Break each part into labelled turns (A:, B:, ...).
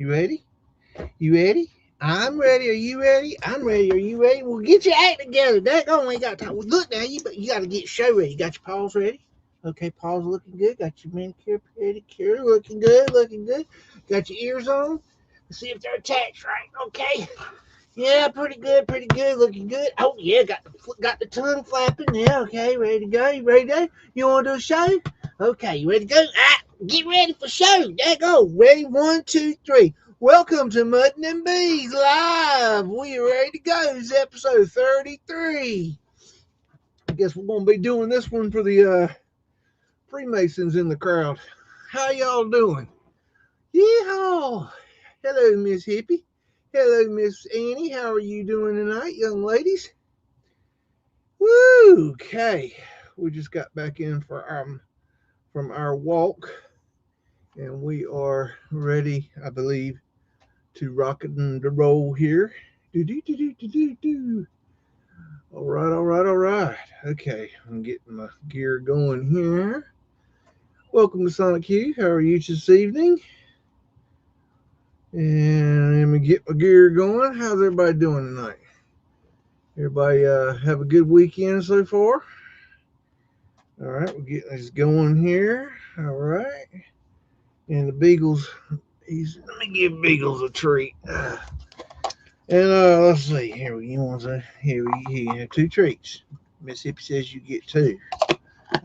A: You ready? You ready? I'm ready. Are you ready? I'm ready. Are you ready? Well, get your act together. That ain't got time. Well, look now, you got to get show ready. You got your paws ready? Okay, paws looking good. Got your manicure, pedicure looking good, looking good. Got your ears on. Let's see if they're attached right. Okay. Yeah, pretty good, looking good. Oh yeah, got the tongue flapping. Yeah, okay, ready to go. You ready to go? You want to do a show? Okay, you ready to go? Get ready for show. There go. Ready? 1, 2, 3. Welcome to Mudden and Bees Live. We are ready to go. This is episode 33. I guess we're gonna be doing this one for the Freemasons in the crowd. How y'all doing? Yeehaw! Hello, Miss Hippie. Hello, Miss Annie. How are you doing tonight, young ladies? Woo! Okay, we just got back in from our walk, and we are ready, I believe, to rock and to roll here. Do do do do do do do. All right, all right, all right. Okay, I'm getting my gear going here. Welcome to Sonic Q. How are you this evening? And let me get my gear going. How's everybody doing tonight? Everybody have a good weekend so far? All right, we're getting this going here. All right. And the Beagles, let me give Beagles a treat. And let's see. Here we you have two treats. Mississippi says you get two.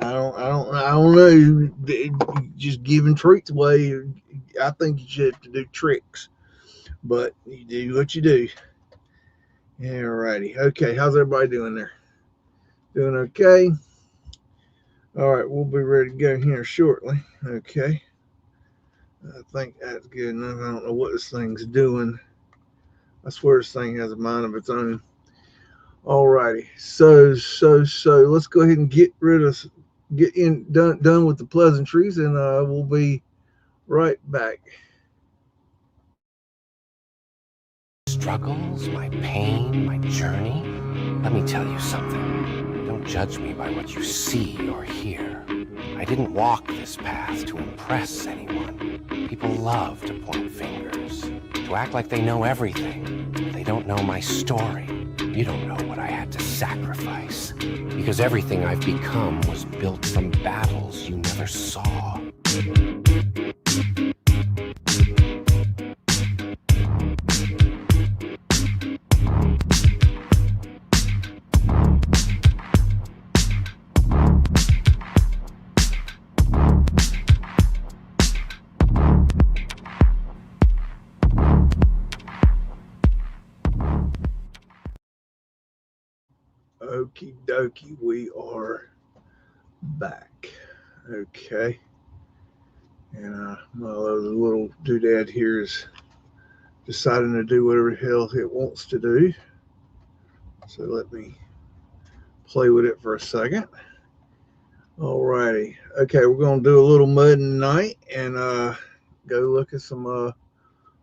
A: I don't know. Just giving treats away. I think you should have to do tricks, but you do what you do. Alrighty. Okay. How's everybody doing there? Doing okay? All right. We'll be ready to go here shortly. Okay. I think that's good enough. I don't know what this thing's doing. I swear this thing has a mind of its own. Alrighty. So let's go ahead and get done with the pleasantries, and we'll be right back.
B: Struggles, my pain, my journey. Let me tell you something. Don't judge me by what you see or hear. I didn't walk this path to impress anyone. People love to point fingers, to act like they know everything. They don't know my story. You don't know what I had to sacrifice. Because everything I've become was built from battles you never saw.
A: Okie dokie, we are back. Okay. And my little doodad here is deciding to do whatever the hell it wants to do. So let me play with it for a second. Alrighty. Okay, we're going to do a little mudding tonight and go look at some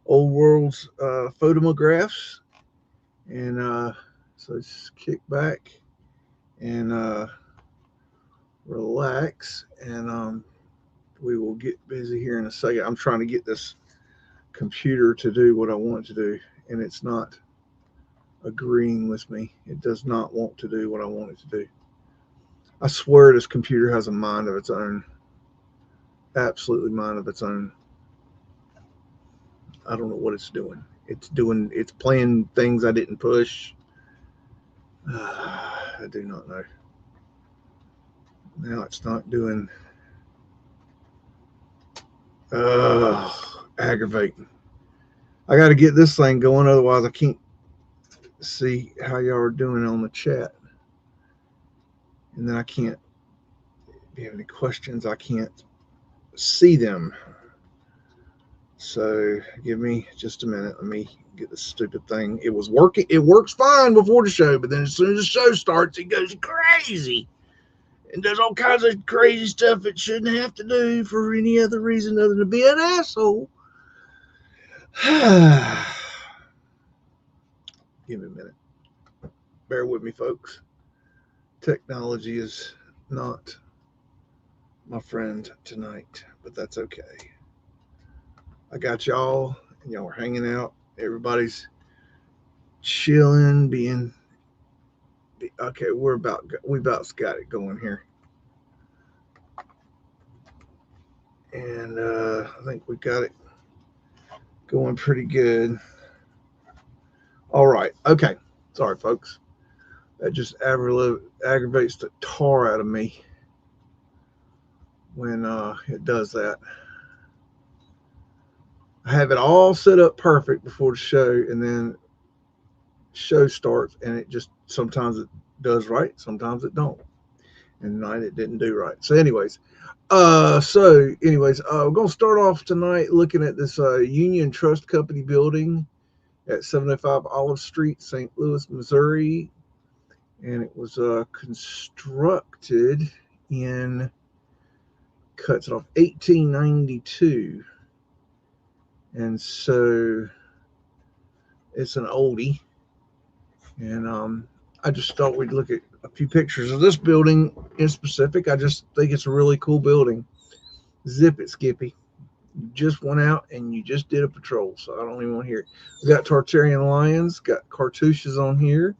A: old world's photographs. And so just kick back and relax, and we will get busy here in a second. I'm trying to get this computer to do what I want it to do, and it's not agreeing with me. It does not want to do what I want it to do. I swear this computer has a mind of its own. Absolutely mind of its own. I don't know what it's doing. It's playing things I didn't push. I do not know. Now it's not doing. Aggravating. I got to get this thing going, otherwise I can't see how y'all are doing on the chat. And then I can't, if you have any questions, I can't see them. So give me just a minute. Let me get this stupid thing. It was working. It works fine before the show, but then as soon as the show starts, it goes crazy and does all kinds of crazy stuff it shouldn't have to do for any other reason other than to be an asshole. Give me a minute. Bear with me, folks. Technology is not my friend tonight, but that's okay. I got y'all, We're hanging out. Everybody's chilling, being okay. We about got it going here, and I think we got it going pretty good. All right, okay. Sorry, folks. That just aggravates the tar out of me when it does that. I have it all set up perfect before the show, and then show starts, and it just sometimes it does right, sometimes it don't. And tonight it didn't do right. We're gonna start off tonight looking at this Union Trust Company building at 705 Olive Street, St. Louis, Missouri, and it was constructed in cuts it off 1892, and so it's an oldie. And I just thought we'd look at a few pictures of this building in specific. I just think it's a really cool building. Zip it, Skippy. You just went out and you just did a patrol, so I don't even want to hear it. We got Tartarian lions, got cartouches on here.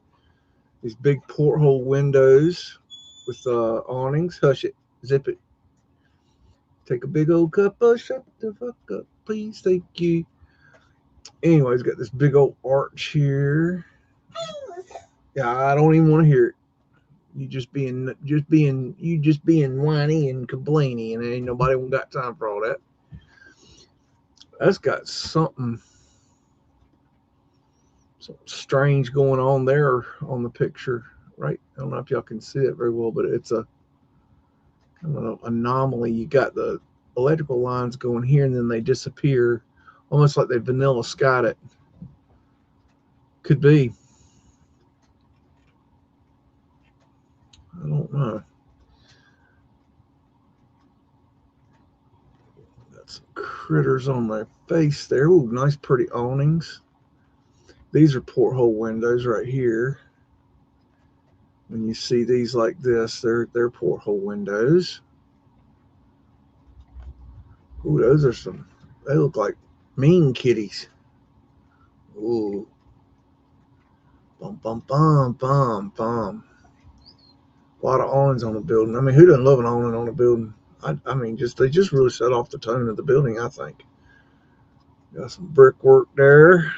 A: These big porthole windows with awnings. Hush it, zip it. Take a big old cup of shut the fuck up, please, thank you. Anyways, got this big old arch here. Yeah, I don't even want to hear it. You just being whiny and complainy, and ain't nobody got time for all that. That's got something strange going on there on the picture, right? I don't know if y'all can see it very well, but it's a kind of an anomaly. You got the electrical lines going here, and then they disappear, almost like they vanilla skied it. Could be. I don't know. Got some critters on my face there. Ooh, nice pretty awnings. These are porthole windows right here. When you see these like this, they're porthole windows. Ooh, those are some. They look like mean kitties. Ooh, bum bum bum bum bum. A lot of awnings on the building. I mean, who doesn't love an awning on a building? I mean, they just really set off the tone of the building, I think. Got some brickwork there.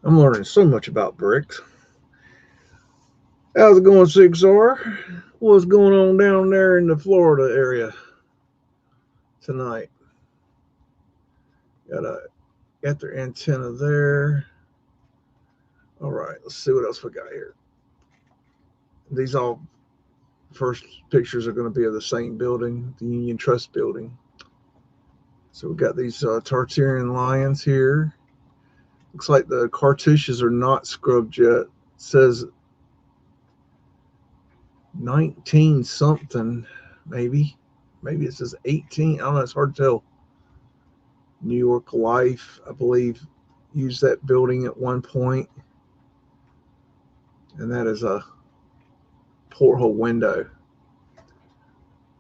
A: I'm learning so much about bricks. How's it going, 6R? What's going on down there in the Florida area tonight? Got their antenna there. All right, let's see what else we got here. These all first pictures are going to be of the same building, the Union Trust building. So we got these Tartarian lions here. Looks like the cartouches are not scrubbed yet. It says 19 something, maybe it says 18. I don't know. It's hard to tell. New York Life, I believe, used that building at one point, and that is a porthole window,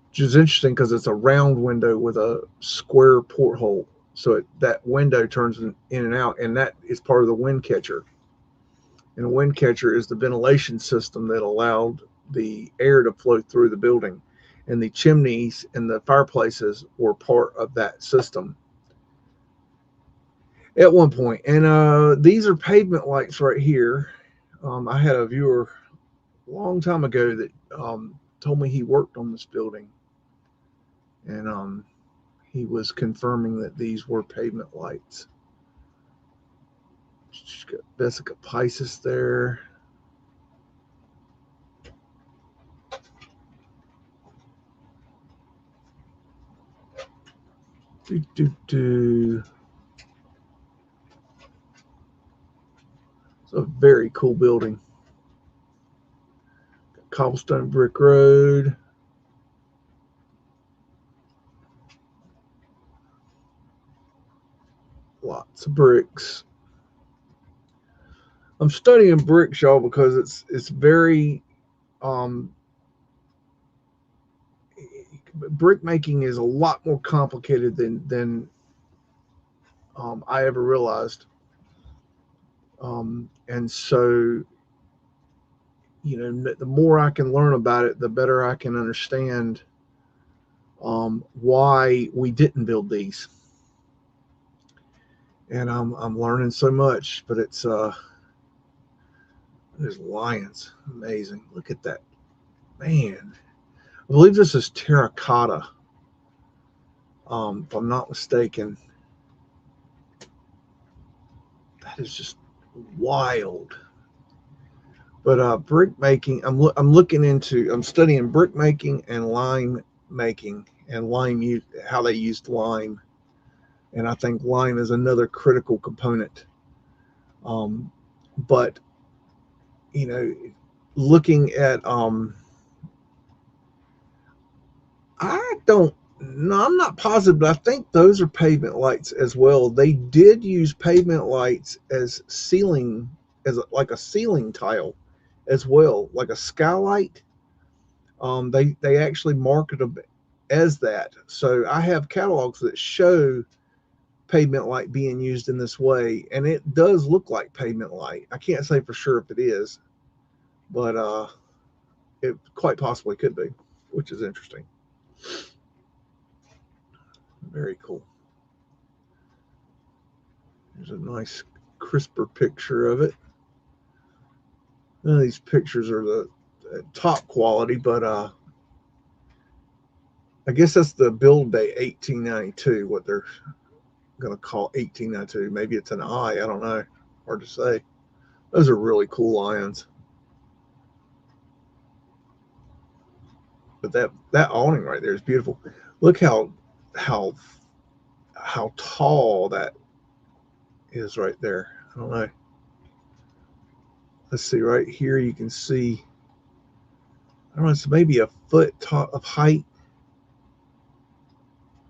A: which is interesting because it's a round window with a square porthole. So that window turns in and out, and that is part of the wind catcher. And the wind catcher is the ventilation system that allowed the air to flow through the building. And the chimneys and the fireplaces were part of that system at one point. And these are pavement lights right here. I had a viewer a long time ago that told me he worked on this building. And he was confirming that these were pavement lights. Just got Vesica Pisces there. It's a very cool building. Cobblestone brick road. Lots of bricks. I'm studying bricks, y'all, because it's very brick making is a lot more complicated than I ever realized. And so, you know, the more I can learn about it, the better I can understand why we didn't build these. And I'm learning so much, but there's lions, amazing. Look at that, man. I believe this is terracotta, if I'm not mistaken. That is just wild. But brick making, I'm studying brick making and lime making, and how they used lime, and I think lime is another critical component. Um, but you know, looking at I don't no, I'm not positive, but I think those are pavement lights as well. They did use pavement lights as ceiling, like a ceiling tile as well, like a skylight. They actually market them as that. So I have catalogs that show pavement light being used in this way, and it does look like pavement light. I can't say for sure if it is, but it quite possibly could be, which is interesting. Very cool. There's a nice crisper picture of it. None of these pictures are the top quality, but I guess that's the build day 1892, what they're going to call 1892. Maybe it's an I don't know. Hard to say. Those are really cool lions. But that awning right there is beautiful. Look how how tall that is right there. I don't know. Let's see right here. You can see. I don't know. It's maybe a foot of height.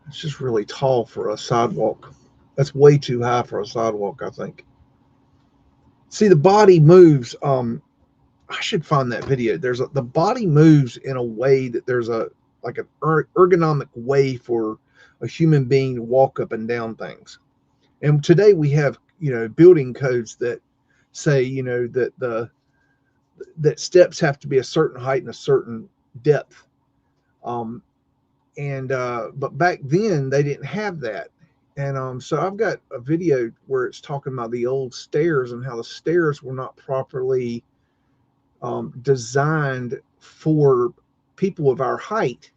A: It's just really tall for a sidewalk. That's way too high for a sidewalk, I think. See, the body moves. I should find that video. The body moves in a way that there's a like an ergonomic way for a human being to walk up and down things. And today we have, you know, building codes that say, you know, that steps have to be a certain height and a certain depth. Um, but back then they didn't have that. And so I've got a video where it's talking about the old stairs and how the stairs were not properly designed for people of our height,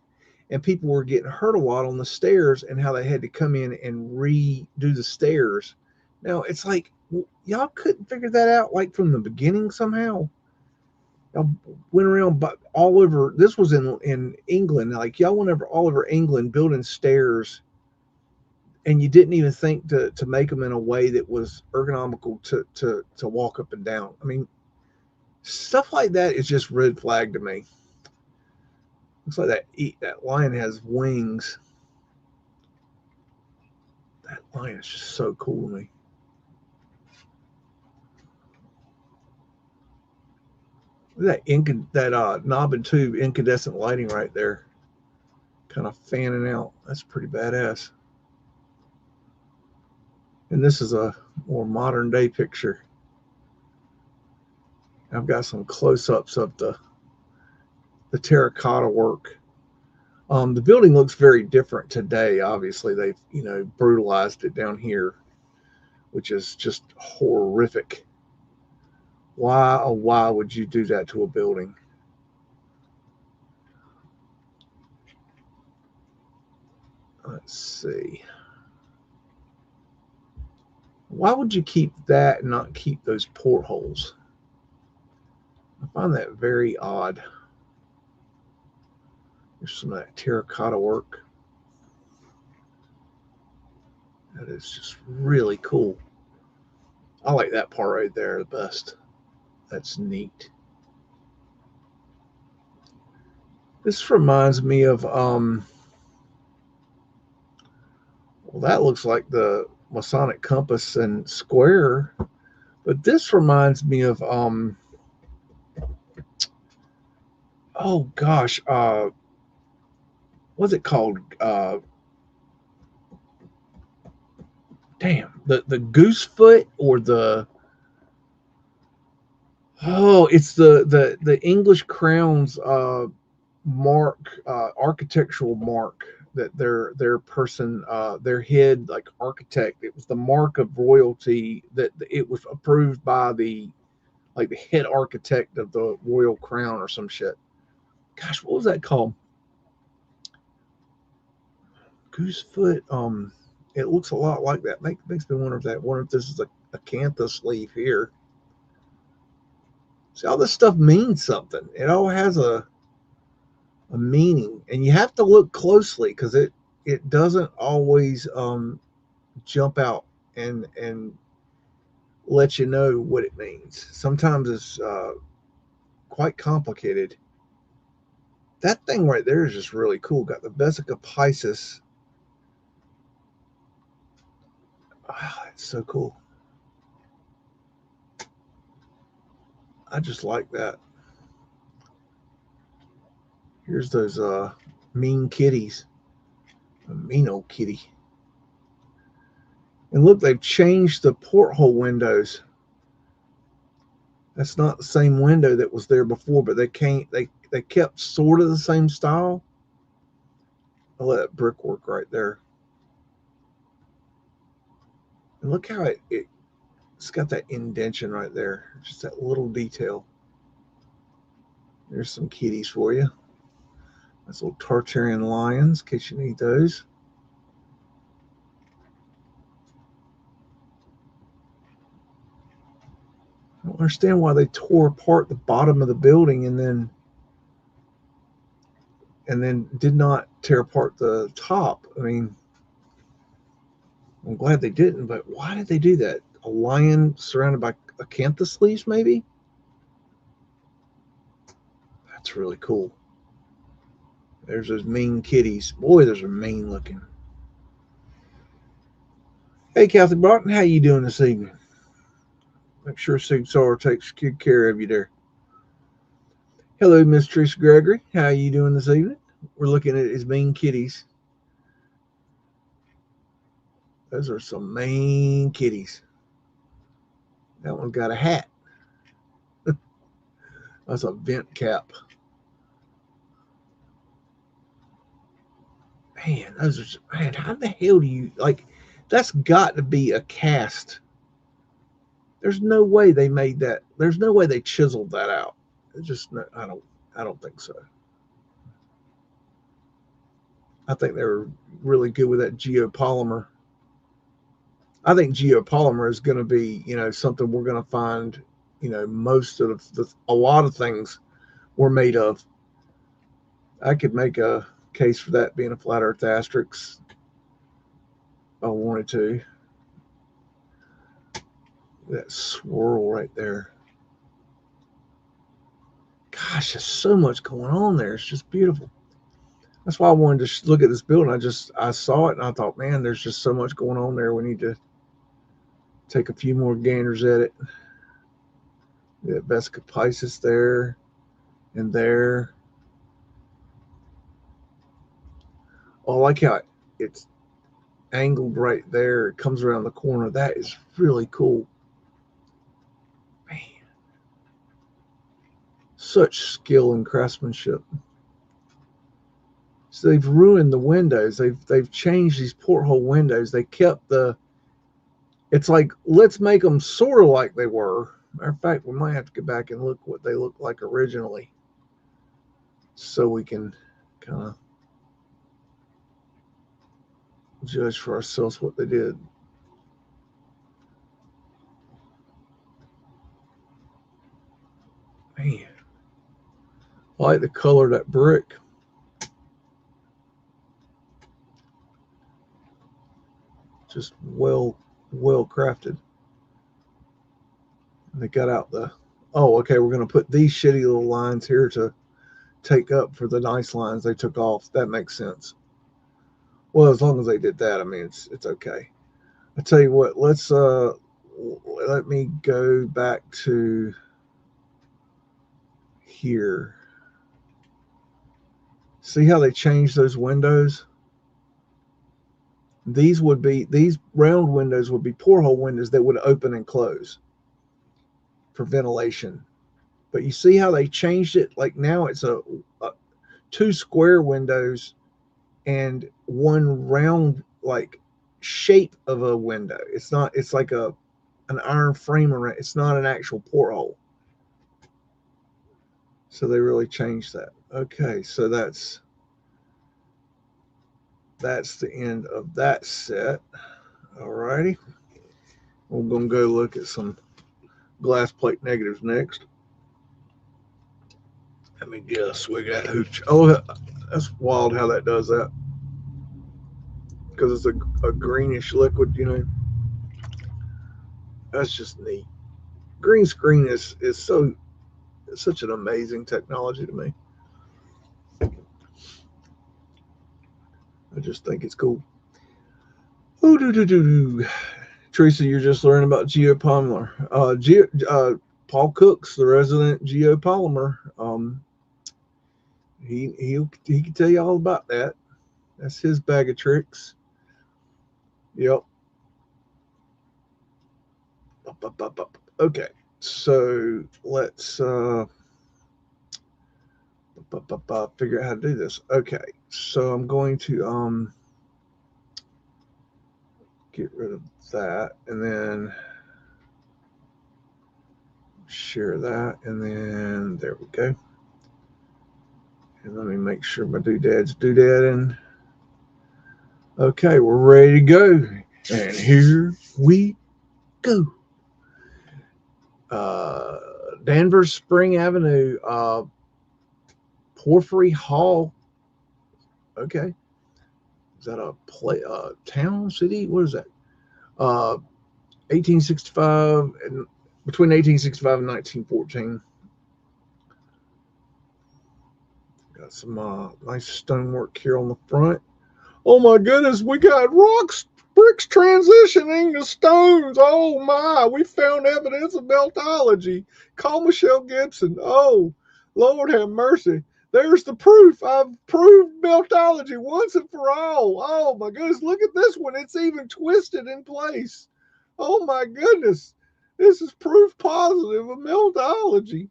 A: and people were getting hurt a lot on the stairs, and how they had to come in and redo the stairs. Now it's like, y'all couldn't figure that out like from the beginning somehow. Y'all went around but all over. This was in England. Like y'all went over all over England building stairs, and you didn't even think to make them in a way that was ergonomical to walk up and down. I mean, stuff like that is just red flag to me. Looks like that lion has wings. That lion is just so cool to me. Look at that knob and tube incandescent lighting right there, kind of fanning out. That's pretty badass. And this is a more modern day picture. I've got some close-ups of the terracotta work. The building looks very different today. Obviously, they've, you know, brutalized it down here, which is just horrific. Why, oh, why would you do that to a building? Let's see. Why would you keep that and not keep those portholes? I find that very odd. There's some of that terracotta work. That is just really cool. I like that part right there the best. That's neat. This reminds me of well, that looks like the Masonic compass and square, but this reminds me of oh gosh, what's it called? Damn, the goose foot, or the it's the English crown's mark, architectural mark, that their person, their head, like architect, it was the mark of royalty, that it was approved by the, like, the head architect of the royal crown or some shit. Gosh, what was that called? Goosefoot. It looks a lot like that. Makes me wonder if this is a acanthus leaf here. See, all this stuff means something. It all has a meaning, and you have to look closely, because it doesn't always jump out and let you know what it means. Sometimes it's quite complicated. That thing right there is just really cool. Got the Vesica Pisces. Oh, it's so cool. I just like that. Here's those mean kitties. A mean old kitty. And look, they've changed the porthole windows. That's not the same window that was there before, but they kept sort of the same style. I love that brickwork right there. And look how it's got that indentation right there. Just that little detail. There's some kitties for you. That's little Tartarian lions, in case you need those. I don't understand why they tore apart the bottom of the building and then did not tear apart the top. I mean, I'm glad they didn't, but why did they do that? A lion surrounded by acanthus leaves, maybe? That's really cool. There's those mean kitties. Boy, those are mean looking. Hey, Kathy Broughton, how you doing this evening? Make sure Sigsar takes good care of you there. Hello, Miss Trish Gregory. How you doing this evening? We're looking at his mean kitties. Those are some mean kitties. That one got a hat. That's a vent cap. Man, how the hell do you, like, that's got to be a cast. There's no way they made that. There's no way they chiseled that out. It's just, I don't think so. I think they were really good with that geopolymer. I think geopolymer is going to be, something we're going to find, most of a lot of things were made of. I could make a case for that being a flat earth asterisk. I wanted to. That swirl right there. Gosh, there's so much going on there. It's just beautiful. That's why I wanted to look at this building. I saw it and I thought, man, there's just so much going on there. We need to take a few more ganders at it. That Vesica Pisces there and there. Oh, I like how it's angled right there. It comes around the corner. That is really cool. Man, such skill and craftsmanship. So they've ruined the windows. They've changed these porthole windows. They kept it's like, let's make them sort of like they were. Matter of fact, we might have to go back and look what they looked like originally, so we can kind of judge for ourselves what they did. Man, I like the color of that brick. Just well crafted. And they got out okay, we're going to put these shitty little lines here to take up for the nice lines they took off. That makes sense. Well, as long as they did that, I mean, it's okay. I tell you what, let me go back to here. See how they changed those windows? These round windows would be porthole windows that would open and close for ventilation. But you see how they changed it? Like now it's a 2 square windows and 1 round like shape of a window. It's not. It's like an iron frame around. It's not an actual porthole. So they really changed that. Okay, so that's the end of that set. Alrighty, we're gonna go look at some glass plate negatives next. Let me guess. We got hooch. Oh, that's wild how that does that. Because it's a greenish liquid, you know. That's just neat. Green screen is such an amazing technology to me. I just think it's cool. Ooh, Teresa, you're just learning about geopolymer. Paul Cook's the resident geopolymer. He can tell you all about that. That's his bag of tricks. Yep. Okay, so let's figure out how to do this. Okay, so I'm going to get rid of that, and then share that, and then there we go. And let me make sure my doodads doodadding. Okay, we're ready to go, and here we go. Danvers Spring Avenue, Porphyry Hall. Okay, is that a town, city? What is that? 1865 and between 1865 and 1914. Got some nice stonework here on the front. Oh my goodness, we got bricks transitioning to stones. Oh my, we found evidence of Meltology. Call Michelle Gibson. Oh, Lord have mercy. There's the proof. I've proved Meltology once and for all. Oh my goodness, look at this one. It's even twisted in place. Oh my goodness. This is proof positive of Meltology.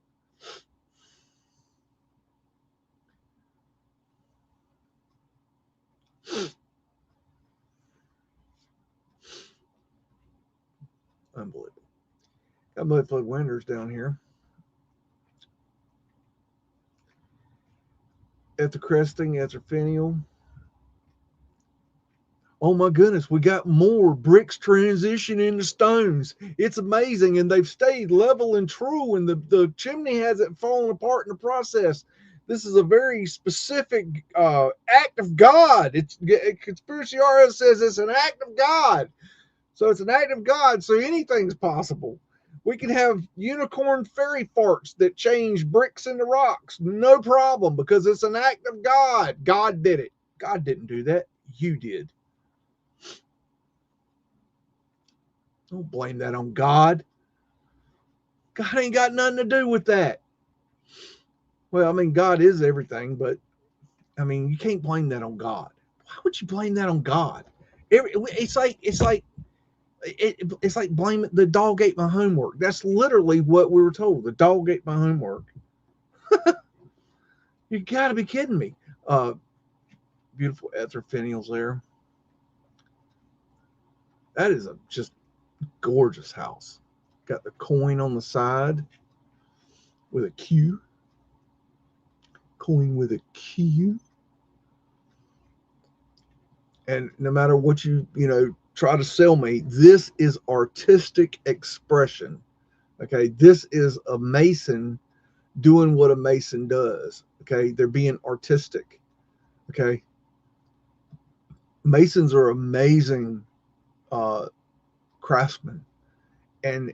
A: Unbelievable. Got Mudflood windows down here. At the cresting, at the finial. Oh my goodness, we got more bricks transition into stones. It's amazing, and they've stayed level and true, and the chimney hasn't fallen apart in the process. This is a very specific act of God. Conspiracy RS says it's an act of God. So it's an act of God, so anything's possible. We can have unicorn fairy farts that change bricks into rocks. No problem, because it's an act of God. God did it. God didn't do that. You did. Don't blame that on God. God ain't got nothing to do with that. Well, I mean, God is everything, but I mean, you can't blame that on God. Why would you blame that on God? It's like blaming the dog ate my homework. That's literally what we were told. The dog ate my homework. You got to be kidding me. Beautiful ether finials there. That is a just gorgeous house. Got the coin on the side with a Q. Coin with a Q. And no matter what you try to sell me, this is artistic expression. Okay, this is a Mason doing what a Mason does. Okay, they're being artistic. Okay, Masons are amazing craftsmen, and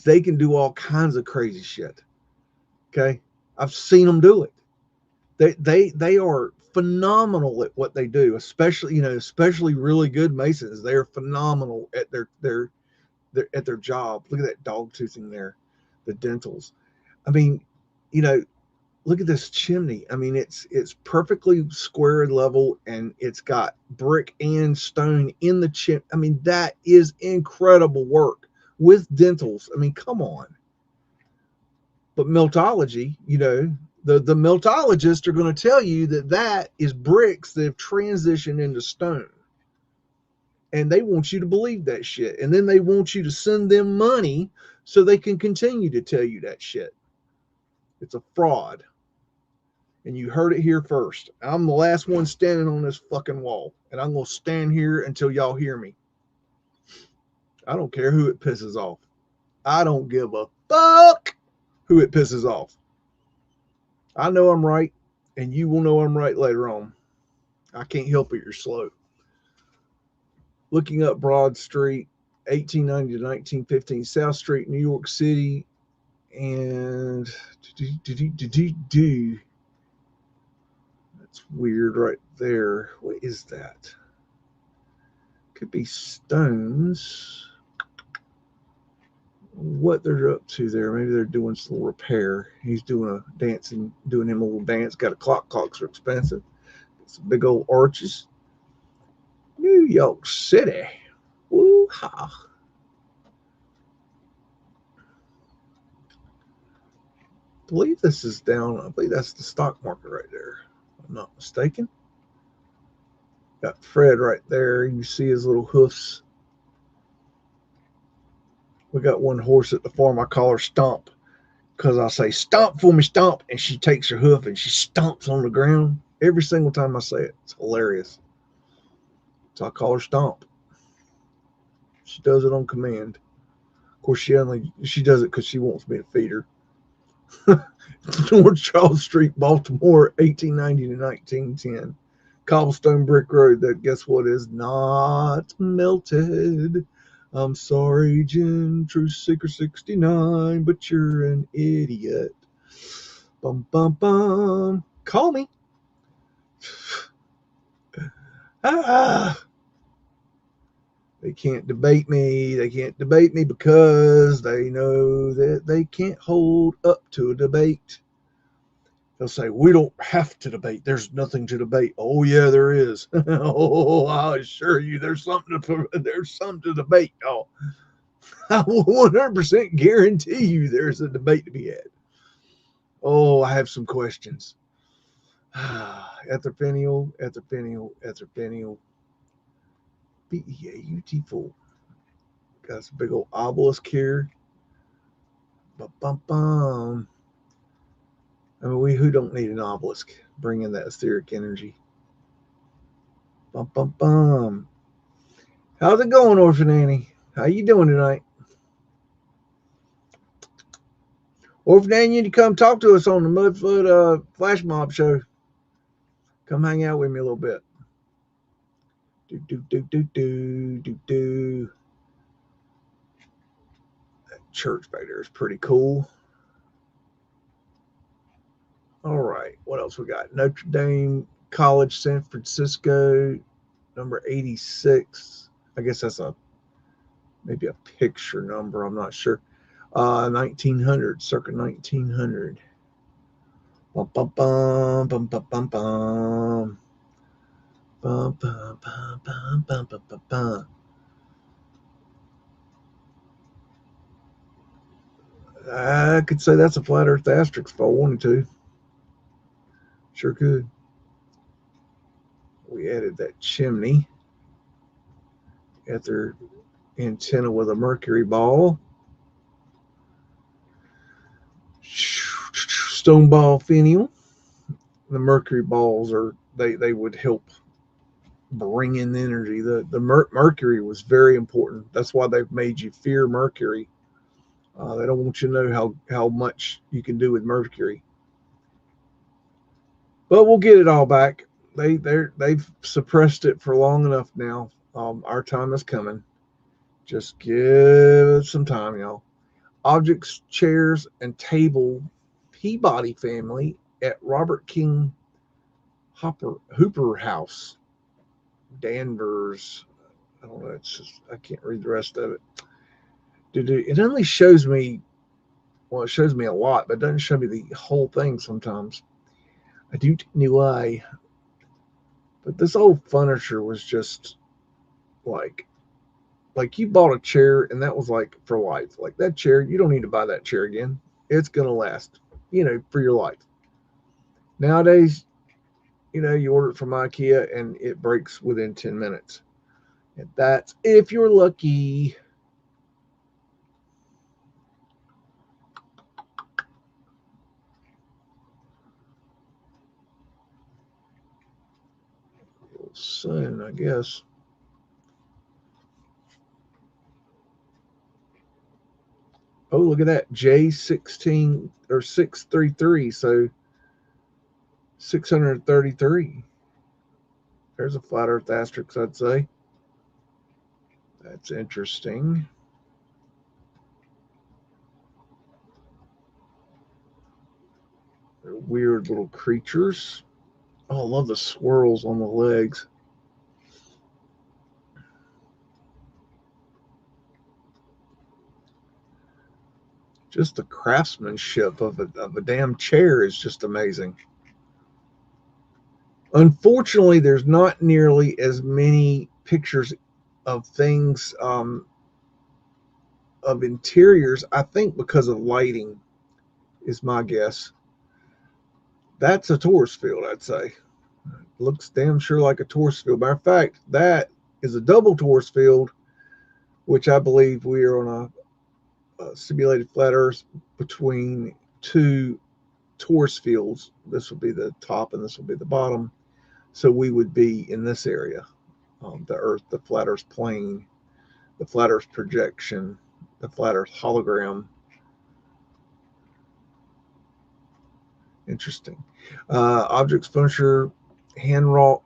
A: they can do all kinds of crazy shit. Okay, I've seen them do it. They are phenomenal at what they do, especially really good Masons. They are phenomenal at their job. Look at that dog toothing there, the dentals. I mean, look at this chimney. I mean, it's perfectly square and level, and it's got brick and stone in the chim. I mean, that is incredible work with dentals. I mean, come on. But Meltology, the Meltologists are going to tell you that that is bricks that have transitioned into stone. And they want you to believe that shit. And then they want you to send them money so they can continue to tell you that shit. It's a fraud. And you heard it here first. I'm the last one standing on this fucking wall. And I'm going to stand here until y'all hear me. I don't care who it pisses off. I don't give a fuck who it pisses off. I know I'm right, and you will know I'm right later on. I can't help it, you're slow. Looking up Broad Street, 1890 to 1915, South Street, New York City, and that's weird right there. What is that? Could be stones. What they're up to there? Maybe they're doing some repair. He's doing a dancing, doing him a little dance. Got a clock. Clocks are expensive. Some big old arches. New York City. Woo-ha. I believe this is down. I believe that's the stock market right there. If I'm not mistaken. Got Fred right there. You see his little hoofs. We got one horse at the farm. I call her Stomp because I say, "Stomp for me, Stomp." And she takes her hoof and she stomps on the ground every single time I say it. It's hilarious. So I call her Stomp. She does it on command. Of course, she does it because she wants me to feed her. North Charles Street, Baltimore, 1890 to 1910. Cobblestone brick road that, guess what, is not melted. I'm sorry, Jim, True Seeker 69, but you're an idiot. Bum, bum, bum. Call me. Ah. They can't debate me. They can't debate me because they know that they can't hold up to a debate. They'll say, "We don't have to debate. There's nothing to debate." Oh, yeah, there is. Oh, I assure you, there's something to debate. Oh, I will 100% guarantee you there's a debate to be had. Oh, I have some questions. Etherpenial. Beautiful. Got some big old obelisk here. Bum. I mean, who don't need an obelisk? Bring in that etheric energy. Bum. How's it going, Orphan Annie? How you doing tonight? Orphan Annie, you need to come talk to us on the Mudflood Flash Mob show. Come hang out with me a little bit. Do. That church back there is pretty cool. All right, what else we got? Notre Dame College, San Francisco, number 86. I guess that's maybe a picture number. I'm not sure. 1900, circa 1900. Bum, bum, bum, bum, bum, bum, bum. Bum, bum, bum, bum, bum, bum, bum, bum. I could say that's a flat earth asterisk if I wanted to. Sure could. We added that chimney at their antenna with a mercury ball. Stone ball finial. The mercury balls they would help bring in the energy. The mercury was very important. That's why they've made you fear mercury. They don't want you to know how much you can do with mercury. But we'll get it all back. They've suppressed it for long enough now. Our time is coming. Just give it some time, y'all. Objects, chairs, and table, Peabody family at Robert King Hooper House, Danvers. I don't know. I can't read the rest of it. It only shows me Well, it shows me a lot, but it doesn't show me the whole thing sometimes. I don't know why. But this old furniture was just like you bought a chair and that was like for life. Like that chair, you don't need to buy that chair again. It's gonna last, for your life. Nowadays, you order it from IKEA and it breaks within 10 minutes. And that's if you're lucky. Soon, I guess. Oh, look at that. J16 or 633. So 633. There's a flat earth asterisk, I'd say. That's interesting. They're weird little creatures. Oh, I love the swirls on the legs. Just the craftsmanship of a damn chair is just amazing. Unfortunately, there's not nearly as many pictures of things, of interiors, I think because of lighting, is my guess. That's a tourist field, I'd say. Looks damn sure like a tourist field. Matter of fact, that is a double tourist field, which I believe we are on a simulated flat Earth between two tourist fields. This will be the top and this will be the bottom. So we would be in this area, the Earth, the flat Earth plane, the flat Earth projection, the flat Earth hologram. Interesting. Objects, furniture, hand-wrought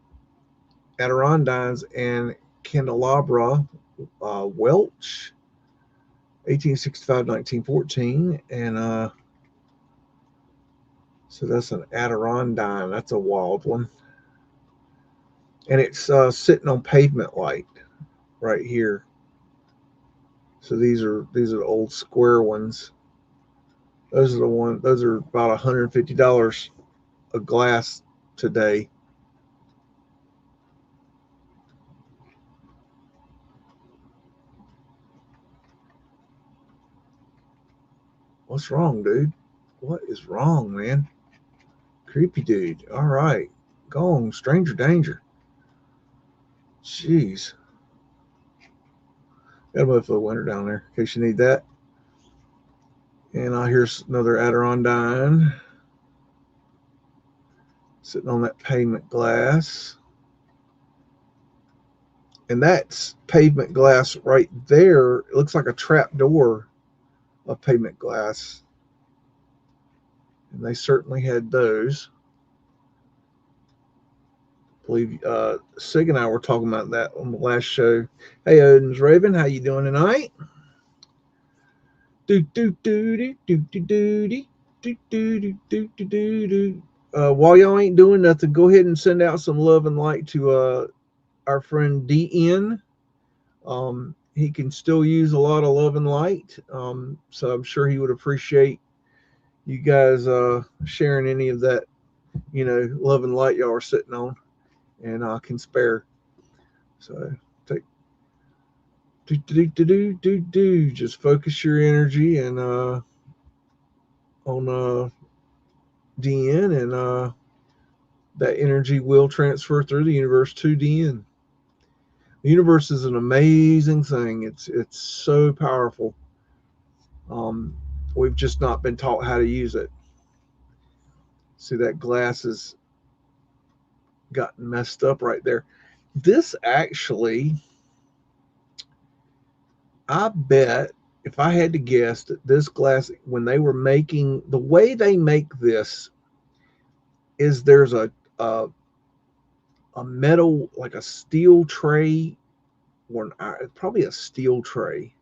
A: Adirondacks and candelabra, Welch, 1865-1914, and so that's an Adirondack. That's a wild one, and it's sitting on pavement light right here. So these are the old square ones. Those are the ones. Those are about $150 a glass today. What's wrong, dude? What is wrong, man? Creepy dude. All right. Go on, stranger danger. Jeez. Got a Mudflood winter down there in case you need that. And here's another Adirondack sitting on that pavement glass. And that's pavement glass right there. It looks like a trap door of pavement glass. And they certainly had those. I believe Sig and I were talking about that on the last show. Hey, Odin's Raven, how you doing tonight? While y'all ain't doing nothing, go ahead and send out some love and light to our friend DN. He can still use a lot of love and light, so I'm sure he would appreciate you guys sharing any of that, love and light y'all are sitting on and can spare. So take just focus your energy and on DN, and that energy will transfer through the universe to DN. The universe is an amazing thing. It's so powerful. We've just not been taught how to use it. See, that glass has gotten messed up right there. This actually, I bet if I had to guess that this glass, when they were making, the way they make this is there's a metal, like a steel tray, or probably a steel tray.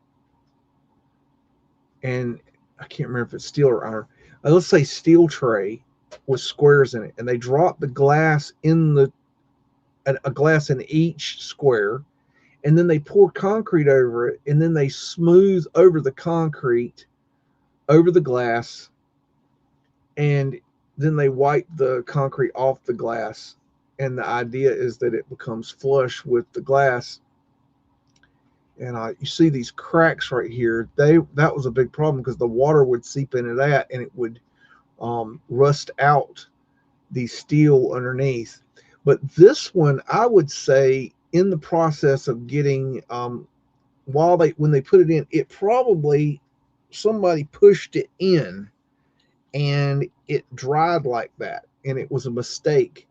A: And I can't remember if it's steel or iron. Let's say steel tray with squares in it. And they drop the glass in a glass in each square. And then they pour concrete over it. And then they smooth over the concrete over the glass, and then they wipe the concrete off the glass. And the idea is that it becomes flush with the glass. And you see these cracks right here. That was a big problem because the water would seep into that, and it would rust out the steel underneath. But this one, I would say, in the process of getting, when they put it in, it probably somebody pushed it in and it dried like that, and it was a mistake.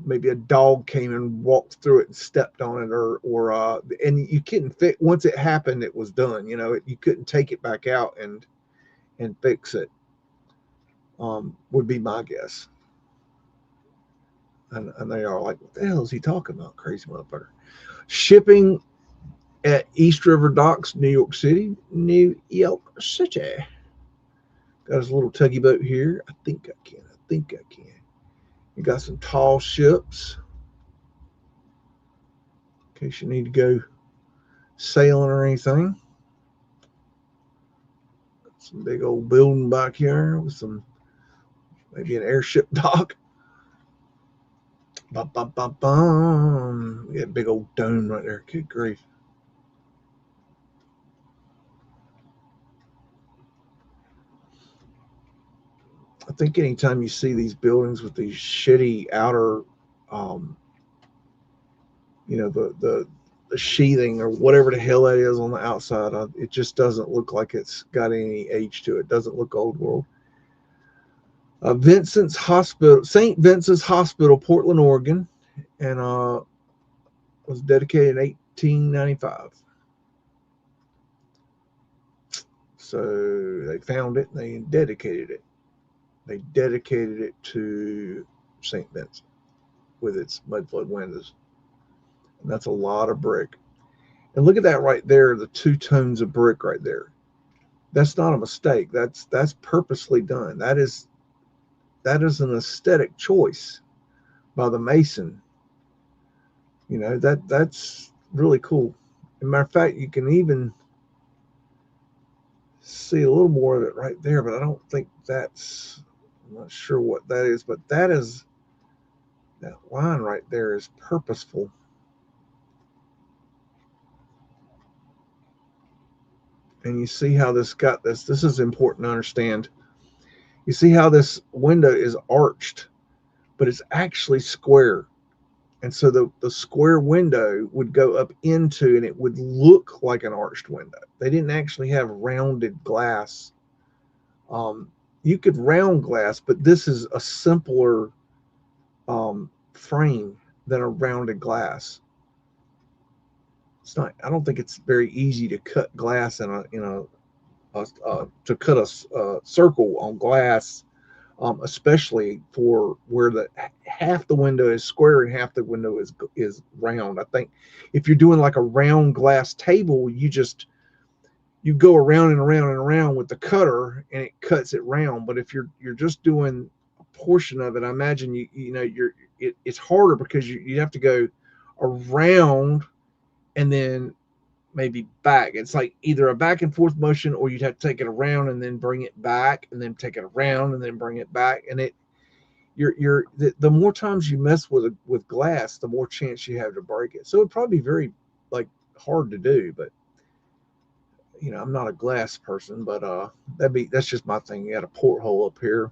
A: Maybe a dog came and walked through it and stepped on it, and you couldn't fit. Once it happened, it was done. You couldn't take it back out and fix it. Would be my guess. And they are like, what the hell is he talking about, crazy motherfucker? Shipping at East River Docks, New York City. New York City. Got his little tuggy boat here. I think I can. You got some tall ships in case you need to go sailing or anything. Some big old building back here with maybe an airship dock. Bum, bum, bum, bum. We got a big old dome right there. Good grief. I think anytime you see these buildings with these shitty outer, um, the sheathing or whatever the hell that is on the outside, it just doesn't look like it's got any age to it. It doesn't look old world. Vincent's Hospital, St. Vincent's Hospital, Portland, Oregon, and was dedicated in 1895. So they found it and they dedicated it. They dedicated it to St. Vincent with its mudflood windows. And that's a lot of brick. And look at that right there, the 2 tones of brick right there. That's not a mistake. That's purposely done. That is an aesthetic choice by the mason. That's really cool. As a matter of fact, you can even see a little more of it right there, but I don't think I'm not sure what that is, but that line right there is purposeful. And you see how this is important to understand. You see how this window is arched, but it's actually square. And so the square window would go up into, and it would look like an arched window. They didn't actually have rounded glass. You could round glass, but this is a simpler frame than a rounded glass. It's not. I don't think it's very easy to cut glass to cut a circle on glass, especially for where half the window is square and half the window is round. I think if you're doing like a round glass table, you go around and around and around with the cutter and it cuts it round. But if you're just doing a portion of it, I imagine it's harder because you have to go around and then maybe back. It's like either a back and forth motion, or you'd have to take it around and then bring it back, and then take it around and then bring it back. And the more times you mess with glass, the more chance you have to break it. So it'd probably be very hard to do. But I'm not a glass person, but that's just my thing. You got a porthole up here.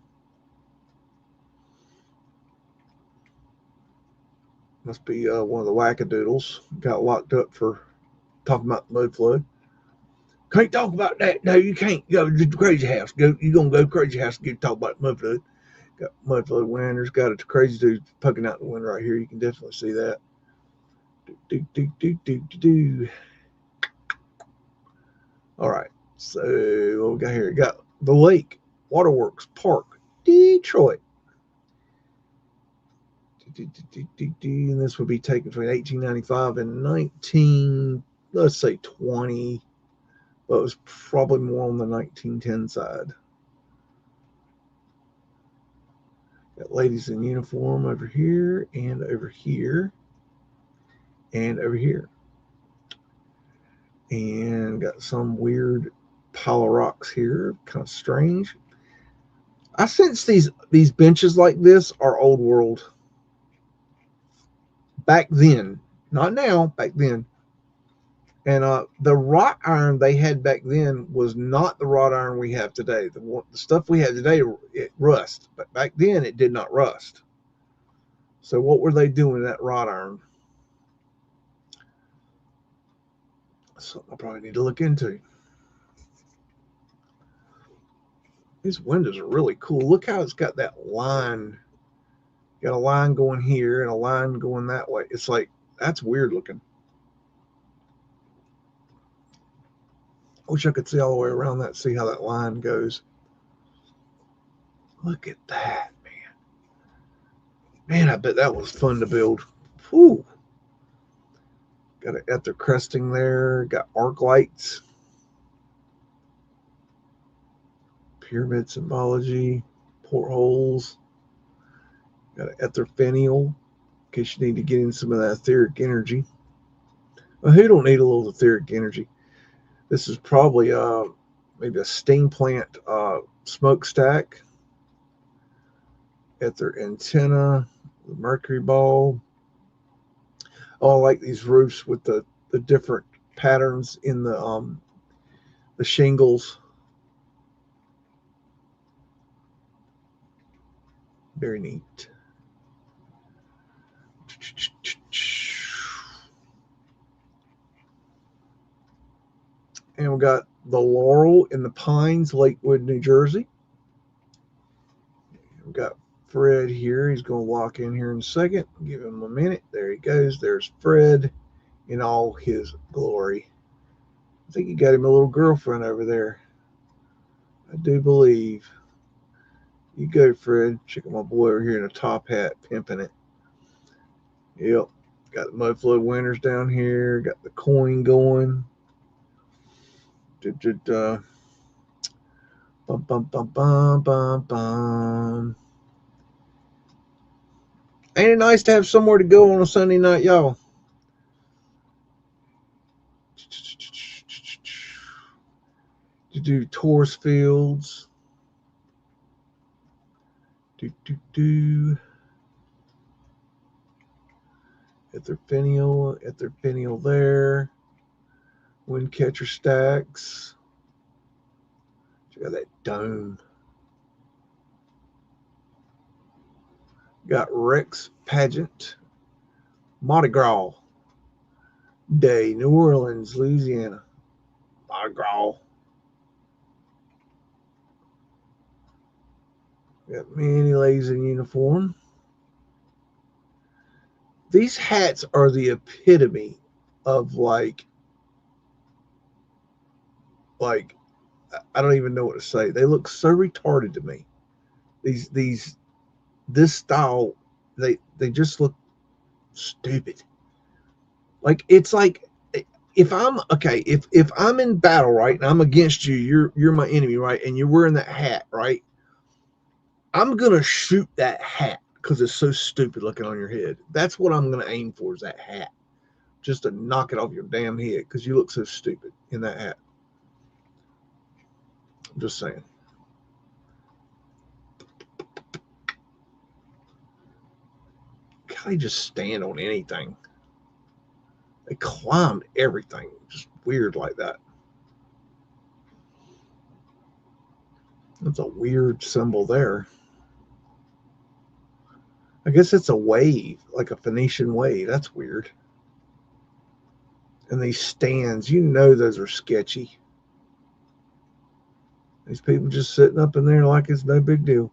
A: Must be one of the wackadoodles got locked up for talking about the mud flood. Can't talk about that. No, you can't go to the crazy house. You're gonna go to crazy house and get to talk about mud flood. Got mud flood winders. Got a crazy dude poking out the window right here. You can definitely see that. Do. All right. So what we got here? We got the Lake Waterworks Park, Detroit. And this would be taken between 1895 and let's say 20. But it was probably more on the 1910 side. Got ladies in uniform over here and over here and over here. And got some weird pile of rocks here. Kind of strange. I sense these benches like this are old world. Back then, not now. Back then. And the wrought iron they had back then was not the wrought iron we have today. The stuff we have today, it rust. But back then, it did not rust. So what were they doing with that wrought iron? Something I probably need to look into. These windows are really cool. Look how it's got that line. Got a line going here and a line going that way. It's like, that's weird looking. I wish I could see all the way around that, see how that line goes. Look at that, man. Man, I bet that was fun to build. Whew. Got an ether cresting there. Got arc lights. Pyramid symbology. Portholes. Got an ether finial, in case you need to get in some of that etheric energy. Well, who don't need a little etheric energy? This is probably maybe a steam plant smokestack. Ether antenna, the mercury ball. Oh, I like these roofs with the different patterns in the shingles. Very neat. And we got the Laurel in the Pines, Lakewood, New Jersey. We got Fred here. He's going to walk in here in a second. Give him a minute. There he goes. There's Fred in all his glory. I think he got him a little girlfriend over there. I do believe. You go, Fred. Check out my boy over here in a top hat, pimping it. Yep. Got the Mudflood winners down here. Got the coin going. Bum, bum, bum, bum, bum, bum. Ain't it nice to have somewhere to go on a Sunday night, y'all? To do tourist fields. Ether finial there. Wind catcher stacks. Check out that dome. Got Rex Pageant. Mardi Gras Day, New Orleans, Louisiana. Mardi Gras. Got many ladies in uniform. These hats are the epitome of like I don't even know what to say. They look so retarded to me. This style, they just look stupid. Like it's like if I'm in battle, right, and I'm against you, you're my enemy, right, and you're wearing that hat, right, I'm gonna shoot that hat because it's so stupid looking on your head. That's what I'm gonna aim for, is that hat, just to knock it off your damn head because you look so stupid in that hat. I'm just saying. God, they just stand on anything. They climbed everything, just weird like that. That's a weird symbol there. I guess it's a wave, like a Phoenician wave. That's weird. And these stands, you know those are sketchy. These people just sitting up in there like it's no big deal.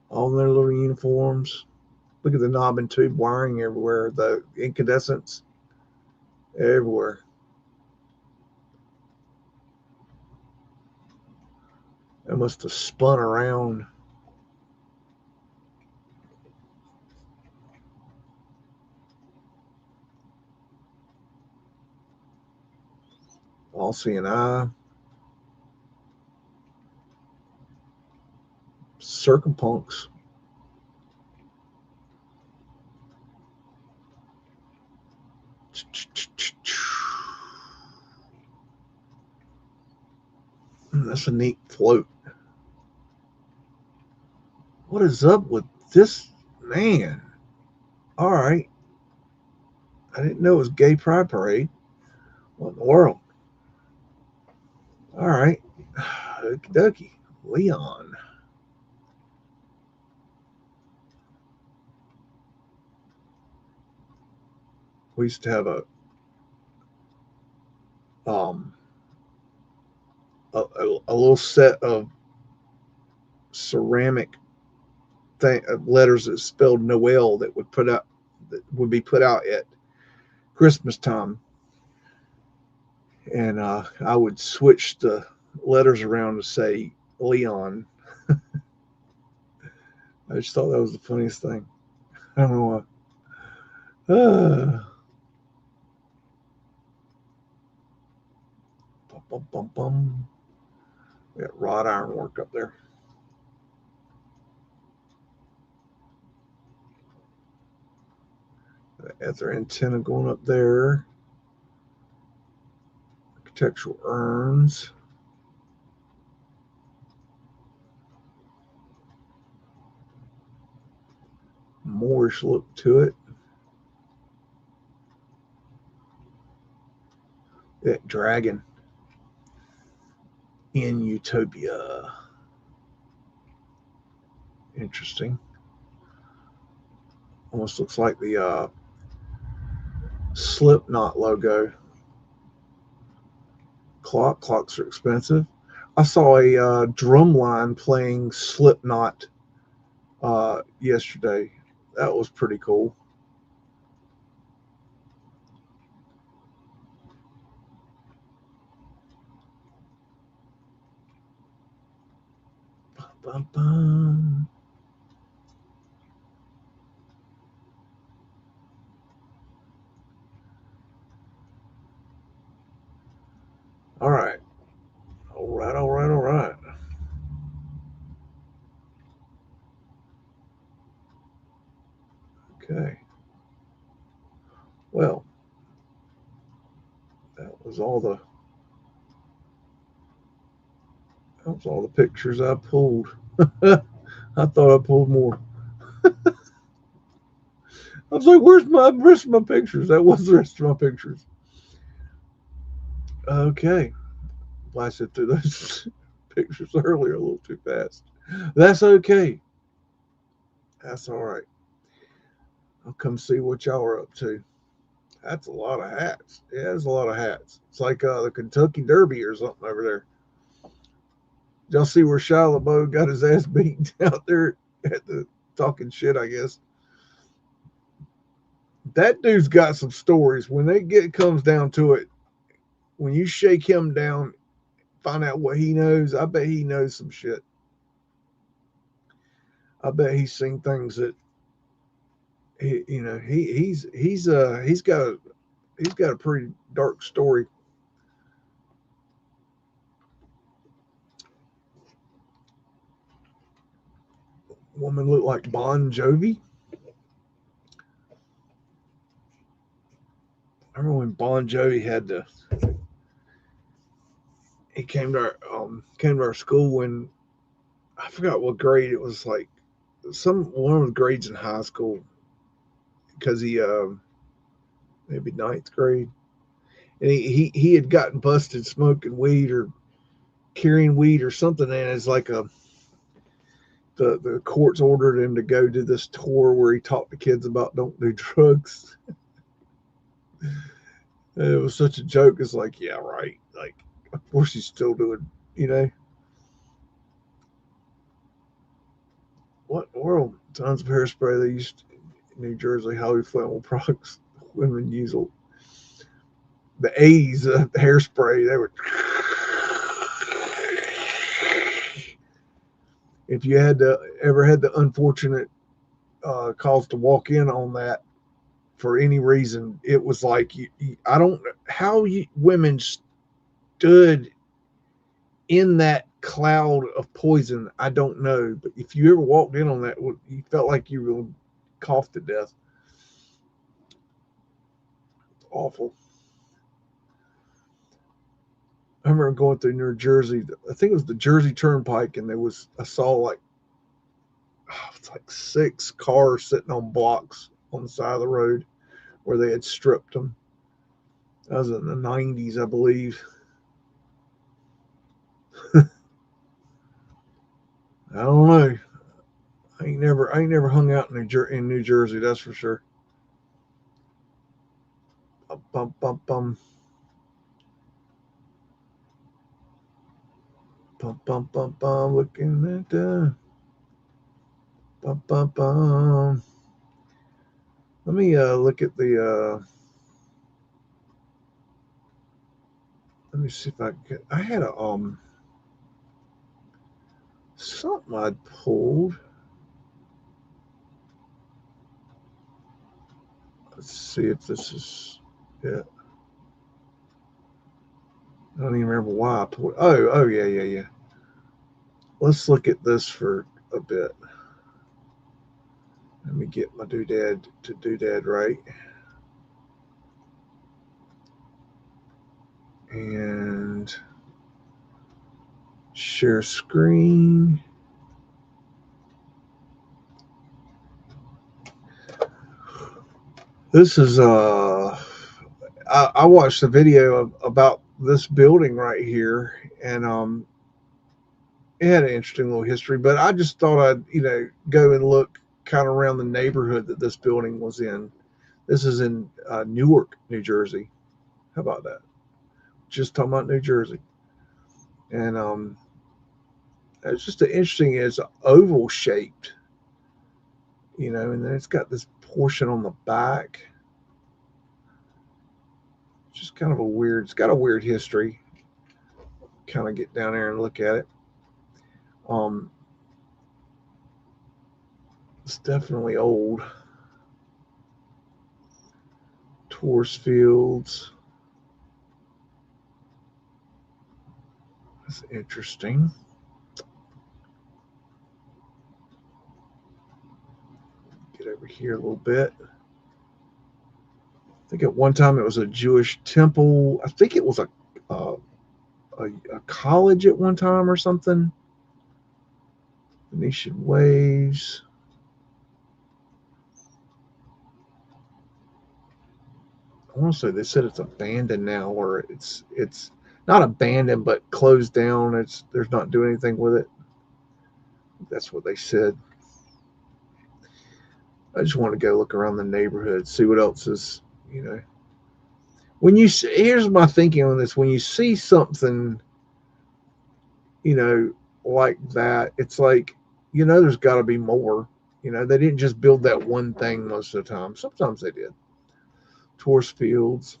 A: All in their little uniforms. Look at the knob and tube wiring everywhere. The incandescents everywhere. It must have spun around. All seeing eye. Circumpunks. That's a neat float. What is up with this man? All right. I didn't know it was Gay Pride Parade. What in the world? All right. Okie dokie. Leon. We used to have um a little set of ceramic letters that spelled Noel that would be put out at Christmas time, and I would switch the letters around to say Leon. I just thought that was the funniest thing. I don't know why. Bum, bum, bum, bum. We got wrought iron work up there. At their antenna going up there. Architectural urns. Moorish look to it. That dragon in Utopia. Interesting. Almost looks like the Slipknot logo. Clocks are expensive. I saw a drum line playing Slipknot yesterday. That was pretty cool. Bum, bum. All right. All right, all right, all right. Okay. Well, that was all the pictures I pulled. I thought I pulled more. I was like, where's my rest of my pictures? That was the rest of my pictures. Okay. Blasted through those pictures earlier a little too fast. That's okay. That's all right. I'll come see what y'all are up to. That's a lot of hats. Yeah, there's a lot of hats. It's like the Kentucky Derby or something over there. Y'all see where Shia LaBeouf got his ass beaten out there at the talking shit, I guess. That dude's got some stories. When comes down to it, when you shake him down, find out what he knows, I bet he knows some shit. I bet he's seen things that he's got a pretty dark story. Woman looked like Bon Jovi. I remember when Bon Jovi he came to our school when I forgot what grade it was, like one of the grades in high school, because he maybe ninth grade, and he had gotten busted smoking weed or carrying weed or something, and it's like the courts ordered him to go do this tour where he talked to kids about don't do drugs. And it was such a joke. It's like, yeah, right. Like, of course he's still doing, you know. What in the world? Tons of hairspray they used in New Jersey, highly flammable products women use. The 80s hairspray, they were. If you ever had the unfortunate cause to walk in on that for any reason, it was like I don't know how women stood in that cloud of poison. I don't know, but if you ever walked in on that, you felt like you were going to cough to death. It's awful. I remember going through New Jersey. I think it was the Jersey Turnpike, and I saw like it's like 6 cars sitting on blocks on the side of the road where they had stripped them. That was in the 90s, I believe. I don't know. I ain't never hung out in New Jersey. That's for sure. Bum, bum, bum, bum. Bum, bum, bum, bum. Looking at bum, bum, bum. Let me look at the. Let me see if I can get. I had a something I'd pulled. Let's see if this is it. I don't even remember why I pulled. Oh, yeah. Let's look at this for a bit. Let me get my doodad to doodad right. And share screen. This is I watched a video about this building right here, and it had an interesting little history. But I just thought I'd go and look kind of around the neighborhood that this building was in. This is in Newark, New Jersey. How about that? Just talking about New Jersey, and it's just an interesting. It's oval shaped, and then it's got this portion on the back. Just kind of a weird. It's got a weird history. Kind of get down there and look at it. Um, it's definitely old. Tourist fields. That's interesting. Get over here a little bit. I think at one time it was a Jewish temple. I think it was a college at one time or something. Venetian waves. I want to say they said it's abandoned now, or it's not abandoned but closed down. There's not doing anything with it. That's what they said. I just want to go look around the neighborhood, see what else is, When you see, here's my thinking on this: when you see something, like that, it's like, there's got to be more. They didn't just build that one thing most of the time. Sometimes they did. Tourist fields,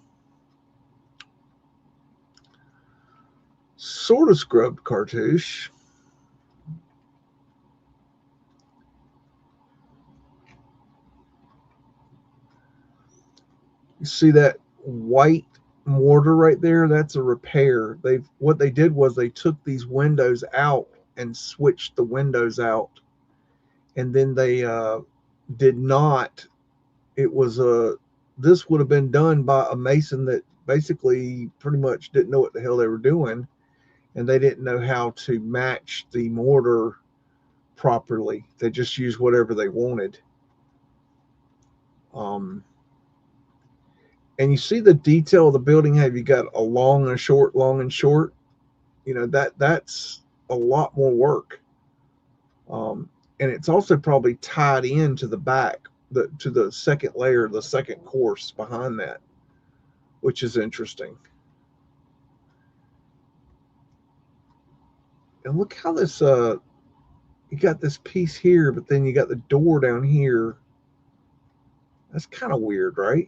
A: sort of scrubbed cartouche. You see that white mortar right there? That's a repair. What they did was they took these windows out and switched the windows out, and then they did not. It was this would have been done by a mason that basically pretty much didn't know what the hell they were doing, and they didn't know how to match the mortar properly. They just used whatever they wanted. And you see the detail of the building. Have you got a long and a short, long and short? That's a lot more work. And it's also probably tied into the back, to the second layer, the second course behind that, which is interesting. And look how this you got this piece here, but then you got the door down here. That's kind of weird, right?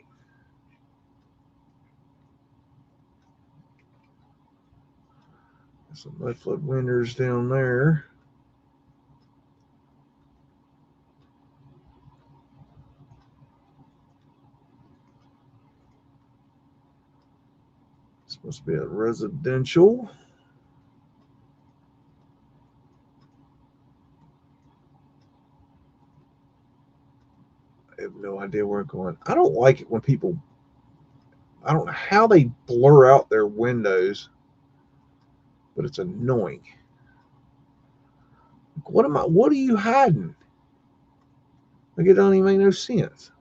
A: Some Mudflood windows down there. This must be a residential. I have no idea where I'm going. I don't like it when people, I don't know how they blur out their windows. but it's annoying. What are you hiding? Like, it don't even make no sense.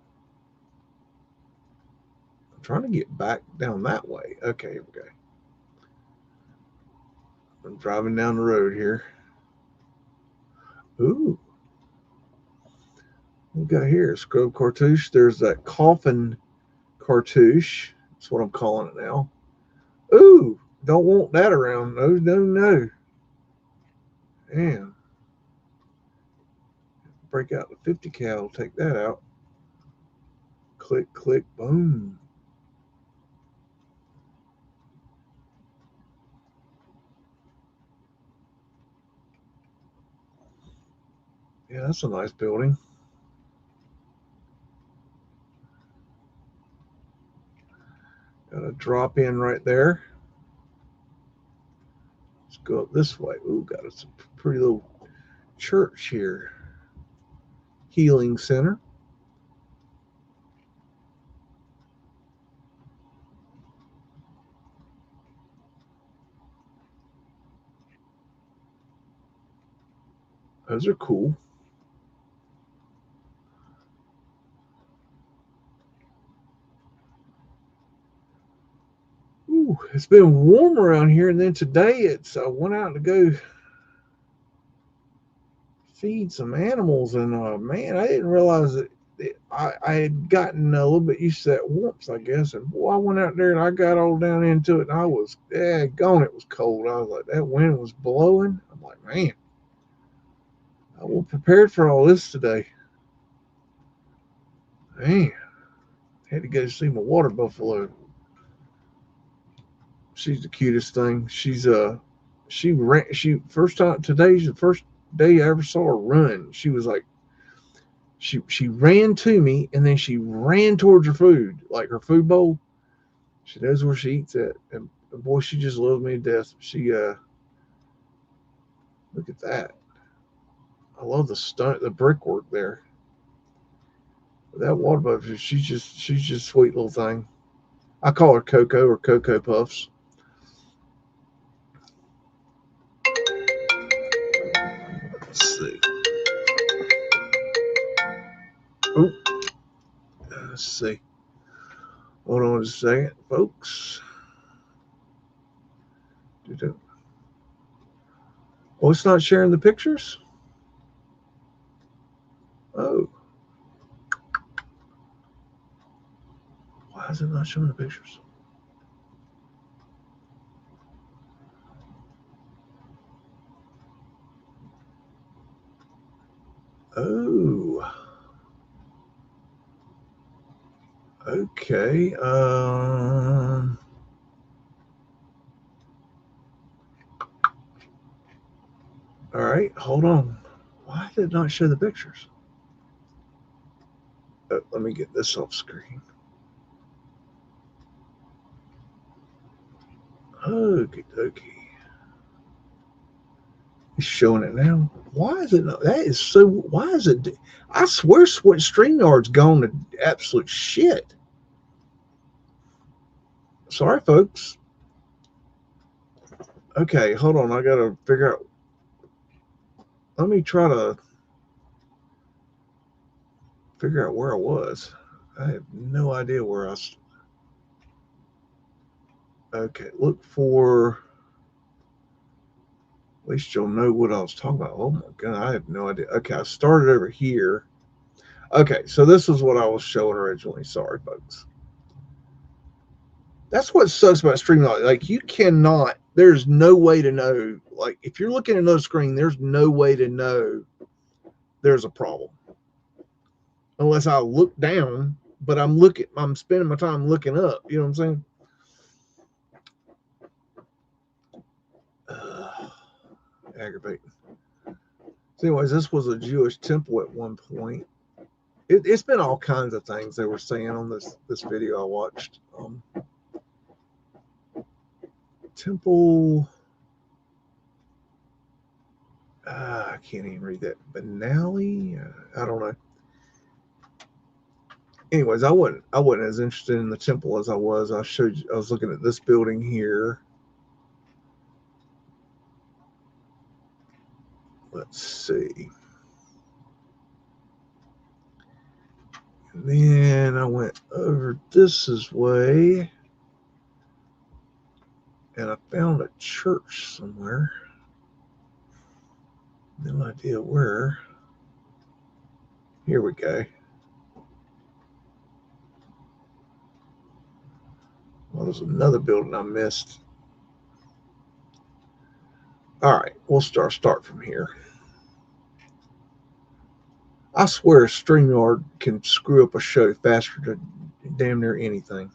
A: I'm trying to get back down that way. Okay, here we go. I'm driving down the road here. Ooh. What we got here? Scrub cartouche. There's that coffin cartouche. That's what I'm calling it now. Ooh, don't want that around. No, no, no. Damn. Break out the 50 cal. Take that out. Click, click, boom. Yeah, that's a nice building. Got a drop in right there. Let's go up this way. Ooh, got a pretty little church here. Healing center. Those are cool. Ooh, it's been warm around here, and then today I went out to go feed some animals, and man, I didn't realize that I had gotten a little bit used to that warmth, I guess. And boy, I went out there and I got all down into it, and I was gone. It was cold. I was like, that wind was blowing. I'm like, man, I wasn't prepared for all this today. Man, had to go see my water buffalo. She's the cutest thing. She ran. She first time today's the first day I ever saw her run. She was like, she ran to me, and then she ran towards her food, like her food bowl. She knows where she eats at, and boy, she just loves me to death. She look at that. I love the brickwork there. That water buffalo, she's just a sweet little thing. I call her Coco or Cocoa Puffs. Let's see. Oh, let's see. Hold on just a second, folks. Oh, it's not sharing the pictures? Oh. Why is it not showing the pictures? Oh. Okay. All right. Hold on. Why did it not show the pictures? Let me get this off screen. Okay, okay. It's showing it now. Why is it not? That is so. Why is it? I swear, StreamYard's gone to absolute shit. Sorry, folks. Okay, hold on. I gotta figure out. Let me try to figure out where I was. I have no idea where I was. Okay, look for. At least you'll know what I was talking about. Oh my god, I have no idea. Okay, I started over here. Okay, so this is what I was showing originally. Sorry, folks. That's what sucks about StreamYard. Like, you cannot. There's no way to know. Like, if you're looking at another screen, there's no way to know there's a problem unless I look down. But I'm spending my time looking up. You know what I'm saying? Aggravating. So, anyways, this was a Jewish temple at one point. It's been all kinds of things they were saying on this video I watched. Temple. I can't even read that. Benali. I don't know. Anyways, I wasn't as interested in the temple as I was. I was looking at this building here. Let's see. And then I went over this way, and I found a church somewhere. No idea where. Here we go. Well, there's another building I missed. All right, we'll start from here. I swear StreamYard can screw up a show faster than damn near anything.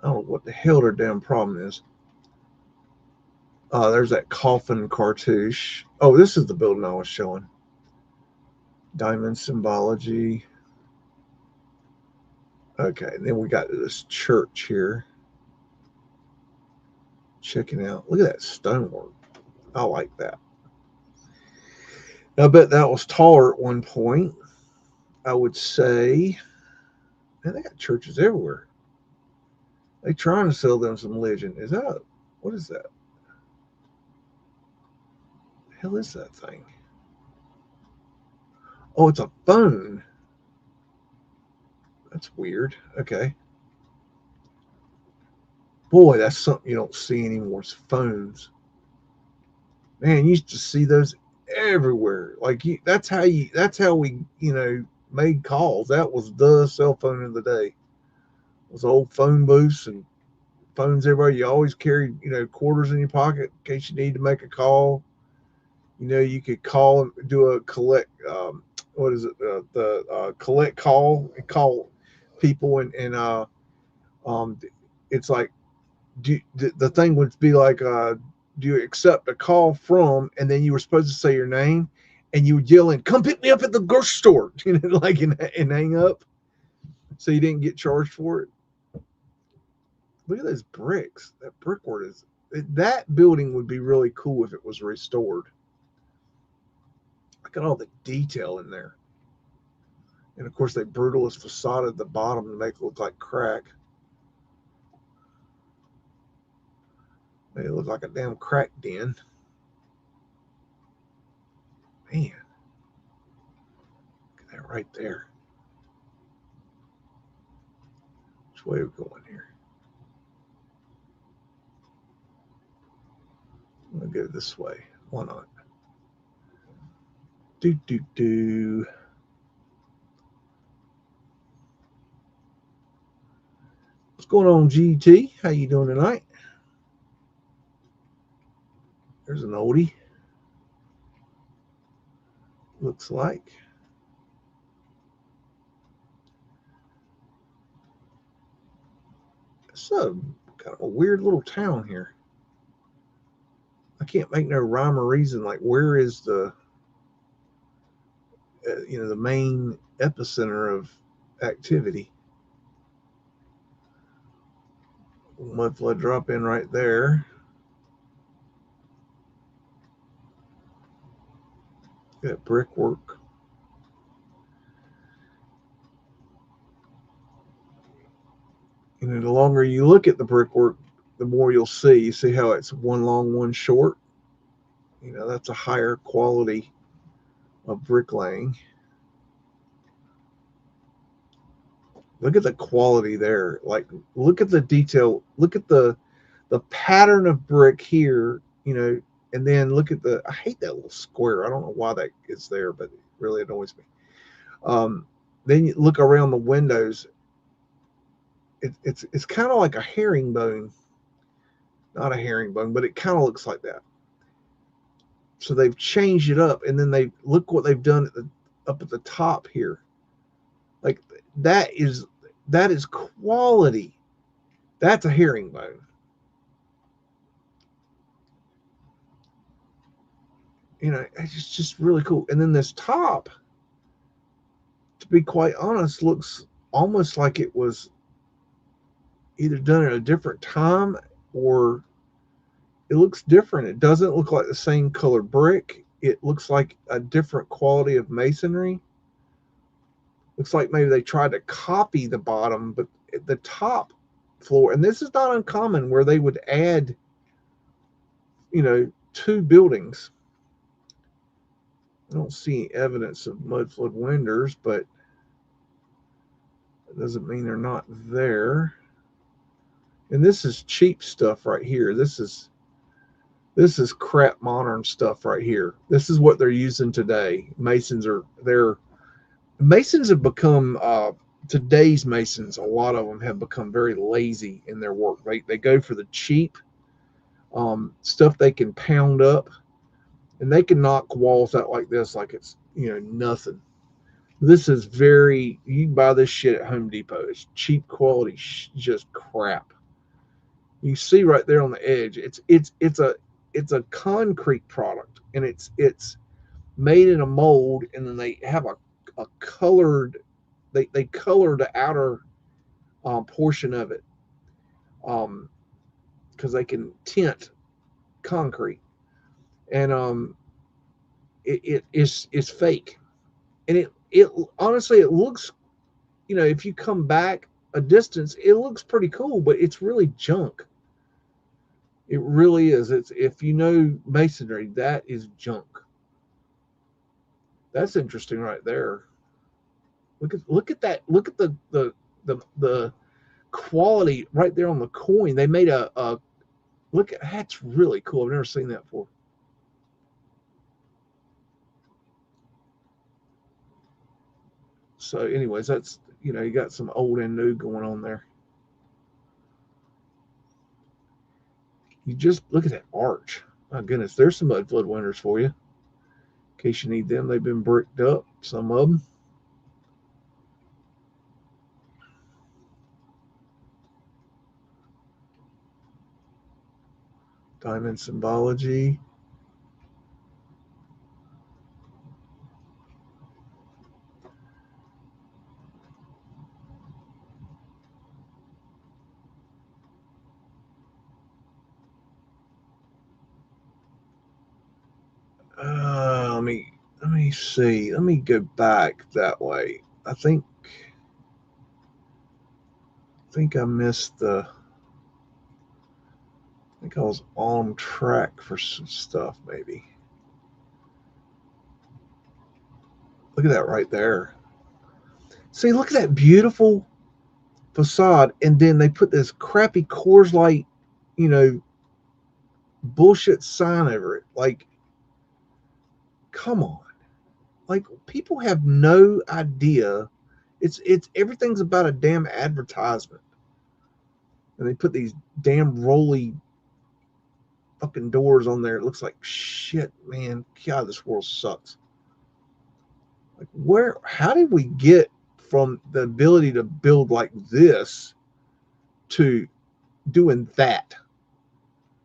A: I don't know what the hell their damn problem is. There's that coffin cartouche. Oh, this is the building I was showing. Diamond symbology. Okay, and then we got this church here. Checking out. Look at that stonework. I like that. I bet that was taller at one point. I would say. Man, they got churches everywhere. They trying to sell them some legend. Is that what is that? The hell is that thing? Oh, it's a phone. That's weird. Okay. Boy, that's something you don't see anymore. Is phones. Man, you used to see those everywhere. Like that's how we made calls. That was the cell phone of the day. It was old phone booths and phones everywhere. You always carried quarters in your pocket in case you need to make a call. You could call and do a collect. What is it? The collect call and call people and it's like the thing would be like do you accept a call from, and then you were supposed to say your name, and you would yell in, come pick me up at the grocery store, like and hang up, so you didn't get charged for it. Look at those bricks. That brickwork that building would be really cool if it was restored. Look at all the detail in there. And of course, they brutalist facade at the bottom to make it look like crack. Made it look like a damn crack den. Man, look at that right there. Which way are we going here? I'm going to go this way. Why not? Do. What's going on, GT? How you doing tonight? There's an oldie. Looks like. It's a kind of a weird little town here. I can't make no rhyme or reason. Like, where is the the main epicenter of activity? Mudflood drop in right there. Got brickwork. And the longer you look at the brickwork, the more you'll see. You see how it's one long, one short. That's a higher quality of bricklaying. Look at the quality there. Like, look at the detail. Look at the pattern of brick here, and then look at I hate that little square. I don't know why that is there, but it really annoys me. Then you look around the windows. It's kind of like a herringbone. Not a herringbone, but it kind of looks like that. So they've changed it up, and then look what they've done up at the top here. Like, that is quality. That's a herringbone. It's just really cool. And then this top, to be quite honest, looks almost like it was either done at a different time, or it looks different. It doesn't look like the same color brick. It looks like a different quality of masonry. Looks like maybe they tried to copy the bottom, but the top floor, and this is not uncommon, where they would add, two buildings. I don't see any evidence of mudflood windows, but it doesn't mean they're not there. And this is cheap stuff right here. This is crap modern stuff right here. This is what they're using today. Masons have become today's masons. A lot of them have become very lazy in their work. They go for the cheap stuff they can pound up, and they can knock walls out like this like it's nothing. This is you can buy this shit at Home Depot. It's cheap quality, just crap. You see right there on the edge, it's a concrete product, and it's made in a mold, and then they have a colored, they color the outer portion of it, because they can tint concrete, and it's fake, and it honestly, it looks, if you come back a distance, it looks pretty cool, but it's really junk. It really is. It's, if you know masonry, that is junk. That's interesting right there. Look at that. Look at the quality right there on the coin. They made a look at, that's really cool. I've never seen that before. So anyways, that's, you got some old and new going on there. You just look at that arch. My goodness, there's some mudflood windows for you. In case you need them, they've been bricked up, some of them. Diamond symbology. Let me see. Let me go back that way. I think I missed the. I think I was on track for some stuff, maybe. Look at that right there. See, look at that beautiful facade, and then they put this crappy Coors Light, bullshit sign over it. Like, come on. Like, people have no idea. It's everything's about a damn advertisement. And they put these damn rolly fucking doors on there. It looks like shit, man. God, this world sucks. Like, how did we get from the ability to build like this to doing that?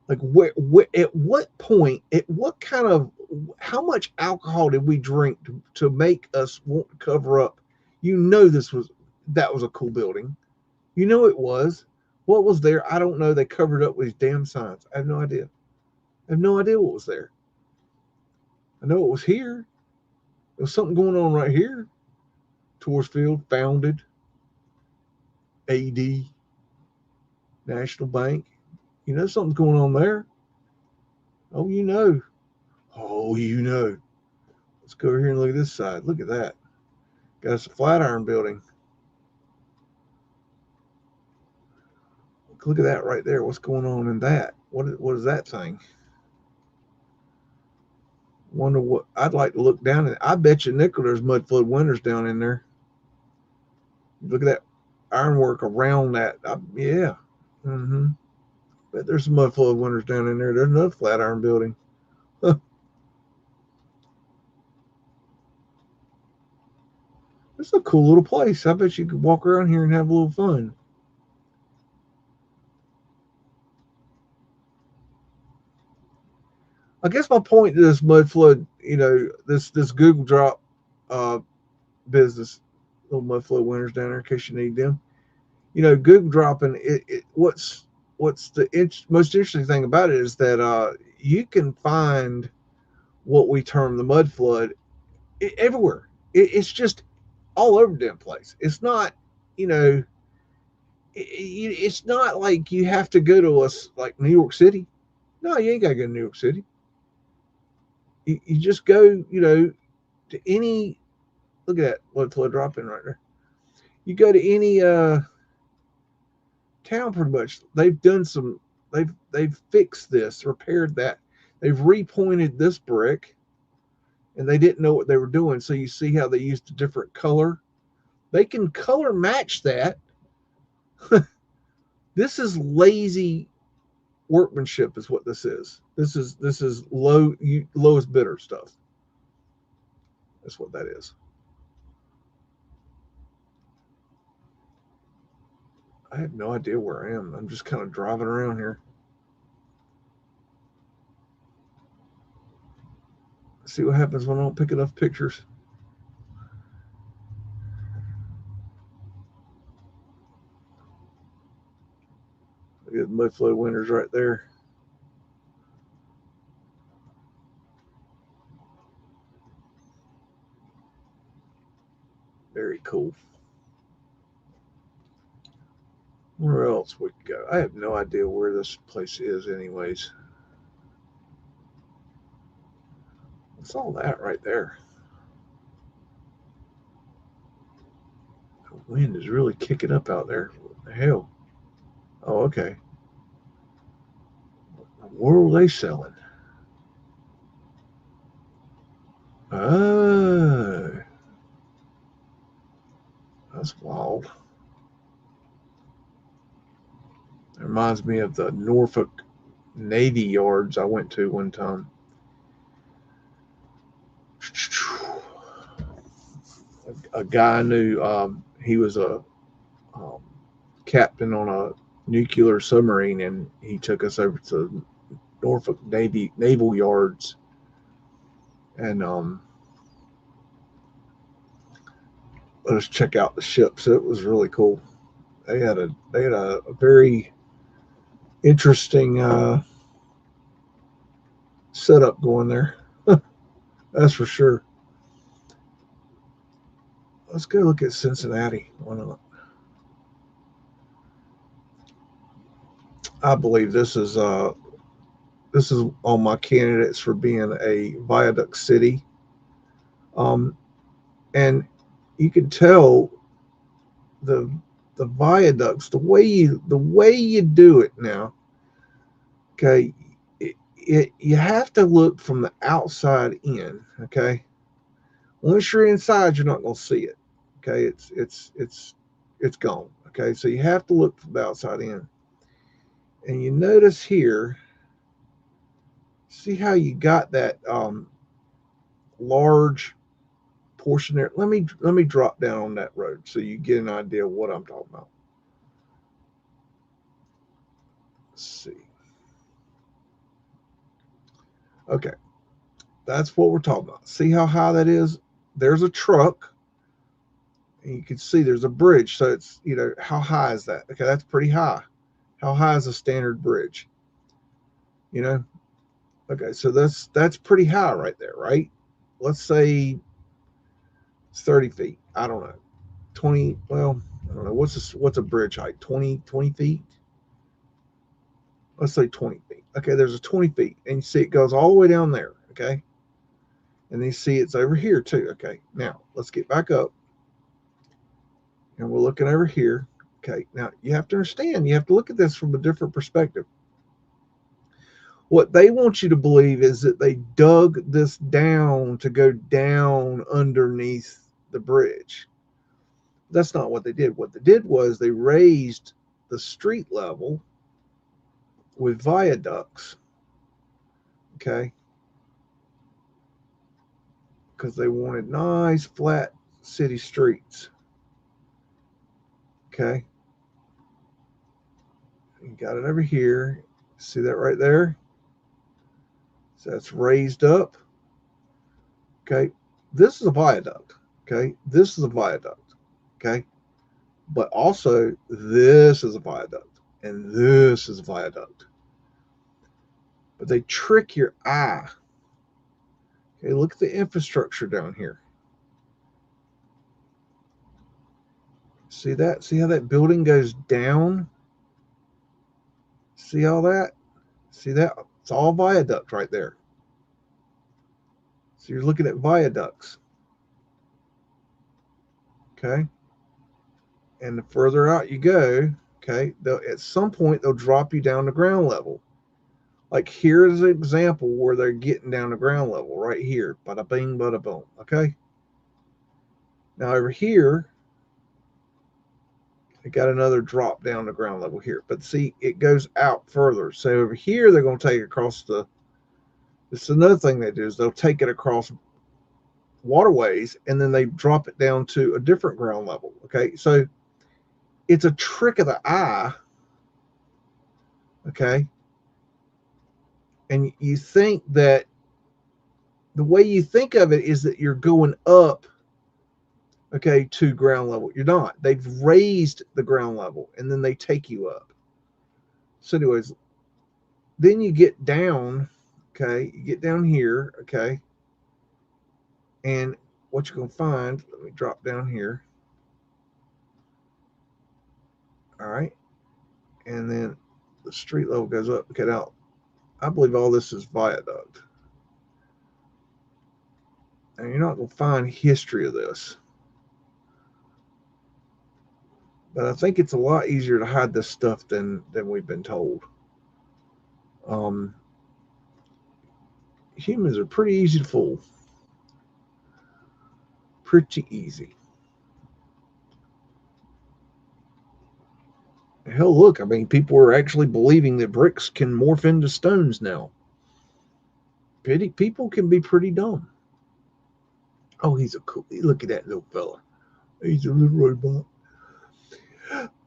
A: Like, where at what point, how much alcohol did we drink to make us want to cover up? That was a cool building. It was. What was there? I don't know. They covered up with these damn signs. I have no idea. I have no idea what was there. I know it was here. There was something going on right here. Torsfield, founded. AD, National Bank. Something's going on there. Oh, Oh, Let's go over here and look at this side. Look at that. Got us a Flatiron building. Look at that right there. What's going on in that? What is that thing? Wonder what. I'd like to look down at. I bet you nickel there's mudflood windows down in there. Look at that ironwork around that. Yeah. Mm-hmm. Bet there's some mudflood windows down in there. There's another Flatiron building. Huh. It's a cool little place. I bet you could walk around here and have a little fun. I guess my point to this mudflood, this Google Drop business, little mudflood windows down there in case you need them. Google dropping what's the most interesting thing about it is that you can find what we term the mudflood everywhere. It's just all over the damn place. It's not, it's not like you have to go to like New York City. No, you ain't got to go to New York City. You just go, to any, look at that Mudflood drop in right there. You go to any town, pretty much they've done some, they've fixed this, repaired that, they've repointed this brick, and they didn't know what they were doing. So you see how they used a different color. They can color match that. This is lazy workmanship, is what this is. This is lowest bidder stuff. That's what that is. I have no idea where I am. I'm just kind of driving around here. See what happens when I don't pick enough pictures. Look at the Mudflood winters right there. Very cool. Where else we could go? I have no idea where this place is anyways. What's all that right there? The wind is really kicking up out there. What the hell? Oh, okay. What were they selling? Oh, that's wild. It reminds me of the Norfolk Navy yards I went to one time. A guy I knew, he was a captain on a nuclear submarine, and he took us over to Norfolk naval yards, and let us check out the ships. It was really cool. They had a very interesting setup going there. That's for sure. Let's go look at Cincinnati. Why not? I believe this is all my candidates for being a viaduct city. And you can tell the viaducts, the way you do it now. Okay, you have to look from the outside in. Okay, once you're inside, you're not going to see it. Okay, it's gone. Okay, so you have to look from the outside in, and you notice here. See how you got that large portion there. Let me drop down on that road so you get an idea of what I'm talking about. Let's see. Okay, that's what we're talking about. See how high that is? There's a truck, and you can see there's a bridge. So it's, how high is that? Okay, that's pretty high. How high is a standard bridge? Okay, so that's pretty high right there, right? Let's say it's 30 feet. I don't know. 20, well, I don't know. What's a bridge height? 20 feet? Let's say 20 feet. Okay, there's a 20 feet, and you see it goes all the way down there. Okay, and then you see it's over here too. Okay, now let's get back up, and we're looking over here. Okay, now you have to understand, you have to look at this from a different perspective. What they want you to believe is that they dug this down to go down underneath the bridge. That's not what they did. What they did was they raised the street level with viaducts. Okay, because they wanted nice flat city streets. Okay, you got it over here. See that right there? So that's raised up. Okay, this is a viaduct. Okay, this is a viaduct. Okay, but also this is a viaduct, and this is a viaduct. But they trick your eye. Okay, look at the infrastructure down here. See that? See how that building goes down? See all that? See that? It's all viaduct right there. So you're looking at viaducts. Okay. And the further out you go, okay, at some point they'll drop you down to ground level. Like here's an example where they're getting down to ground level right here. Bada bing, bada boom. Okay. Now over here, they got another drop down to ground level here. But see, it goes out further. So over here, they're going to take it across the. This is another thing they do is they'll take it across waterways and then they drop it down to a different ground level. Okay. So it's a trick of the eye. Okay. And you think that the way you think of it is that you're going up, okay, to ground level. You're not. They've raised the ground level and then they take you up. So, anyways, then you get down, okay, you get down here, okay, and what you're going to find, let me drop down here, all right, and then the street level goes up. Okay, now I believe all this is viaduct. And you're not going to find history of this. But I think it's a lot easier to hide this stuff than we've been told. Um, Humans are pretty easy to fool. Pretty easy. Hell, look, I mean, people are actually believing that bricks can morph into stones now. People can be pretty dumb. Oh, he's a cool. Look at that little fella. He's a little robot.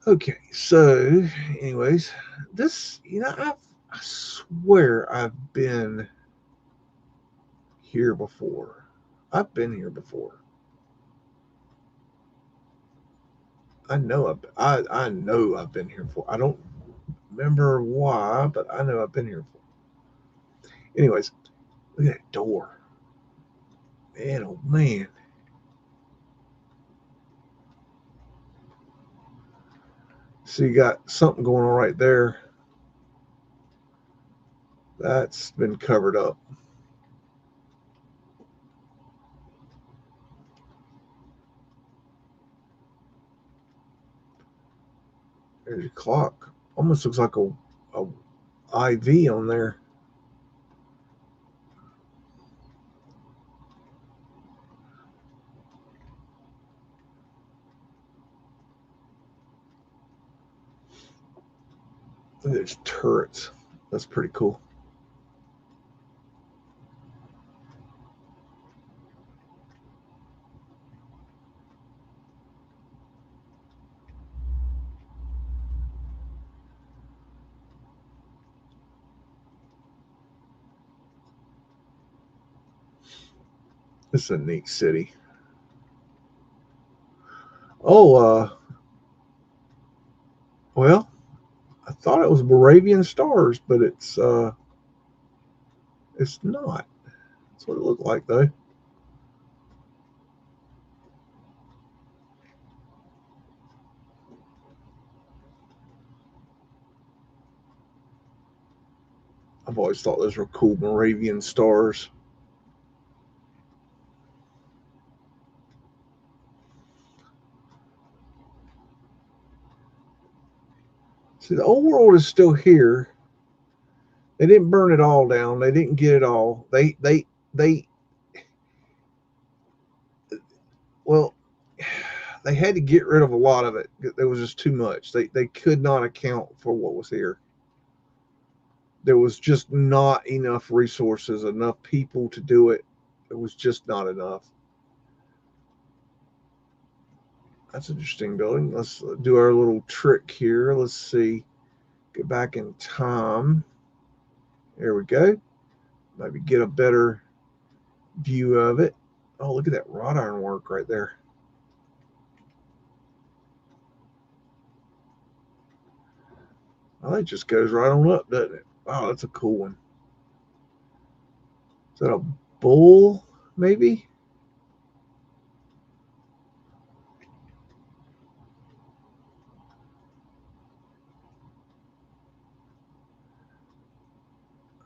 A: Okay, so, anyways, this, I swear I've been here before. I've been here before. I know I know I've been here before. I don't remember why, but I know I've been here before. Anyways, look at that door. Man, oh man. So you got something going on right there. That's been covered up. There's a clock. Almost looks like a IV on there. There's turrets. That's pretty cool. This is a neat city. Oh, well, I thought it was Moravian stars, but it's not. That's what it looked like though. I've always thought those were cool Moravian stars. See, the old world is still here. They didn't burn it all down. They didn't get it all. They well, they had to get rid of a lot of it. There was just too much. They could not account for what was here. There was just not enough resources, enough people to do it. It was just not enough. That's an interesting building. Let's do our little trick here. Let's see. Get back in time. There we go. Maybe get a better view of it. Oh, look at that wrought iron work right there. Oh, it just goes right on up, doesn't it? Wow, that's a cool one. Is that a bull, maybe?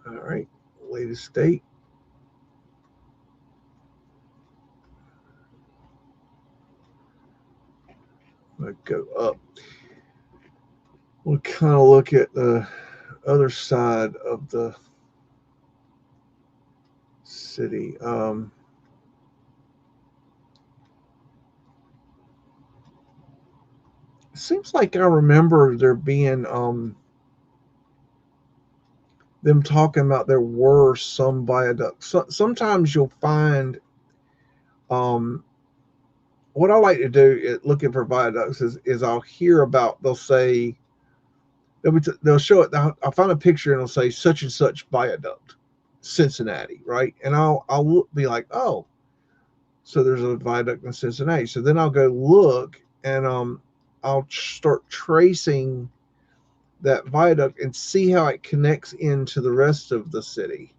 A: All right, latest date. go up. We'll kind of look at the other side of the city. It seems like I remember there being them talking about there were some viaducts. Sometimes you'll find um, what I like to do is looking for viaducts is I'll hear about, they'll say they'll show it. I'll find a picture and it'll say such and such viaduct, Cincinnati, right? And I'll be like, oh, so there's a viaduct in Cincinnati. So then I'll go look and I'll start tracing that viaduct and see how it connects into the rest of the city.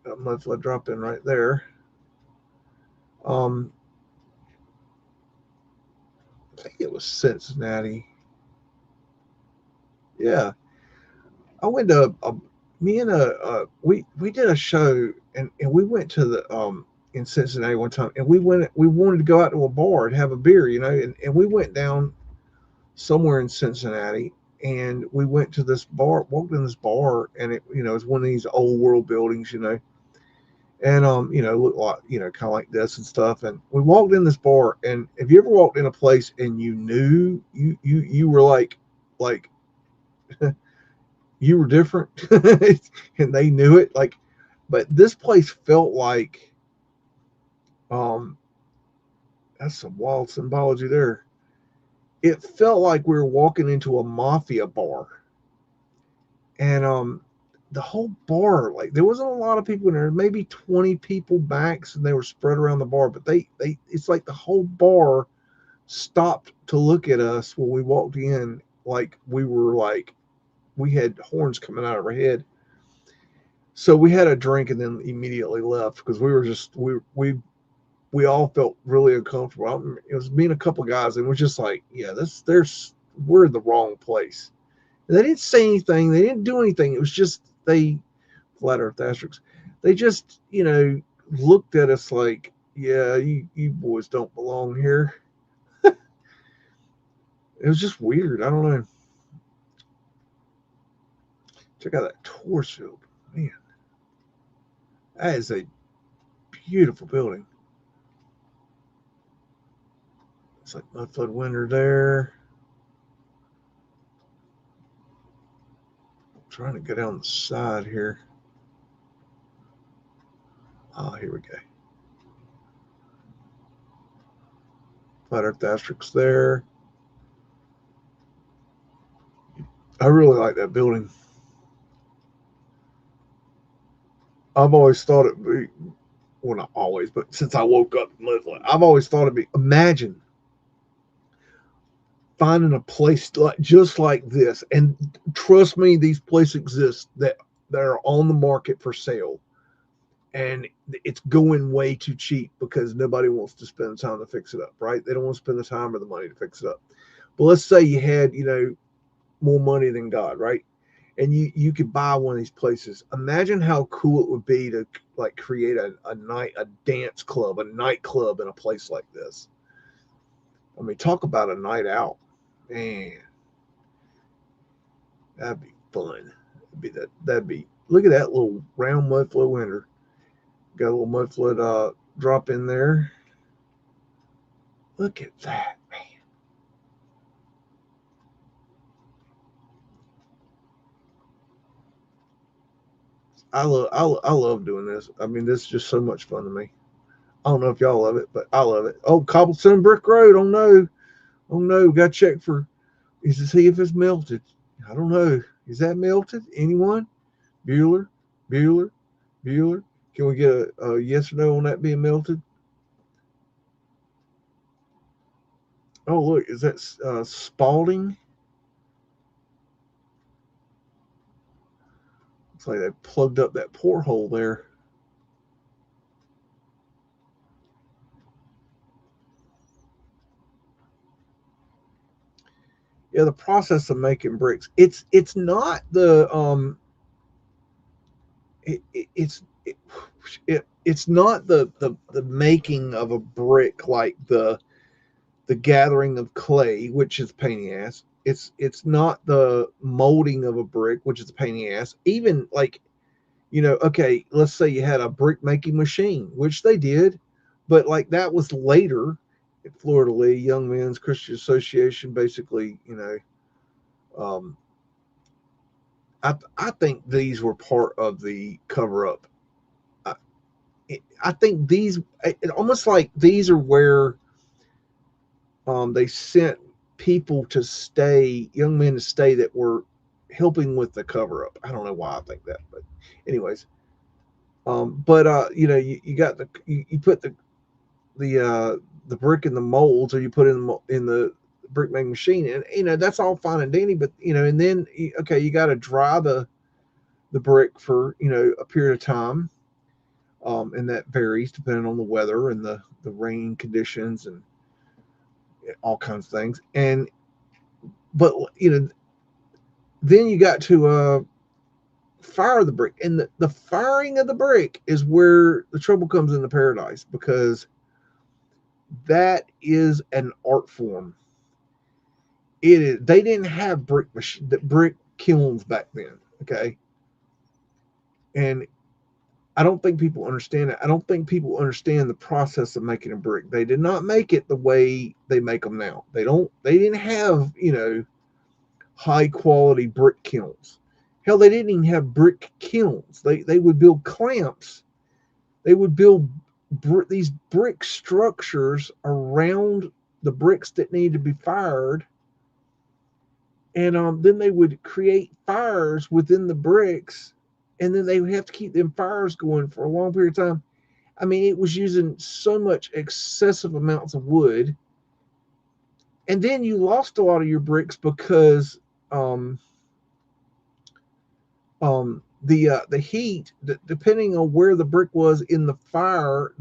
A: Mudflood drop in right there. I think it was Cincinnati. Yeah, I went to me and we did a show and we went to the in Cincinnati one time and we wanted to go out to a bar and have a beer, and we went down somewhere in Cincinnati and we went to this bar, walked in this bar, and it's one of these old world buildings, and looked like, kind of like this and stuff. And we walked in this bar, and have you ever walked in a place and you knew you were like you were different and they knew it, like, but this place felt like um that's some wild symbology there. It felt like we were walking into a mafia bar, and the whole bar, like, there wasn't a lot of people in there, maybe 20 people max, and they were spread around the bar, but they it's like the whole bar stopped to look at us when we walked in, like we had horns coming out of our head. So we had a drink and then immediately left because we were just we all felt really uncomfortable. It was me and a couple of guys, and we're just like, yeah, we're in the wrong place. And they didn't say anything, they didn't do anything. It was just flat earth asterisks. They just, looked at us like, yeah, you boys don't belong here. It was just weird. I don't know. Check out that tour field, man. That is a beautiful building. It's like Mudflood Winter there. I'm trying to go down the side here. Oh, here we go. Flat Earth asterisks there. I really like that building. I've always thought it'd be, well, not always, but since I woke up in Mudflood, I've always thought it'd be, imagine finding a place just like this, and trust me, these places exist that are on the market for sale, and it's going way too cheap because nobody wants to spend the time to fix it up, right? They don't want to spend the time or the money to fix it up. But let's say you had, more money than God, right? And you could buy one of these places. Imagine how cool it would be to like create a dance club, a nightclub in a place like this. I mean, talk about a night out, man. That'd be fun. That'd be. Look at that little round Mudflood winter. Got a little Mudflood drop in there. Look at that, man. I love doing this. I mean, this is just so much fun to me. I don't know if y'all love it, but I love it. Oh, cobblestone brick road. Oh no. Oh no. Got to check to see if it's melted. I don't know. Is that melted? Anyone? Bueller? Bueller? Bueller? Can we get a yes or no on that being melted? Oh, look. Is that Spalding? Looks like they plugged up that porthole there. Yeah, the process of making bricks. It's not the it's it's not the making of a brick like the gathering of clay, which is a pain in the ass. It's not the molding of a brick, which is a pain in the ass. Even like, okay, let's say you had a brick making machine, which they did, but like that was later at Florida Lee Young Men's Christian Association. Basically, um, I think these were part of the cover up. I, I think these, almost like these are where they sent people to stay, young men to stay that were helping with the cover up. I don't know why I think that, but anyways, but you got you put the brick in the molds, or you put it in the brick making machine, and that's all fine and dandy. But and then okay, you got to dry the brick for a period of time, and that varies depending on the weather and the rain conditions and all kinds of things. And but then you got to fire the brick, and the firing of the brick is where the trouble comes into paradise, because that is an art form. It is. They didn't have brick kilns back then. Okay, and I don't think people understand it. I don't think people understand the process of making a brick. They did not make it the way they make them now. They didn't have high quality brick kilns. Hell, they didn't even have brick kilns. They would build clamps. They would build these brick structures around the bricks that needed to be fired, and then they would create fires within the bricks, and then they would have to keep them fires going for a long period of time. I mean, it was using so much excessive amounts of wood, and then you lost a lot of your bricks because the heat, depending on where the brick was in the fire,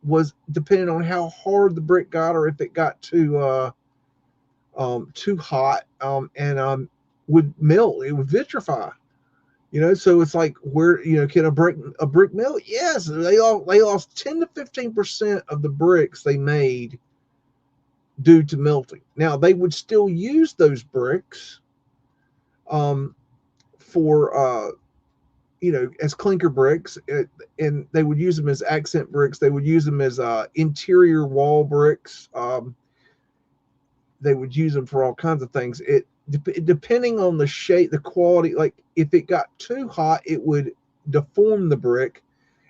A: was depending on how hard the brick got, or if it got too hot, and would melt. It would vitrify. So it's like, where can a brick melt? Yes, they lost 10 to 15% of the bricks they made due to melting. Now they would still use those bricks for as clinker bricks, and they would use them as accent bricks. They would use them as interior wall bricks. They would use them for all kinds of things. Depending on the shape, the quality. Like if it got too hot, it would deform the brick,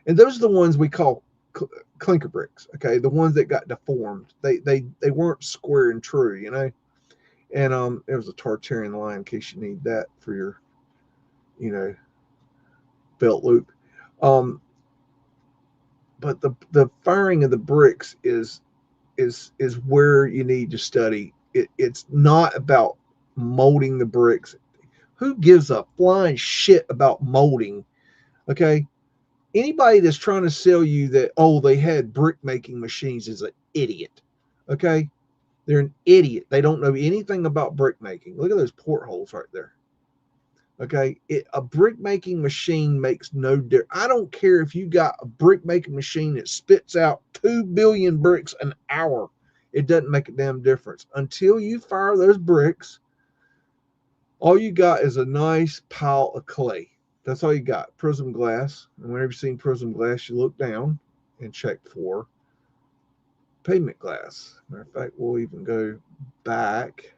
A: and those are the ones we call clinker bricks. Okay, the ones that got deformed. They weren't square and true. And there was a Tartarian line, in case you need that for your belt loop. But the firing of the bricks is where you need to study. It's not about molding the bricks. Who gives a flying shit about molding? Okay, anybody that's trying to sell you that they had brick making machines is an idiot. Okay, they're an idiot. They don't know anything about brick making. Look at those portholes right there. Okay, a brick making machine makes no difference. I don't care if you got a brick making machine that spits out 2 billion bricks an hour. It doesn't make a damn difference. Until you fire those bricks, all you got is a nice pile of clay. That's all you got. Prism glass. And whenever you've seen prism glass, you look down and check for pavement glass. Matter of fact, we'll even go back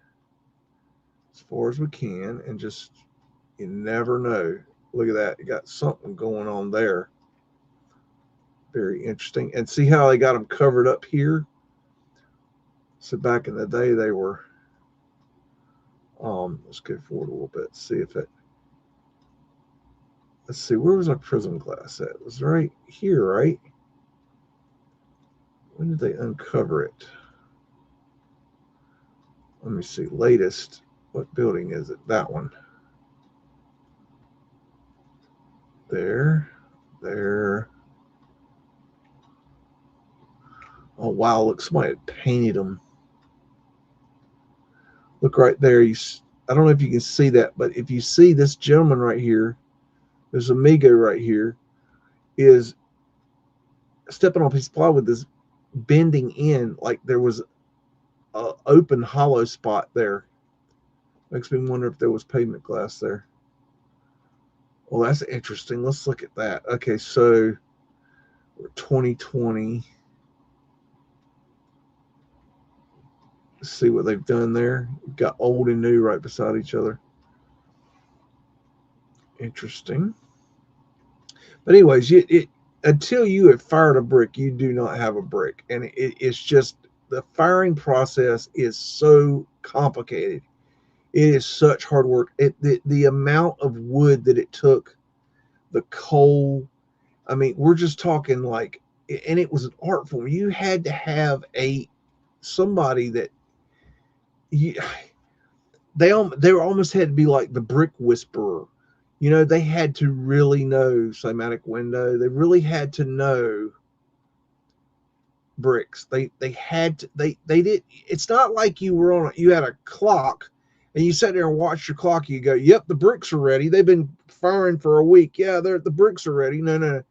A: as far as we can, and just, you never know. Look at that. You got something going on there. Very interesting. And see how they got them covered up here? So back in the day, they were, let's go forward a little bit. See if it, let's see, where was our prism glass at? It was right here, right? When did they uncover it? Let me see. Latest. What building is it? That one. There. Oh wow! Look, somebody had painted them. Look right there. I don't know if you can see that, but if you see this gentleman right here, there's Amigo right here. is stepping on a piece of plywood that's bending in like there was a open hollow spot there. Makes me wonder if there was pavement glass there. Well, that's interesting. Let's look at that. Okay, so we're 2020. Let's see what they've done there. You've got old and new right beside each other. Interesting. But anyways, until you have fired a brick, you do not have a brick, and it's just the firing process is so complicated. It is such hard work. The amount of wood that it took, the coal. I mean, we're just talking like, and it was an art form. You had to have somebody that you, they almost had to be like the brick whisperer. You know, they had to really know cymatic window. They really had to know bricks. They had to, they did. It's not like you had a clock and you sat there and watched your clock. You go, yep, the bricks are ready. They've been firing for a week. Yeah, the bricks are ready. No.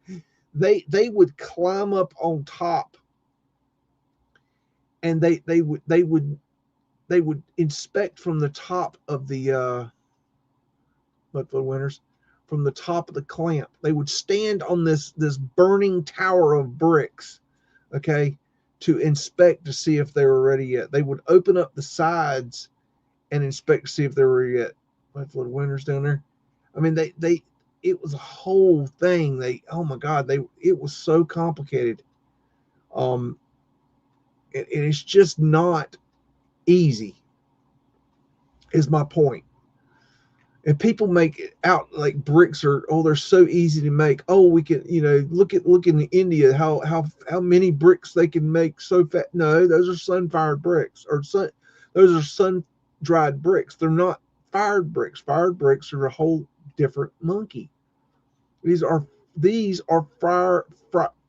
A: They would climb up on top, and they would inspect from the top of the Mudflood Winters, from the top of the clamp. They would stand on this burning tower of bricks, okay, to inspect to see if they were ready yet. They would open up the sides and inspect to see if they were yet. Mudflood Winters down there. I mean, it was a whole thing. Oh my God, it was so complicated. It's just not easy, is my point. And people make it out like bricks are, oh, they're so easy to make. Oh, we can, look in India how many bricks they can make so fast. No, those are sun fired bricks, or those are sun dried bricks. They're not fired bricks. Fired bricks are a whole different monkey. These are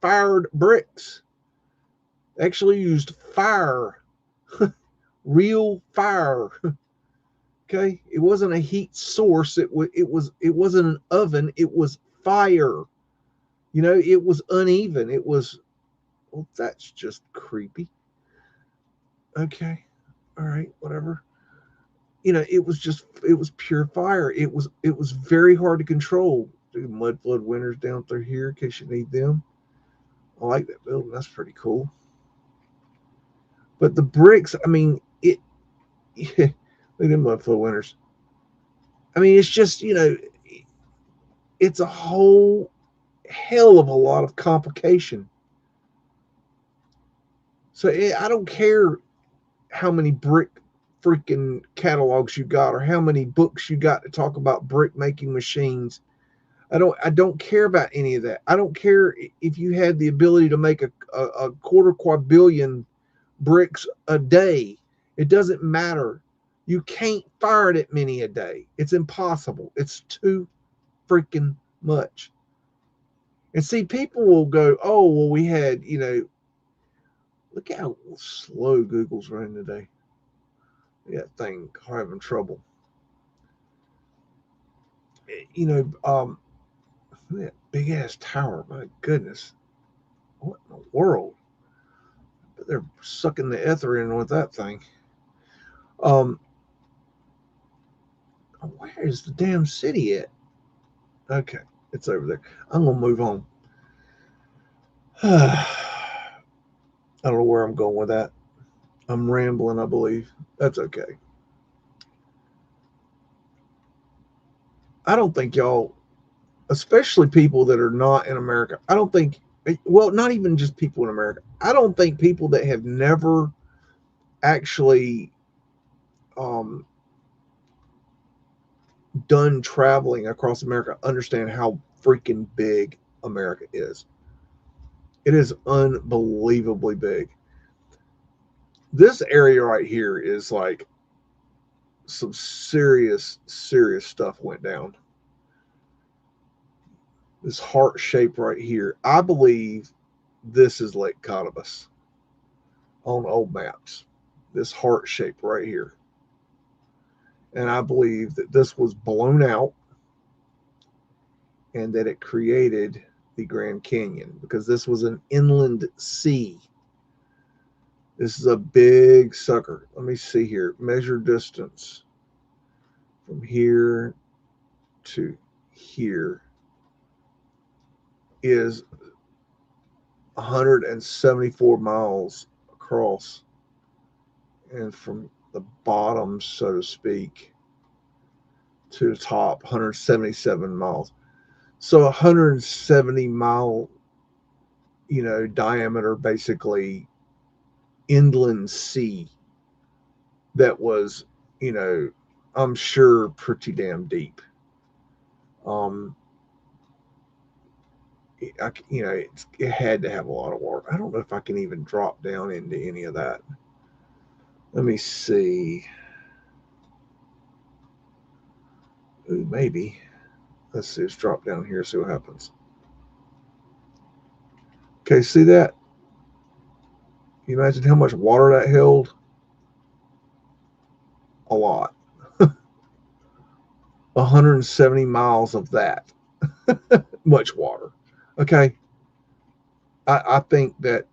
A: fired bricks. Actually used fire, real fire. Okay, it wasn't a heat source. It wasn't an oven. It was fire. It was uneven. It was, well, that's just creepy. Okay, all right, whatever. It was pure fire. It was very hard to control. Mudflood Winters down through here in case you need them. I like that building. That's pretty cool. But the bricks, I mean, look at them Mudflood Winters. I mean, it's just, it's a whole hell of a lot of complication. So I don't care how many brick freaking catalogs you got or how many books you got to talk about brick making machines. I don't care about any of that. I don't care if you had the ability to make a quarter quadrillion bricks a day. It doesn't matter. You can't fire it at many a day. It's impossible. It's too freaking much. And see, people will go, oh, well, we had, look how slow Google's running today. That thing having trouble. That big ass tower, my goodness. What in the world? But they're sucking the ether in with that thing. Where is the damn city at? Okay, it's over there. I'm gonna move on. I don't know where I'm going with that. I'm rambling, I believe. That's okay. I don't think y'all, especially people that are not in America, I don't think, well, not even just people in America, I don't think people that have never actually done traveling across America understand how freaking big America is. It is unbelievably big. This area right here is like some serious stuff went down. This heart shape right here, I believe this is Lake Cottabus on old maps. This heart shape right here. And I believe that this was blown out and that it created the Grand Canyon, because this was an inland sea. This is a big sucker. Let me see here. Measure distance from here to here is 174 miles across, and from the bottom, so to speak, to the top, 177 miles. So 170-mile, diameter, basically inland sea that was, you know, I'm sure pretty damn deep. Um, it had to have a lot of water. I don't know if I can even drop down into any of that. Let me see. Ooh, maybe. Let's see. Let's drop down here. See what happens. Okay, see that? Can you imagine how much water that held? A lot. 170 miles of that. Much water. Okay. I think that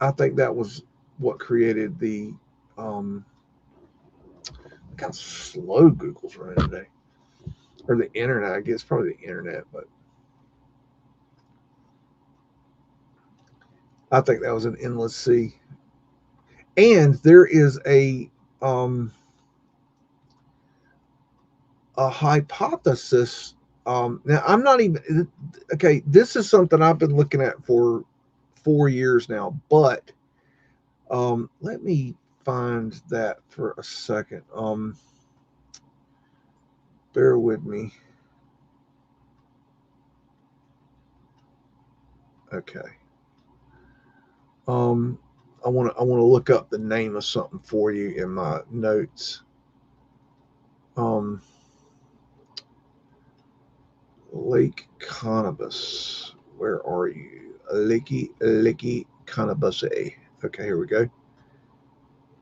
A: was what created the look how slow Google's running today. Or the internet, I guess probably the internet, but I think that was an endless sea. And there is a hypothesis. Now I'm not even okay. This is something I've been looking at for 4 years now, but let me find that for a second. Bear with me. Okay. I want to look up the name of something for you in my notes. Lake Cannabis. Where are you? Lake Cannabis. Okay, here we go.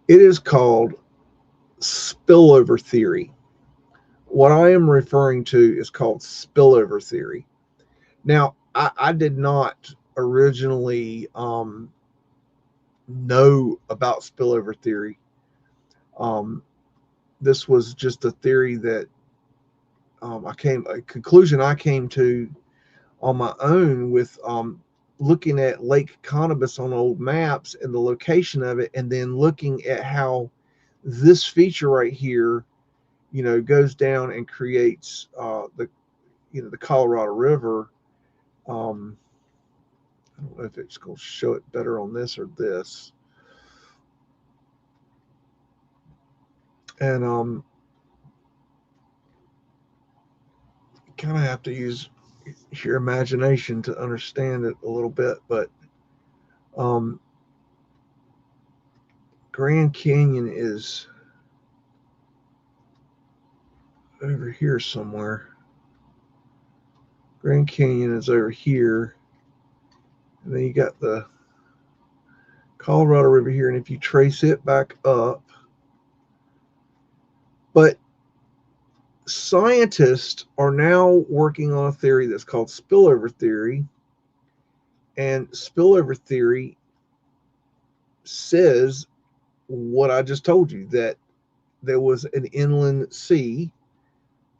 A: It is called spillover theory. What I am referring to is called spillover theory. Now, I did not originally know about spillover theory. This was just a theory that a conclusion I came to on my own with looking at Lake Cannabis on old maps and the location of it, and then looking at how this feature right here, goes down and creates the Colorado River. I don't know if it's going to show it better on this or this. And you kind of have to use your imagination to understand it a little bit, but Grand Canyon is over here somewhere. Grand Canyon is over here. And then you got the Colorado River here. And if you trace it back up, but scientists are now working on a theory that's called spillover theory. And spillover theory says what I just told you, that there was an inland sea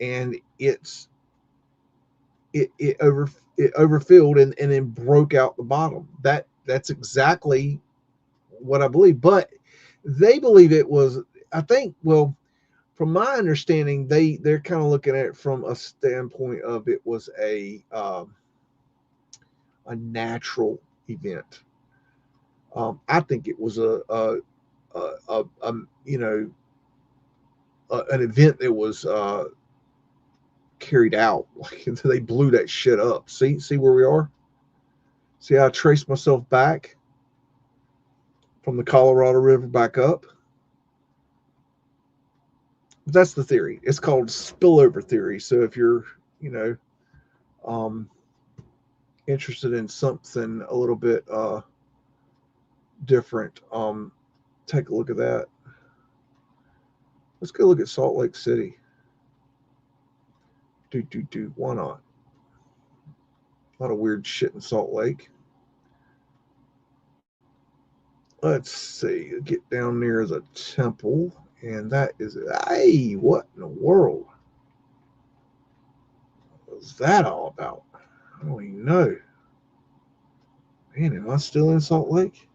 A: and it overfilled and then broke out the bottom. That's exactly what I believe. But they believe it was, I think, well, from my understanding, they're kind of looking at it from a standpoint of it was a natural event. I think it was an event that was carried out. Like they blew that shit up. See where we are. See how I traced myself back from the Colorado River back up. That's the theory. It's called spillover theory. So if you're, interested in something a little bit different, take a look at that. Let's go look at Salt Lake City. Why not? A lot of weird shit in Salt Lake. Let's see. Get down near the temple, and that is, hey, what in the world was that all about? I don't even know. Man, am I still in Salt Lake?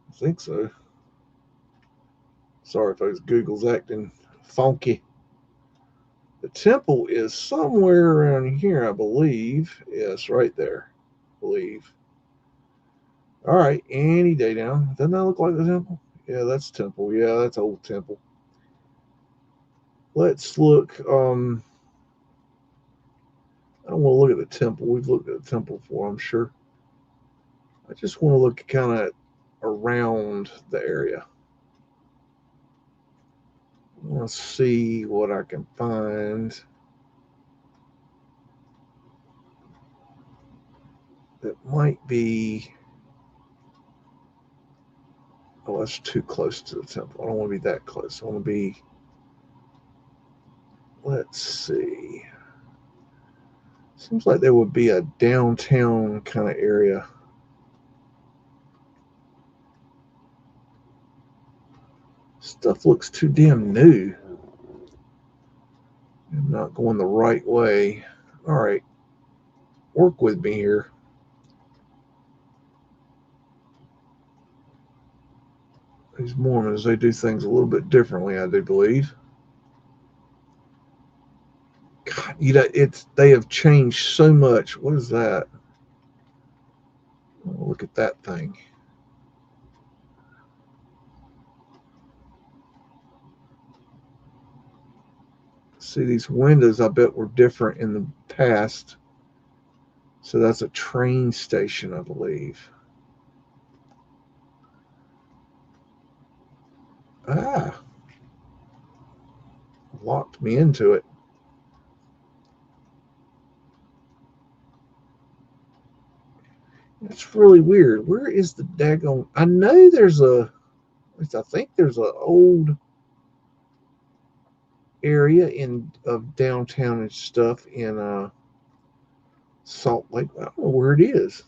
A: I think so. Sorry, folks. Google's acting funky. The temple is somewhere around here, I believe. Yes, right there. I believe. All right, any day now. Doesn't that look like the temple? Yeah, that's temple. Yeah, that's old temple. Let's look. I don't want to look at the temple. We've looked at the temple before, I'm sure. I just want to look kind of around the area. I want to see what I can find that might be. Oh, that's too close to the temple. I don't want to be that close. I want to be. Let's see. Seems like there would be a downtown kind of area. Stuff looks too damn new. I'm not going the right way. All right. Work with me here. These Mormons, they do things a little bit differently, I do believe. God, they have changed so much. What is that? Oh, look at that thing. See, these windows, I bet, were different in the past. So that's a train station, I believe. Ah, locked me into it. It's really weird. Where is the daggone? I know there's a. At least I think there's an old area in of downtown and stuff in Salt Lake. I don't know where it is.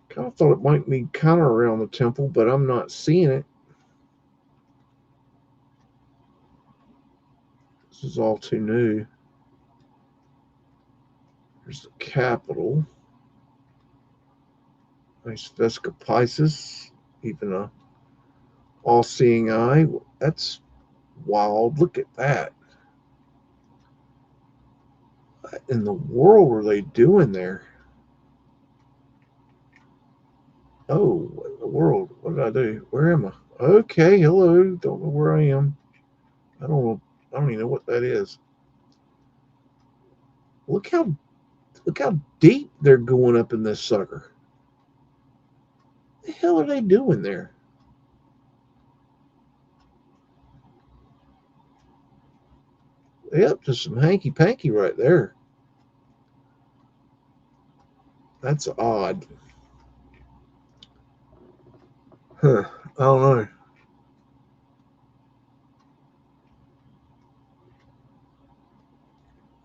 A: Kind of thought it might be kind of around the temple, but I'm not seeing it. This is all too new. There's the Capitol. Nice Vesca even a all-seeing eye. That's wild. Look at that. What in the world are they doing there? Oh, what in the world? What did I do? Where am I? Okay, hello. Don't know where I am. I don't know. I don't even know what that is. Look how deep they're going up in this sucker. What the hell are they doing there? They up to some hanky panky right there. That's odd. Huh. I don't know.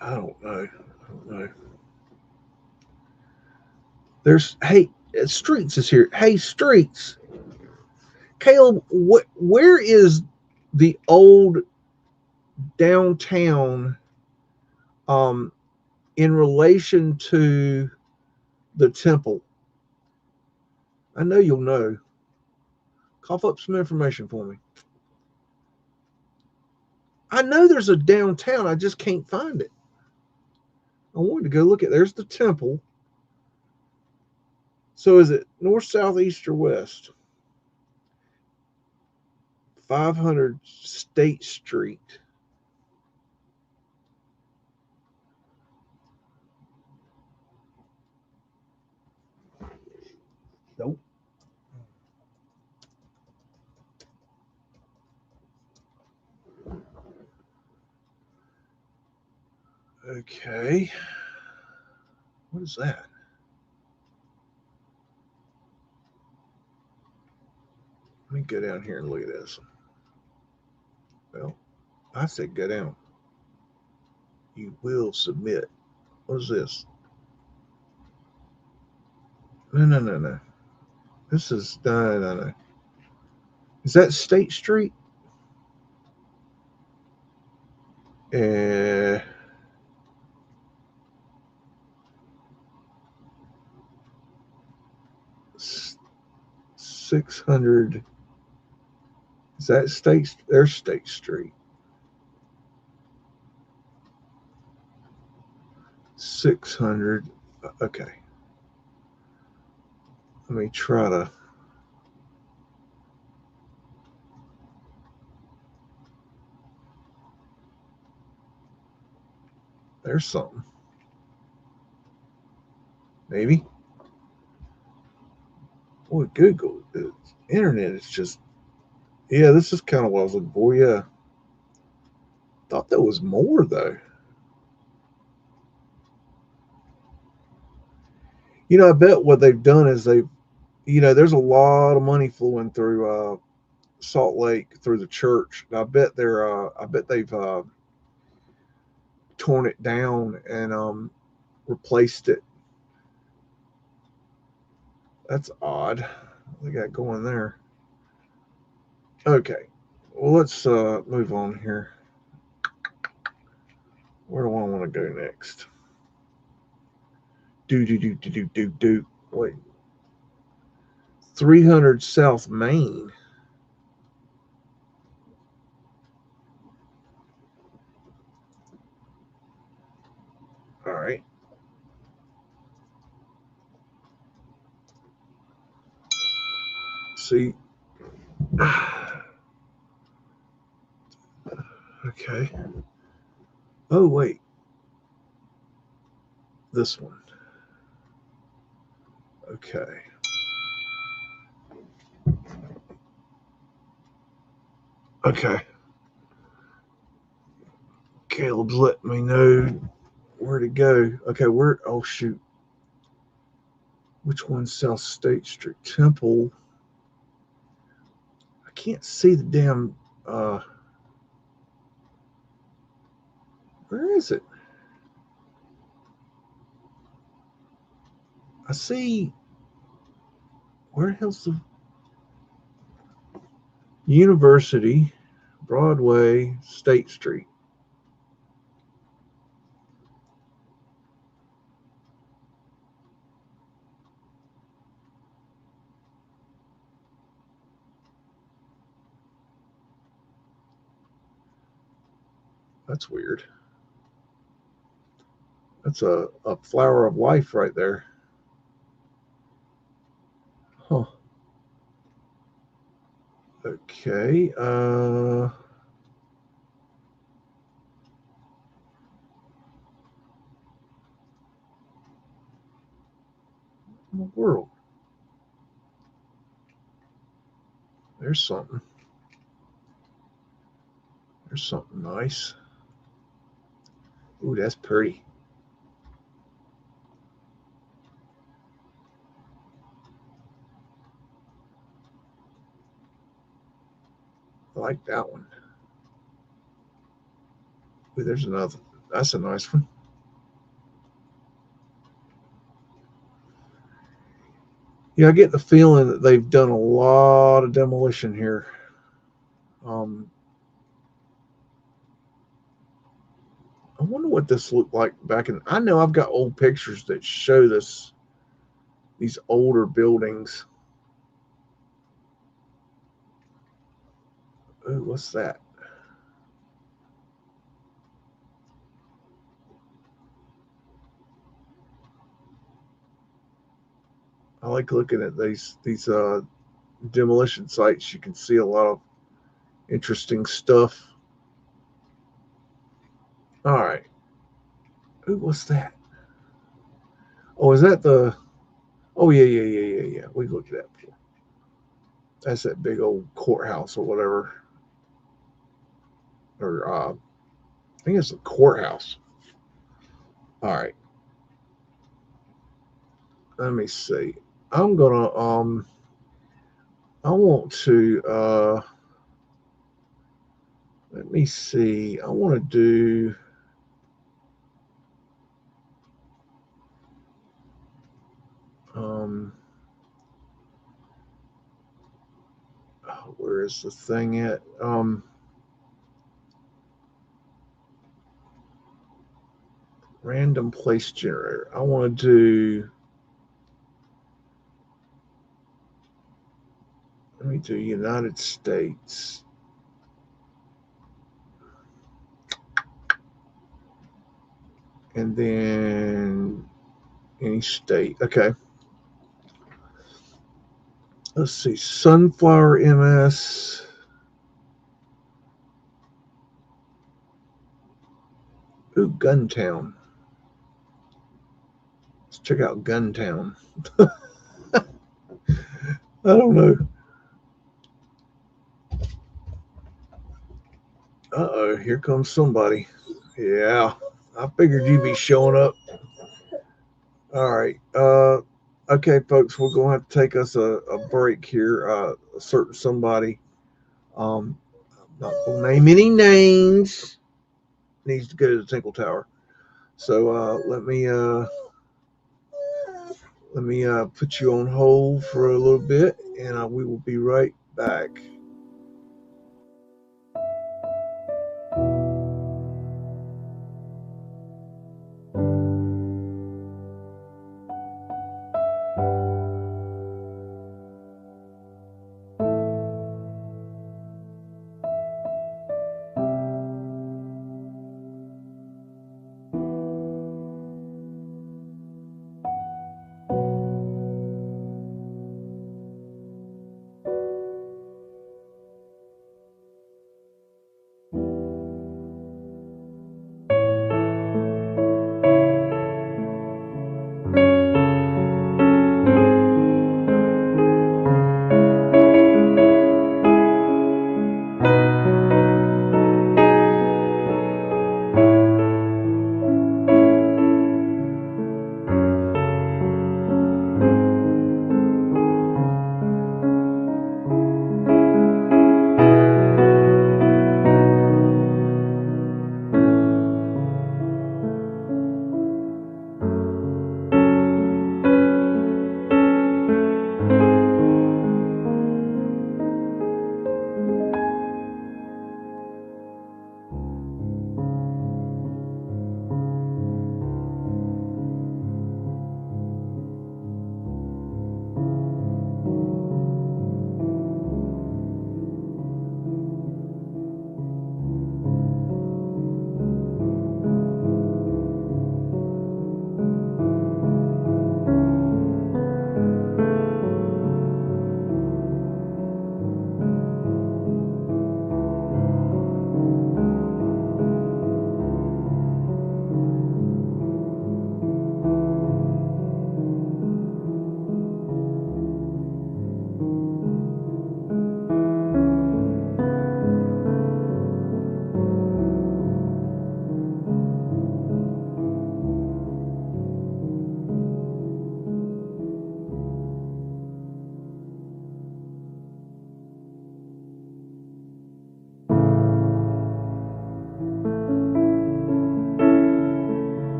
A: I don't know. I don't know. There's hey Streets is here. Hey Streets, Caleb, where is the old downtown um in relation to the temple? I know you'll know. Cough up some information for me. I know there's a downtown. I just can't find it. I wanted to go look at. There's the temple. So is it north, south, east, or west? 500 State Street. Nope. Okay. What is that? Let me go down here and look at this. Well, I said go down. You will submit. What is this? No. This is no. Is that State Street? Uh, 600. Is that State? There's State Street. 600. Okay. Let me try to. There's something. Maybe. Boy, Google, the internet is just. Yeah, this is kind of what I was looking for. Yeah. Thought there was more, though. I bet what they've done is there's a lot of money flowing through Salt Lake through the church. I bet they've torn it down and replaced it. That's odd. What they got going there. Okay. Well, let's move on here. Where do I want to go next? Do. Wait. 300 South Main. All right. See. Okay. Oh, wait. This one. Okay. Okay. Caleb's letting me know where to go. Okay, oh, shoot. Which one's South State Street? Temple. I can't see the damn. Where is it? I see. Where the hell's the University, Broadway, State Street? That's weird. That's a flower of life right there. Huh. Okay. In the world? There's something. There's something nice. Ooh, that's pretty. I like that one. Ooh, there's another. That's a nice one. Yeah, I get the feeling that they've done a lot of demolition here. I wonder what this looked like back in. I know I've got old pictures that show these older buildings. Ooh, what's that? I like looking at these demolition sites. You can see a lot of interesting stuff. All right. Ooh, what's that? Oh, is that the? Oh yeah. We looked at that before. That's that big old courthouse or whatever. Or I think it's a courthouse. All right. Let me see. I'm gonna I want to let me see. I want to do Where's the thing at? Random place generator. I want to do. Let me do United States. And then any state. Okay. Let's see. Sunflower MS. Ooh, Guntown. Let's check out Guntown. I don't know. Uh-oh, here comes somebody. Yeah, I figured you'd be showing up. All right. Okay, folks, we're going to have to take us a break here. A certain somebody, I'm not going to name any names, needs to go to the Tinkle Tower. So let me put you on hold for a little bit, and we will be right back.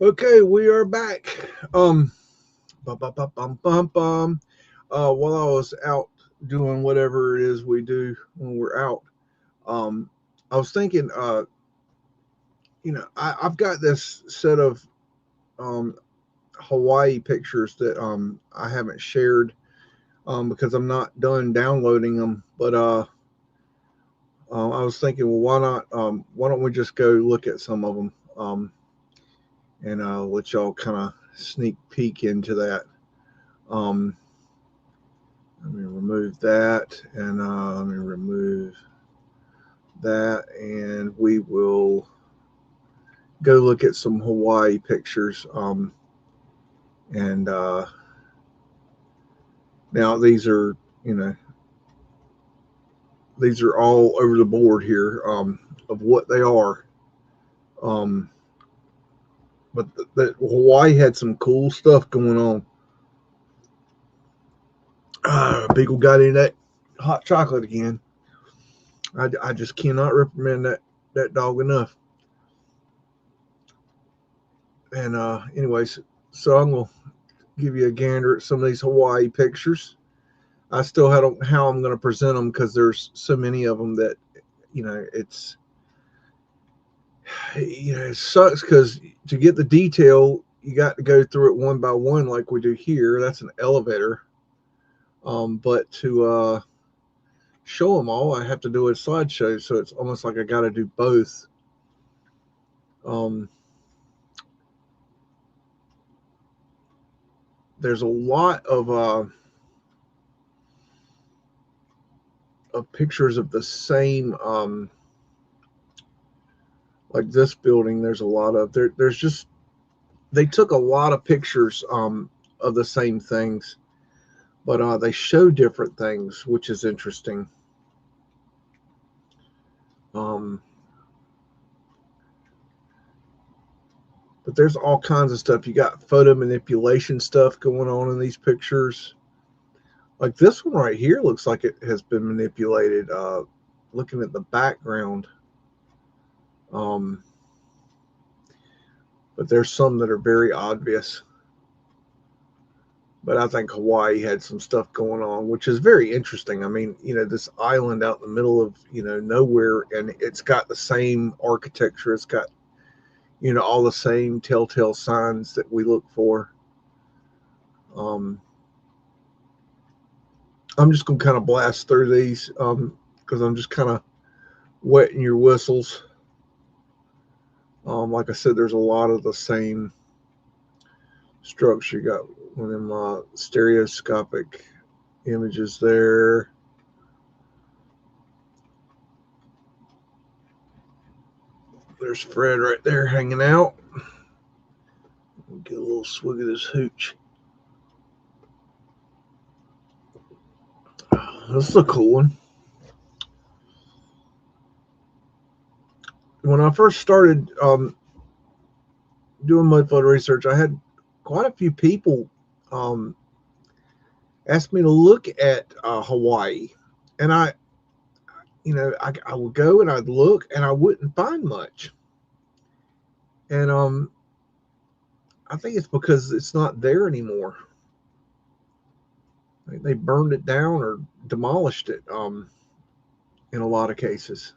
A: Okay, we are back. Bum, bum, bum, bum, bum, bum. While I was out doing whatever it is we do when we're out, I was thinking, I've got this set of um, Hawaii pictures that I haven't shared because I'm not done downloading them. But I was thinking, well, why not? Why don't we just go look at some of them and let y'all kind of sneak peek into that. Um, Let me remove that, and let me remove that, and we will go look at some Hawaii pictures. And now these are, these are all over the board here of what they are. But Hawaii had some cool stuff going on. Beagle got in that hot chocolate again. I just cannot recommend that dog enough. And anyways, so I'm gonna give you a gander at some of these Hawaii pictures. I still don't know how I'm going to present them because there's so many of them that, it's, it sucks because to get the detail, you got to go through it one by one like we do here. That's an elevator. But to show them all, I have to do a slideshow. So it's almost like I got to do both. There's a lot of pictures of the same, like this building. There's a lot of there's just, they took a lot of pictures of the same things, but they show different things, which is interesting. But there's all kinds of stuff. You got photo manipulation stuff going on in these pictures. Like this one right here looks like it has been manipulated. Looking at the background. But there's some that are very obvious. But I think Hawaii had some stuff going on, which is very interesting. I mean, this island out in the middle of, nowhere, and it's got the same architecture. It's got, all the same telltale signs that we look for. I'm just going to kind of blast through these because I'm just kind of wetting your whistles. Like I said, there's a lot of the same structure. You got one of them stereoscopic images there. There's Fred right there hanging out. Get a little swig of this hooch. This is a cool one. When I first started doing Mudflood research, I had quite a few people ask me to look at Hawaii, and I would go and I'd look and I wouldn't find much. And I think it's because it's not there anymore. They burned it down or demolished it in a lot of cases.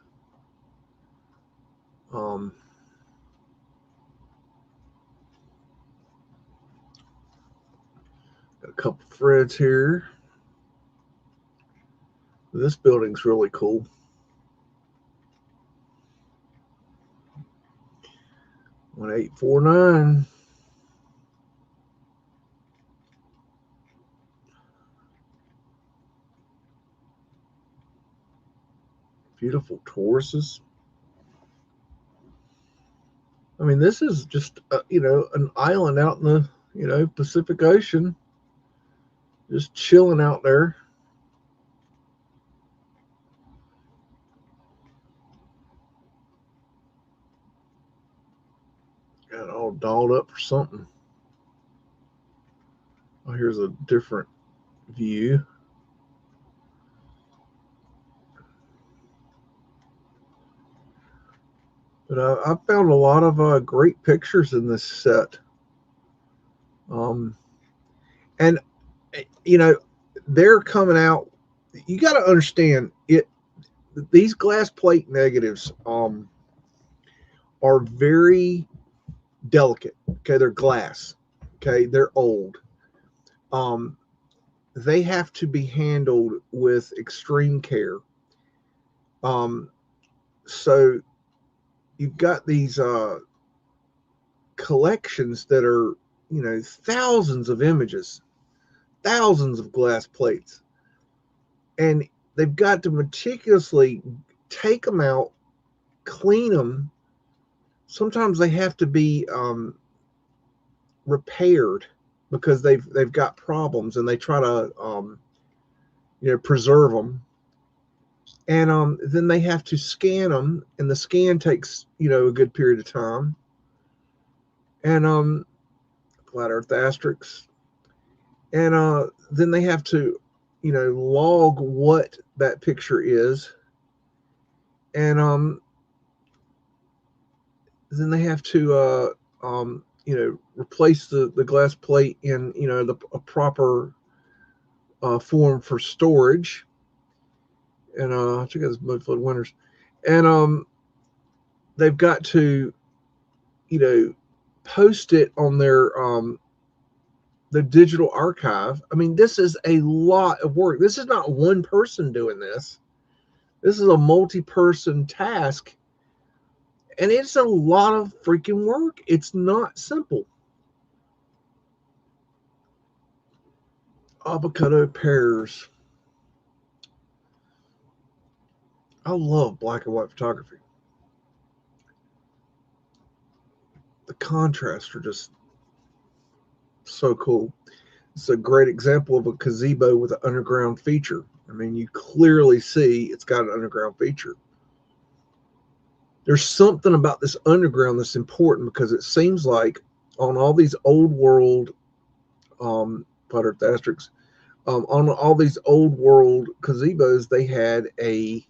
A: Got a couple Freds here. This building's really cool. One 849. Beautiful Tauruses. I mean, this is just an island out in the Pacific Ocean, just chilling out there. Got all dolled up for something. Oh, here's a different view. But I found a lot of great pictures in this set. And they're coming out. You got to understand it. These glass plate negatives are very delicate. Okay, they're glass. Okay, they're old. They have to be handled with extreme care. So you've got these collections that are, thousands of images, thousands of glass plates, and they've got to meticulously take them out, clean them. Sometimes they have to be repaired because they've got problems, and they try to preserve them. And then they have to scan them, and the scan takes a good period of time. And flat Earth asterisks, and then they have to log what that picture is, and then they have to replace the glass plate in, a proper form for storage. And check out this Mudflood Winters. And they've got to, post it on their the digital archive. I mean, this is a lot of work. This is not one person doing this. This is a multi-person task. And it's a lot of freaking work. It's not simple. Avocado pears. I love black and white photography. The contrasts are just so cool. It's a great example of a gazebo with an underground feature. I mean, you clearly see it's got an underground feature. There's something about this underground that's important, because it seems like on all these old world putter asterisks, on all these old world gazebos, they had an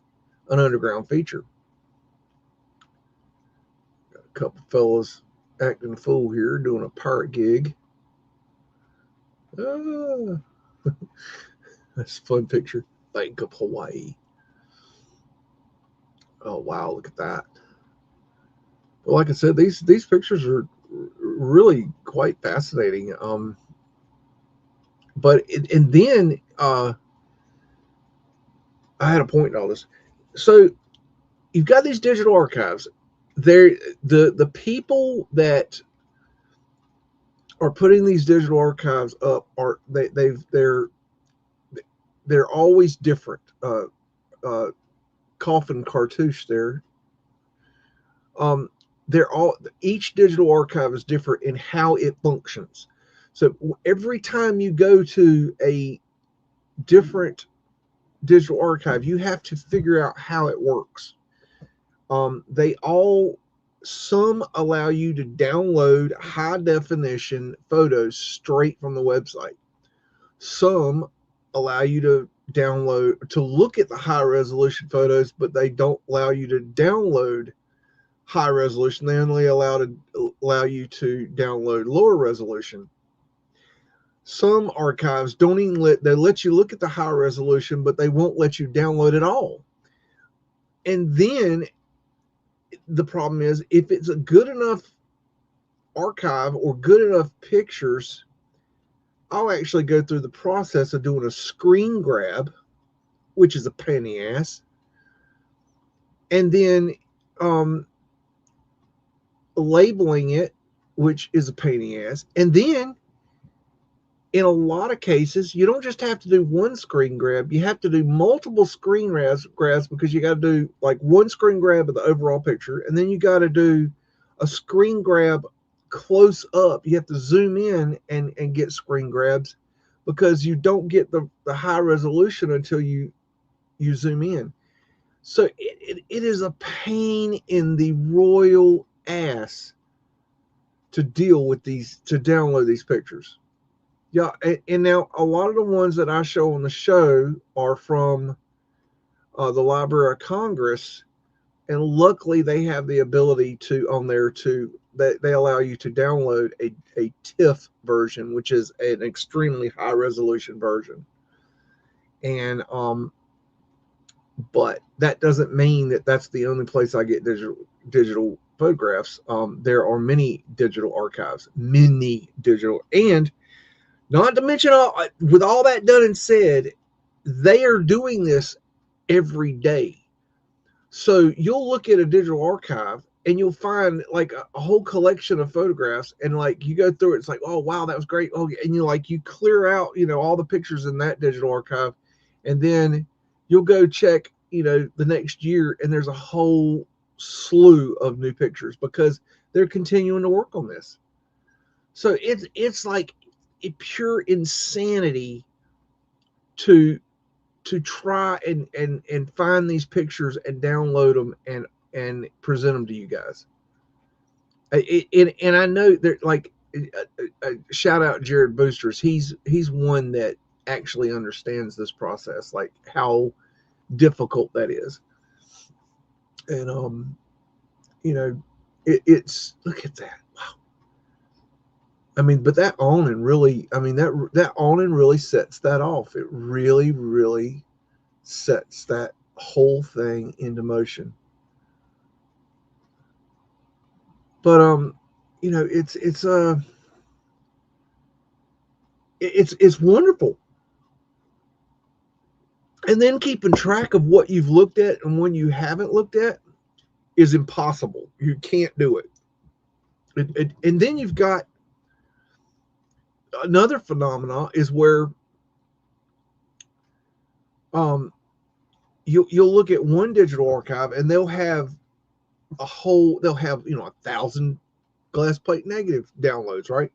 A: underground feature. Got a couple fellas acting a fool here, doing a pirate gig. That's a fun picture. Bank of Hawaii. Oh wow, look at that. But like I said, these pictures are really quite fascinating. And then I had a point in all this. So you've got these digital archives. The people that are putting these digital archives up are they're always different. Coffin cartouche there. Each digital archive is different in how it functions. So every time you go to a different digital archive, you have to figure out how it works. Some allow you to download high definition photos straight from the website. Some allow you to look at the high resolution photos, but they don't allow you to download high resolution. They only allow you to download lower resolution. Some archives don't even let you look at the high resolution, but they won't let you download it all. And then the problem is, if it's a good enough archive or good enough pictures, I'll actually go through the process of doing a screen grab, which is a pain in the ass, and then labeling it, which is a pain in the ass. And then in a lot of cases, you don't just have to do one screen grab, you have to do multiple screen grabs, because you got to do like one screen grab of the overall picture, and then you got to do a screen grab close up. You have to zoom in and get screen grabs, because you don't get the high resolution until you zoom in. So it is a pain in the royal ass to deal with these, to download these pictures. Yeah, and now a lot of the ones that I show on the show are from the Library of Congress, and luckily they have the ability to, on there, they allow you to download a TIFF version, which is an extremely high resolution version. And but that doesn't mean that that's the only place I get digital photographs. There are many digital archives, and not to mention, with all that done and said, they are doing this every day. So you'll look at a digital archive and you'll find like a whole collection of photographs, and like you go through it, it's like, oh wow, that was great. Oh, and you clear out, all the pictures in that digital archive, and then you'll go check, the next year, and there's a whole slew of new pictures, because they're continuing to work on this. So it's like a pure insanity to try and find these pictures and download them and present them to you guys. And I know that, like, shout out Jared Boosters. He's one that actually understands this process, like how difficult that is. And it's, look at that. Wow. I mean, but that awning really, I mean, that awning really sets that off. It really, really sets that whole thing into motion. But you know, it's wonderful. And then keeping track of what you've looked at and when you haven't looked at is impossible. You can't do it. And then you've got another phenomena is where um, you'll look at one digital archive and they'll have they'll have 1,000 glass plate negative downloads, right,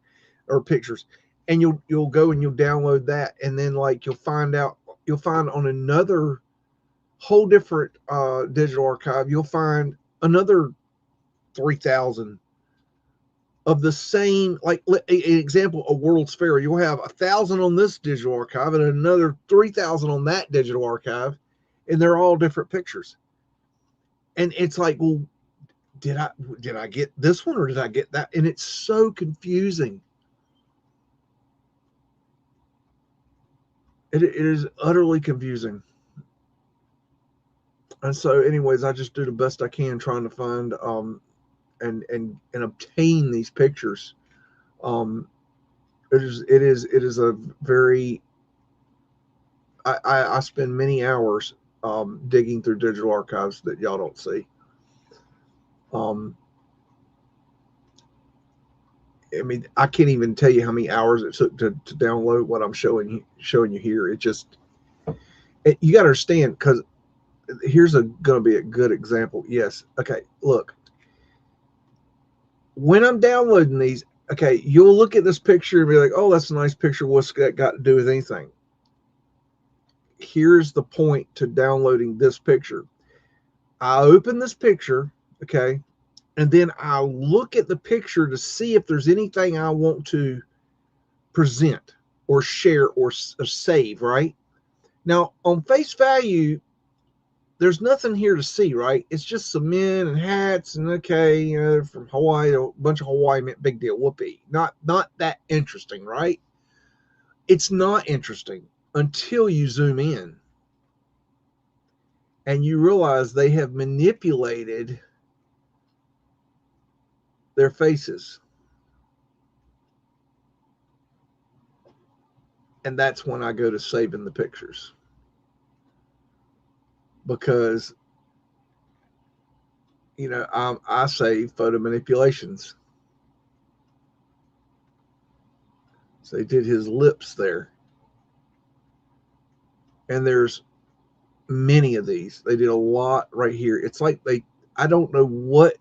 A: or pictures, and you'll go and you'll download that, and then like you'll find on another whole different digital archive, you'll find another 3,000 of the same, like an example, a World's Fair. You'll have 1,000 on this digital archive and another 3,000 on that digital archive, and they're all different pictures. And it's like, well, did I get this one or did I get that? And it's so confusing. It is utterly confusing. And so, anyways, I just do the best I can trying to find and obtain these pictures. It is a very I spend many hours digging through digital archives that y'all don't see. I mean, I can't even tell you how many hours it took to download what I'm showing you here. You got to understand, because here's going to be a good example. Yes. Okay. Look, when I'm downloading these, okay, you'll look at this picture and be like, oh, that's a nice picture. What's that got to do with anything? Here's the point to downloading this picture. I open this picture, okay, and then I look at the picture to see if there's anything I want to present or share or save, right? Now, on face value, there's nothing here to see, right? It's just some men and hats and, okay, from Hawaii, a bunch of Hawaii men, big deal, whoopee. Not that interesting, right? It's not interesting until you zoom in and you realize they have manipulated their faces. And that's when I go to saving the pictures. Because, I save photo manipulations. So they did his lips there. And there's many of these. They did a lot right here. It's like I don't know what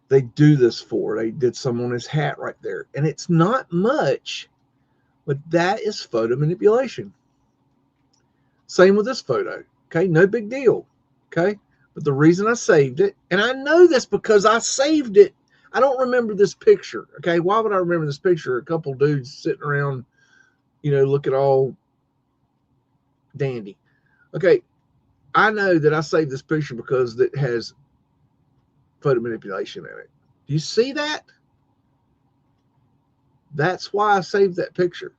A: they do this for. They did some on his hat right there. And it's not much, but that is photo manipulation. Same with this photo. Okay, no big deal. Okay, but the reason I saved it, and I know this because I saved it. I don't remember this picture. Okay, why would I remember this picture? A couple dudes sitting around, looking all dandy. Okay, I know that I saved this picture because it has photo manipulation in it. Do you see that? That's why I saved that picture.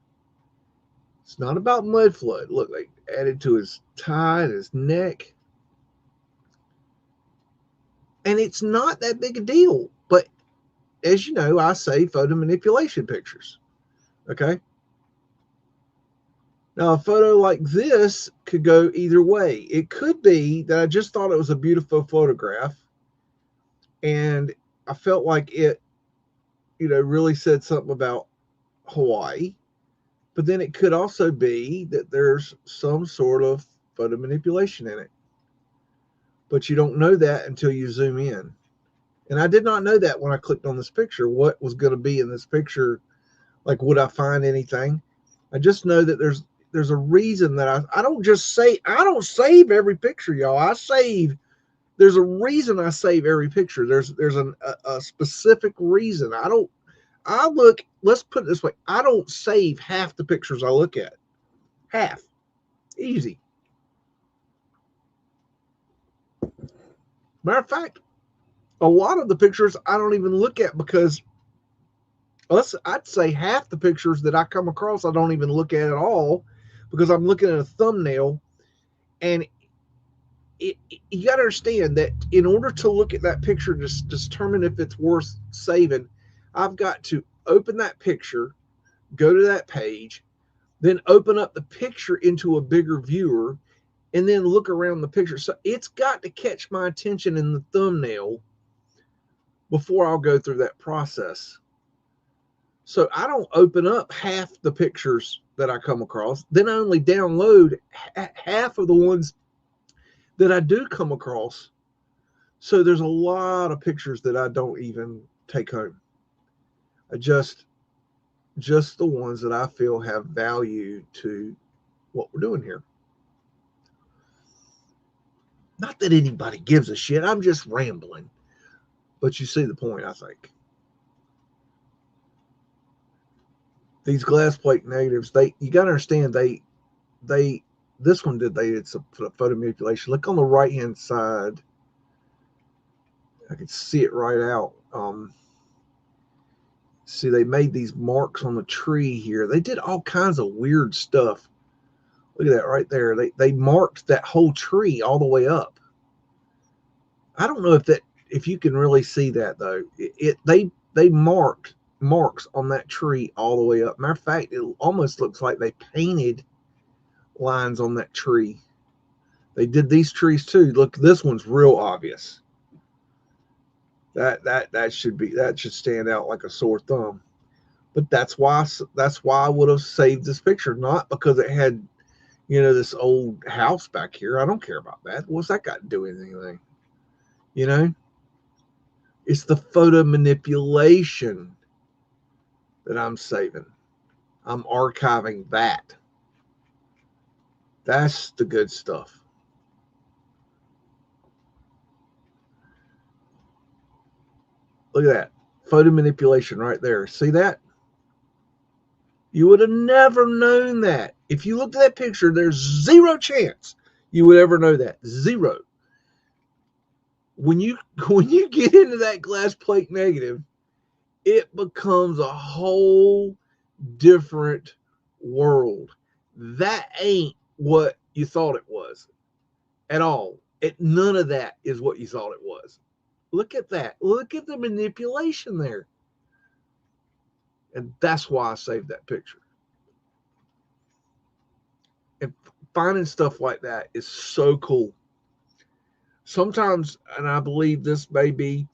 A: It's not about Mudflood. Look, they added to his tie and his neck. And it's not that big a deal. But as you know, I save photo manipulation pictures. Okay? Now, a photo like this could go either way. It could be that I just thought it was a beautiful photograph and I felt like it, really said something about Hawaii. But then it could also be that there's some sort of photo manipulation in it. But you don't know that until you zoom in. And I did not know that when I clicked on this picture, what was going to be in this picture. Like, would I find anything? I just know that there's a reason that I don't save every picture, y'all. There's a reason I save every picture. There's a specific reason. Let's put it this way. I don't save half the pictures I look at. Half. Easy. Matter of fact, a lot of the pictures I don't even look at because I'd say half the pictures that I come across I don't even look at all, because I'm looking at a thumbnail. And you got to understand that in order to look at that picture to determine if it's worth saving, I've got to open that picture, go to that page, then open up the picture into a bigger viewer, and then look around the picture. So it's got to catch my attention in the thumbnail before I'll go through that process. So I don't open up half the pictures that I come across, then I only download half of the ones that I do come across. So there's a lot of pictures that I don't even take home. I just the ones that I feel have value to what we're doing here. Not that anybody gives a shit. I'm just rambling. But you see the point, I think. These glass plate negatives, you got to understand, this one it's a photo manipulation. Look on the right hand side. I can see it right out. See, they made these marks on the tree here. They did all kinds of weird stuff. Look at that right there. They marked that whole tree all the way up. I don't know if you can really see that though. They marked marks on that tree all the way up. Matter of fact, it almost looks like they painted lines on that tree. They did these trees too. Look, this one's real obvious. That should stand out like a sore thumb. But that's why I would have saved this picture, not because it had, this old house back here. I don't care about that. What's that got to do with anything? It's the photo manipulation that I'm saving. I'm archiving that. That's the good stuff. Look at that. Photo manipulation right there. See that? You would have never known that. If you looked at that picture, there's zero chance you would ever know that. Zero. When you get into that glass plate negative, it becomes a whole different world. That ain't what you thought it was at all. None of that is what you thought it was. Look at that. Look at the manipulation there. And that's why I saved that picture. And finding stuff like that is so cool. Sometimes, and I believe this may be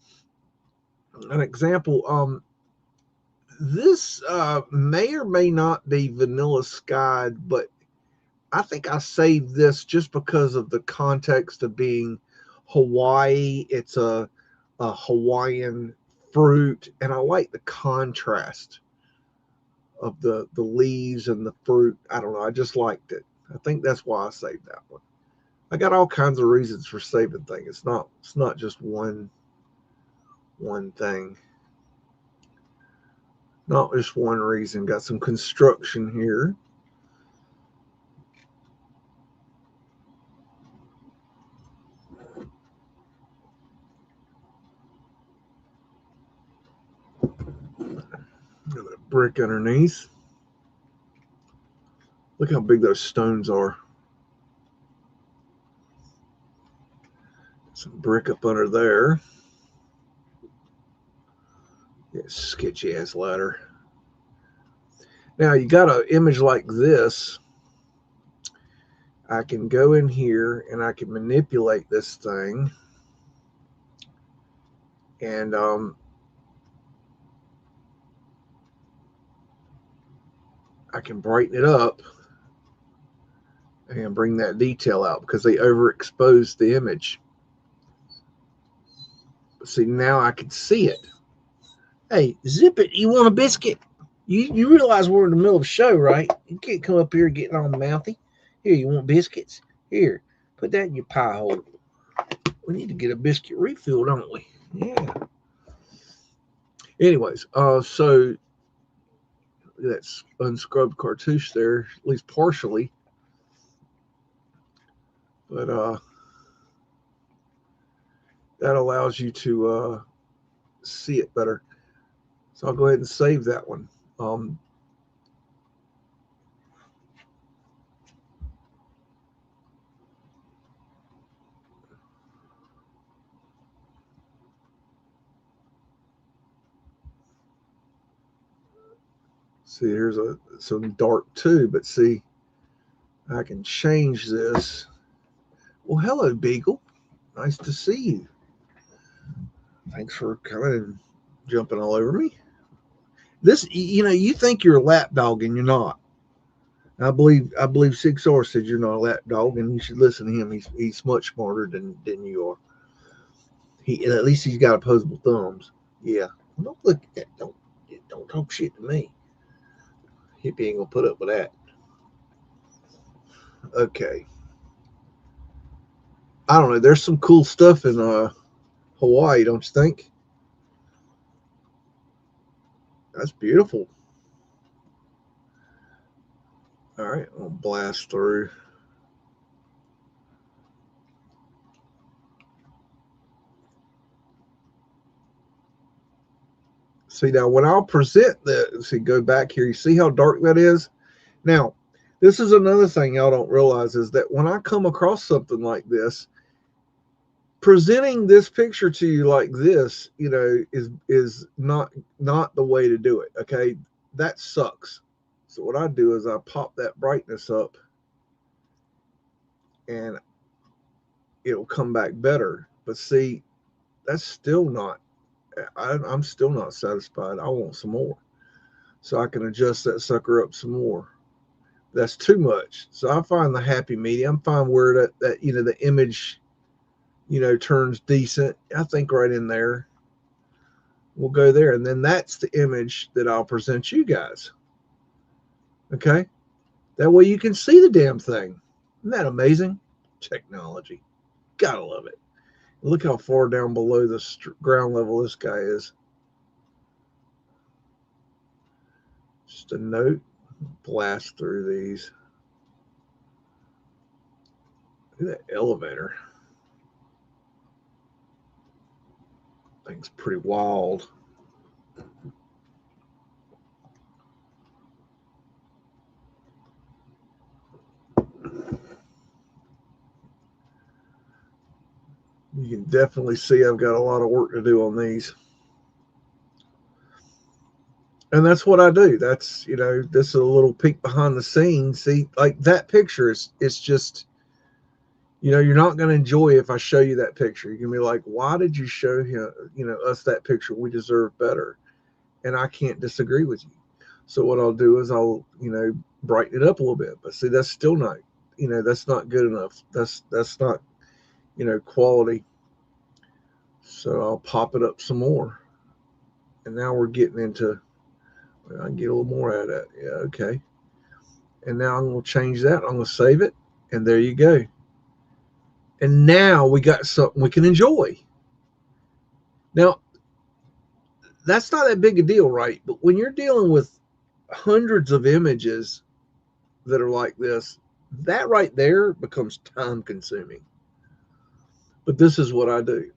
A: an example, this may or may not be Vanilla Sky, but I think I saved this just because of the context of being Hawaii. It's a Hawaiian fruit, and I like the contrast of the leaves and the fruit. I don't know. I just liked it. I think that's why I saved that one. I got all kinds of reasons for saving things. It's not just one thing. Not just one reason. Got some construction here. Got a brick underneath. Look how big those stones are. Some brick up under there. Yeah, sketchy ass ladder. Now you got an image like this. I can go in here and I can manipulate this thing. And I can brighten it up and bring that detail out because they overexposed the image. See, now I can see it. Hey, zip it. You want a biscuit? You realize we're in the middle of a show, right? You can't come up here getting all mouthy. Here, you want biscuits? Here, put that in your pie hole. We need to get a biscuit refill, don't we? Yeah. Anyways, so that's unscrubbed cartouche there, at least partially. But that allows you to see it better. So I'll go ahead and save that one. See, here's some dark too, but see, I can change this. Well, hello, Beagle. Nice to see you. Thanks for coming and jumping all over me. This, you think you're a lap dog and you're not. I believe Sig Sauer said you're not a lap dog, and you should listen to him. He's much smarter than you are. At least he's got opposable thumbs. Yeah. Don't look at that. Don't talk shit to me. Hippie ain't gonna put up with that. Okay. I don't know. There's some cool stuff in Hawaii, don't you think? That's beautiful. All right, I'll blast through. See, now when I'll present go back here, you see how dark that is? Now, this is another thing y'all don't realize is that when I come across something like this, presenting this picture to you like this, is not the way to do it. Okay, that sucks. So what I do is I pop that brightness up, and it'll come back better. But see, that's still not. I'm still not satisfied. I want some more, so I can adjust that sucker up some more. That's too much. So I find the happy medium. I'm fine where that the image, turns decent. I think right in there. We'll go there, and then that's the image that I'll present you guys. Okay, that way you can see the damn thing. Isn't that amazing? Technology, gotta love it. Look how far down below the ground level this guy is. Just a note. Blast through these. Look at that elevator. Thing's pretty wild. You can definitely see I've got a lot of work to do on these. And that's what I do. That's, this is a little peek behind the scenes. See, like that picture it's just, you're not going to enjoy if I show you that picture. You're going to be like, why did you show him, us that picture? We deserve better. And I can't disagree with you. So what I'll do is I'll, brighten it up a little bit. But see, that's still not, that's not good enough. That's not, quality. So I'll pop it up some more. And now we're getting into, I can get a little more out of that. Yeah, okay. And now I'm going to change that. I'm going to save it. And there you go. And now we got something we can enjoy. Now, that's not that big a deal, right? But when you're dealing with hundreds of images that are like this, that right there becomes time consuming. But this is what I do.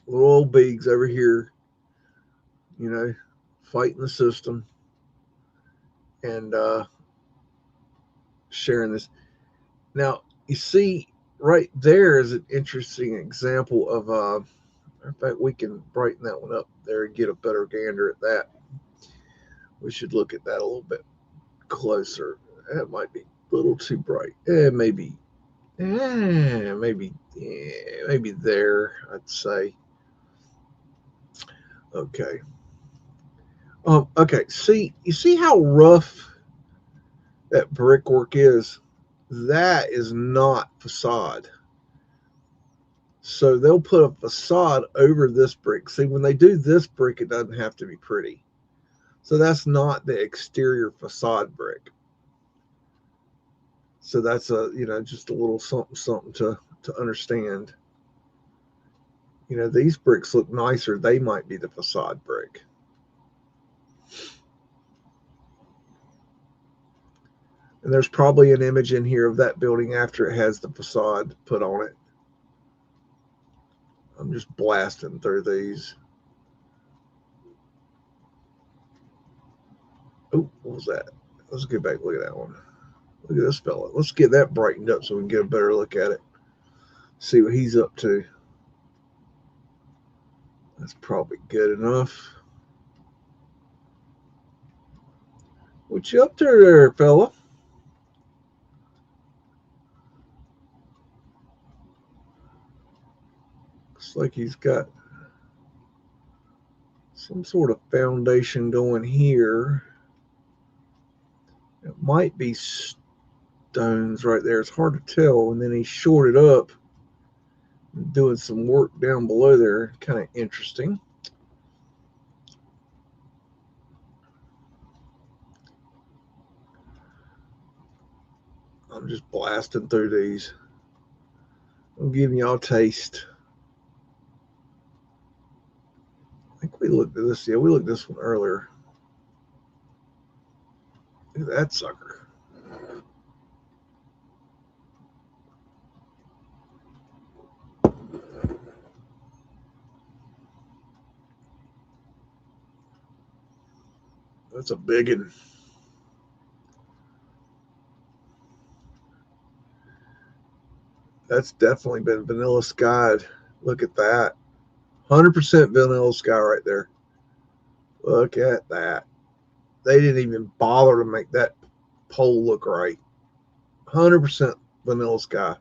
A: Little old BEAGS over here, fighting the system and sharing this. Now, you see, right there is an interesting example of, in fact, we can brighten that one up there and get a better gander at that. We should look at that a little bit closer. That might be a little too bright. Maybe there, I'd say. Okay. Okay. You see how rough that brickwork is? That is not facade. So they'll put a facade over this brick. See, when they do this brick, it doesn't have to be pretty. So that's not the exterior facade brick. So that's just a little something to understand. These bricks look nicer. They might be the facade brick. And there's probably an image in here of that building after it has the facade put on it. I'm just blasting through these. Oh, what was that? Let's get back. Look at that one. Look at this fella. Let's get that brightened up so we can get a better look at it. See what he's up to. That's probably good enough. What you up to there, fella? Looks like he's got some sort of foundation going here. It might be stones right there. It's hard to tell. And then he shored it up, doing some work down below there. Kind of interesting. I'm just blasting through these. I'm giving y'all a taste. I think we looked at this. Yeah, we looked at this one earlier. Look at that sucker. That's a big one. That's definitely been vanilla skied. Look at that. 100% vanilla sky right there. Look at that. They didn't even bother to make that pole look right. 100% vanilla sky.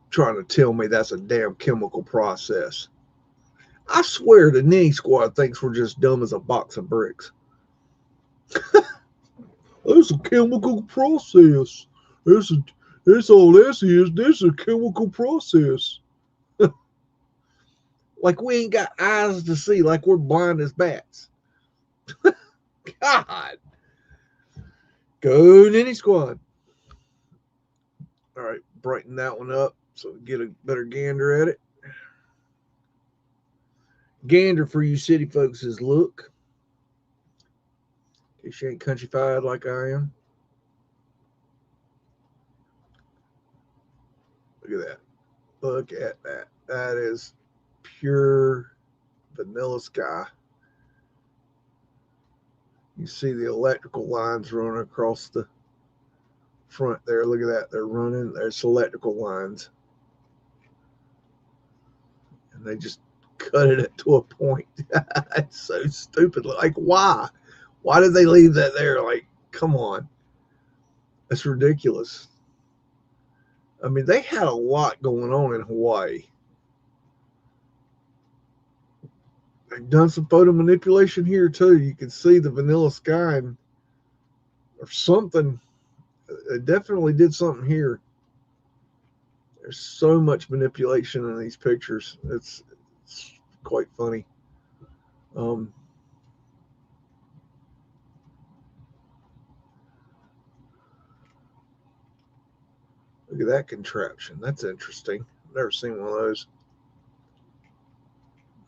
A: Trying to tell me that's a damn chemical process. I swear the Ninny Squad thinks we're just dumb as a box of bricks. That's a chemical process. That's all this is. This is a chemical process. Like we ain't got eyes to see, like we're blind as bats. God. Go Ninny Squad. All right, brighten that one up so we get a better gander at it. Gander for you city folks is look. In case you ain't countryfied like I am. Look at that. Look at that. That is pure vanilla sky. You see the electrical lines running across the front there. Look at that. They're running. There's electrical lines. And they just cut it to a point. That's so stupid. Like, why? Why did they leave that there? Like, come on. That's ridiculous. I mean, they had a lot going on in Hawaii. They've done some photo manipulation here, too. You can see the vanilla sky and, or something. They definitely did something here. There's so much manipulation in these pictures. It's quite funny. Look at that contraption. That's interesting. I've never seen one of those.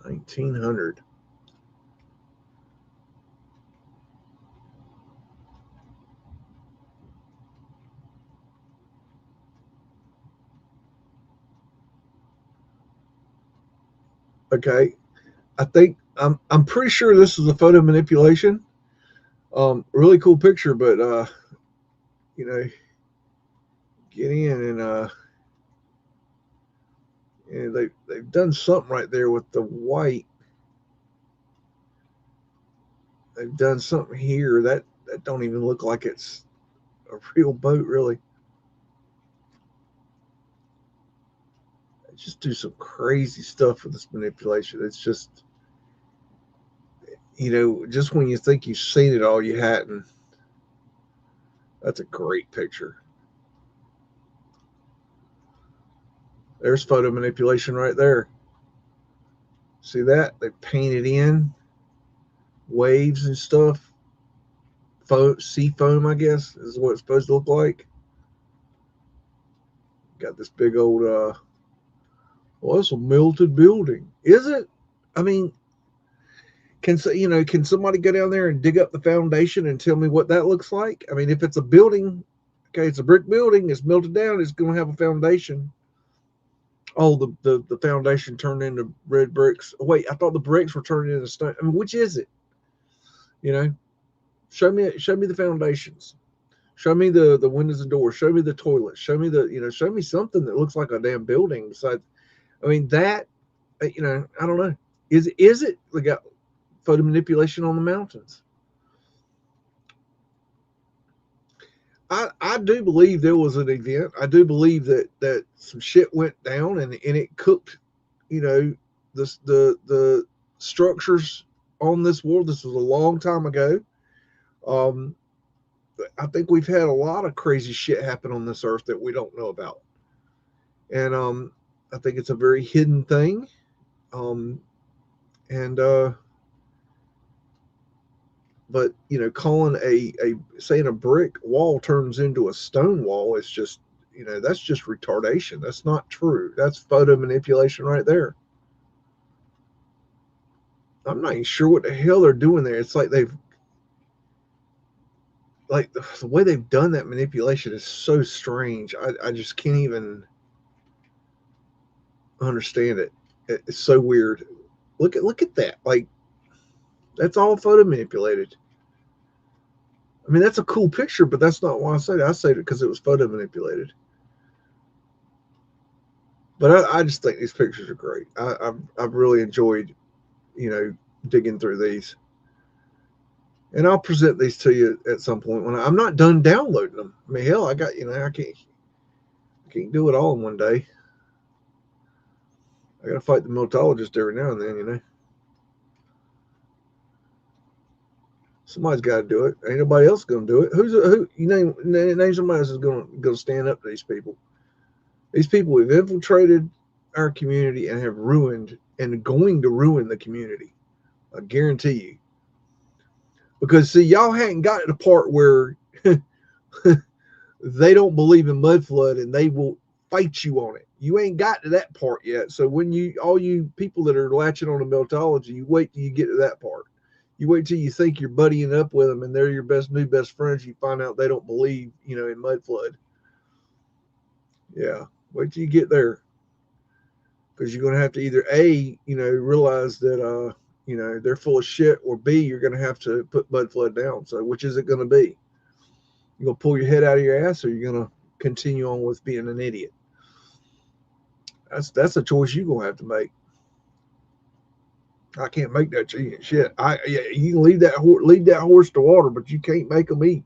A: 1900. Okay, I think I'm pretty sure this is a photo manipulation. Really cool picture, but you know, get in and they've done something right there with the white. They've done something here that don't even look like it's a real boat, really. They just do some crazy stuff with this manipulation. It's just, just when you think you've seen it all, you hadn't. That's a great picture. There's photo manipulation right there. See that? They painted in waves and stuff. Sea foam, I guess, is what it's supposed to look like. Got this big old, well, it's a melted building. Is it? I mean, can somebody go down there and dig up the foundation and tell me what that looks like? I mean, if it's a building, okay, it's a brick building, it's melted down, it's going to have a foundation. Oh, the foundation turned into red bricks. Wait, I thought the bricks were turned into stone. I mean, which is it? You know, show me the foundations. Show me the windows and doors. Show me the toilets. Show me show me something that looks like a damn building. Besides, I mean that, I don't know. Is it like got photo manipulation on the mountains? I do believe there was an event. I do believe that some shit went down and it cooked, the structures on this world. This was a long time ago. Um, I think we've had a lot of crazy shit happen on this earth that we don't know about, and I think it's a very hidden thing. Um, and But calling a saying a brick wall turns into a stone wall is just that's just retardation. That's not true. That's photo manipulation right there. I'm not even sure what the hell they're doing there. It's like they've like the way they've done that manipulation is so strange. I just can't even understand it. It's so weird. Look at that. Like that's all photo manipulated. I mean, that's a cool picture, but that's not why I say it. I say it because it was photo manipulated. But I just think these pictures are great. I've really enjoyed, digging through these, and I'll present these to you at some point when I'm not done downloading them. I mean, hell, I got I can't do it all in one day. I got to fight the Meltologist every now and then. Somebody's got to do it. Ain't nobody else going to do it. Who you name somebody else is going to stand up to these people. These people have infiltrated our community and have ruined and going to ruin the community. I guarantee you. Because see, y'all hadn't got to the part where they don't believe in Mudflood and they will fight you on it. You ain't got to that part yet. So when all you people that are latching on to Meltology, you wait till you get to that part. You wait till you think you're buddying up with them and they're your new best friends. You find out they don't believe, in Mudflood. Yeah, wait till you get there, because you're going to have to either A, realize that they're full of shit, or B, you're going to have to put Mudflood down. So which is it going to be? You're going to pull your head out of your ass, or you're going to continue on with being an idiot? That's a choice you're going to have to make. I can't make that shit. You can lead that horse to water, but you can't make them eat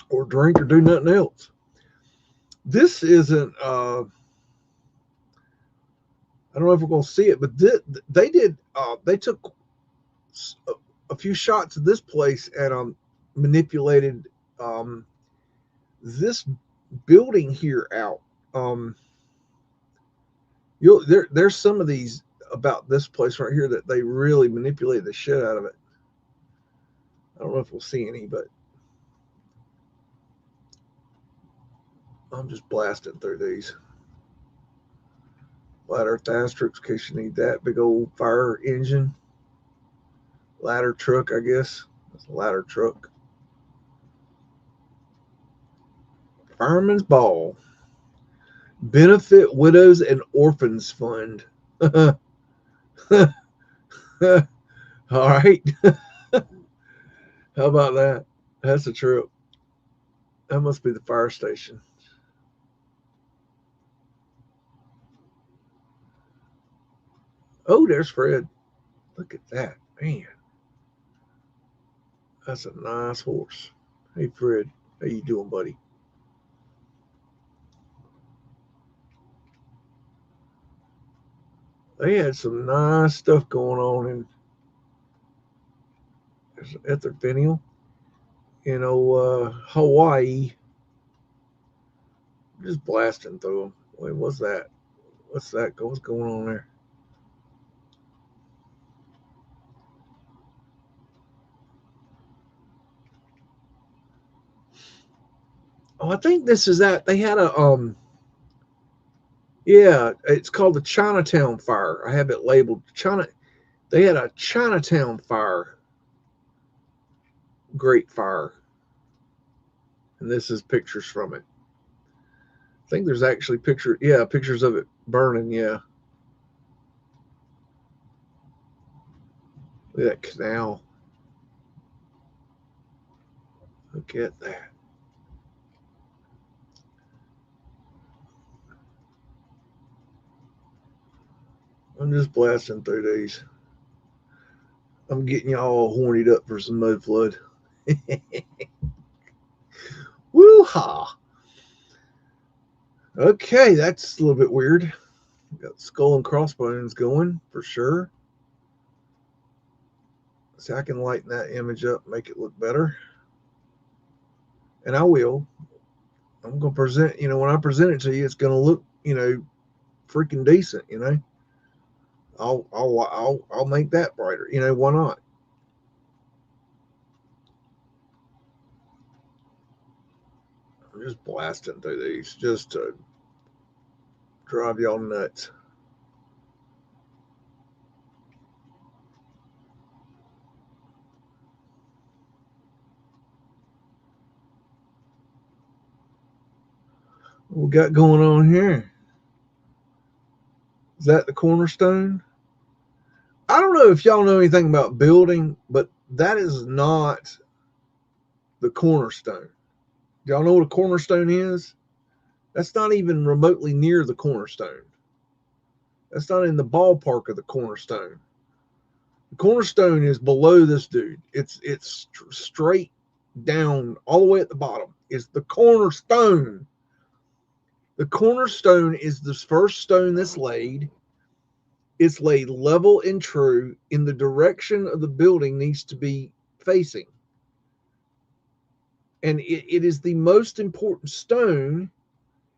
A: or drink or do nothing else. This isn't. I don't know if we're going to see it, but they did. They took a few shots of this place and manipulated this building here out. There's some of these about this place right here that they really manipulate the shit out of it. I don't know if we'll see any, but I'm just blasting through these. Flat Earth Asterix, in case you need that. Big old fire engine. Ladder truck, I guess. That's a ladder truck. Fireman's Ball. Benefit Widows and Orphans Fund. All right. How about that? That's a trip. That must be the fire station. Oh, there's Fred. Look at that, man. That's a nice horse. Hey, Fred. How you doing, buddy? They had some nice stuff going on in Etherfinial, Hawaii. I'm just blasting through them. Wait, what's that? What's going on there? Oh, I think this is that. They had a yeah, it's called the Chinatown fire. I have it labeled China. They had a Chinatown fire, great fire, and this is pictures from it. I think there's actually pictures of it burning. Yeah, look at that canal. Look at that. I'm just blasting through these. I'm getting y'all all horned up for some Mudflood. Woo-ha! Okay, that's a little bit weird. Got skull and crossbones going for sure. See, I can lighten that image up, make it look better. And I will. I'm going to present, when I present it to you, it's going to look, freaking decent, I'll make that brighter. Why not? I'm just blasting through these just to drive y'all nuts. What we got going on here? Is that the cornerstone? I don't know if y'all know anything about building, but that is not the cornerstone. Do y'all know what a cornerstone is? That's not even remotely near the cornerstone. That's not in the ballpark of the cornerstone. The cornerstone is below this dude. It's straight down all the way at the bottom. It's the cornerstone. The cornerstone is the first stone that's laid. It's laid level and true in the direction of the building needs to be facing. And it is the most important stone.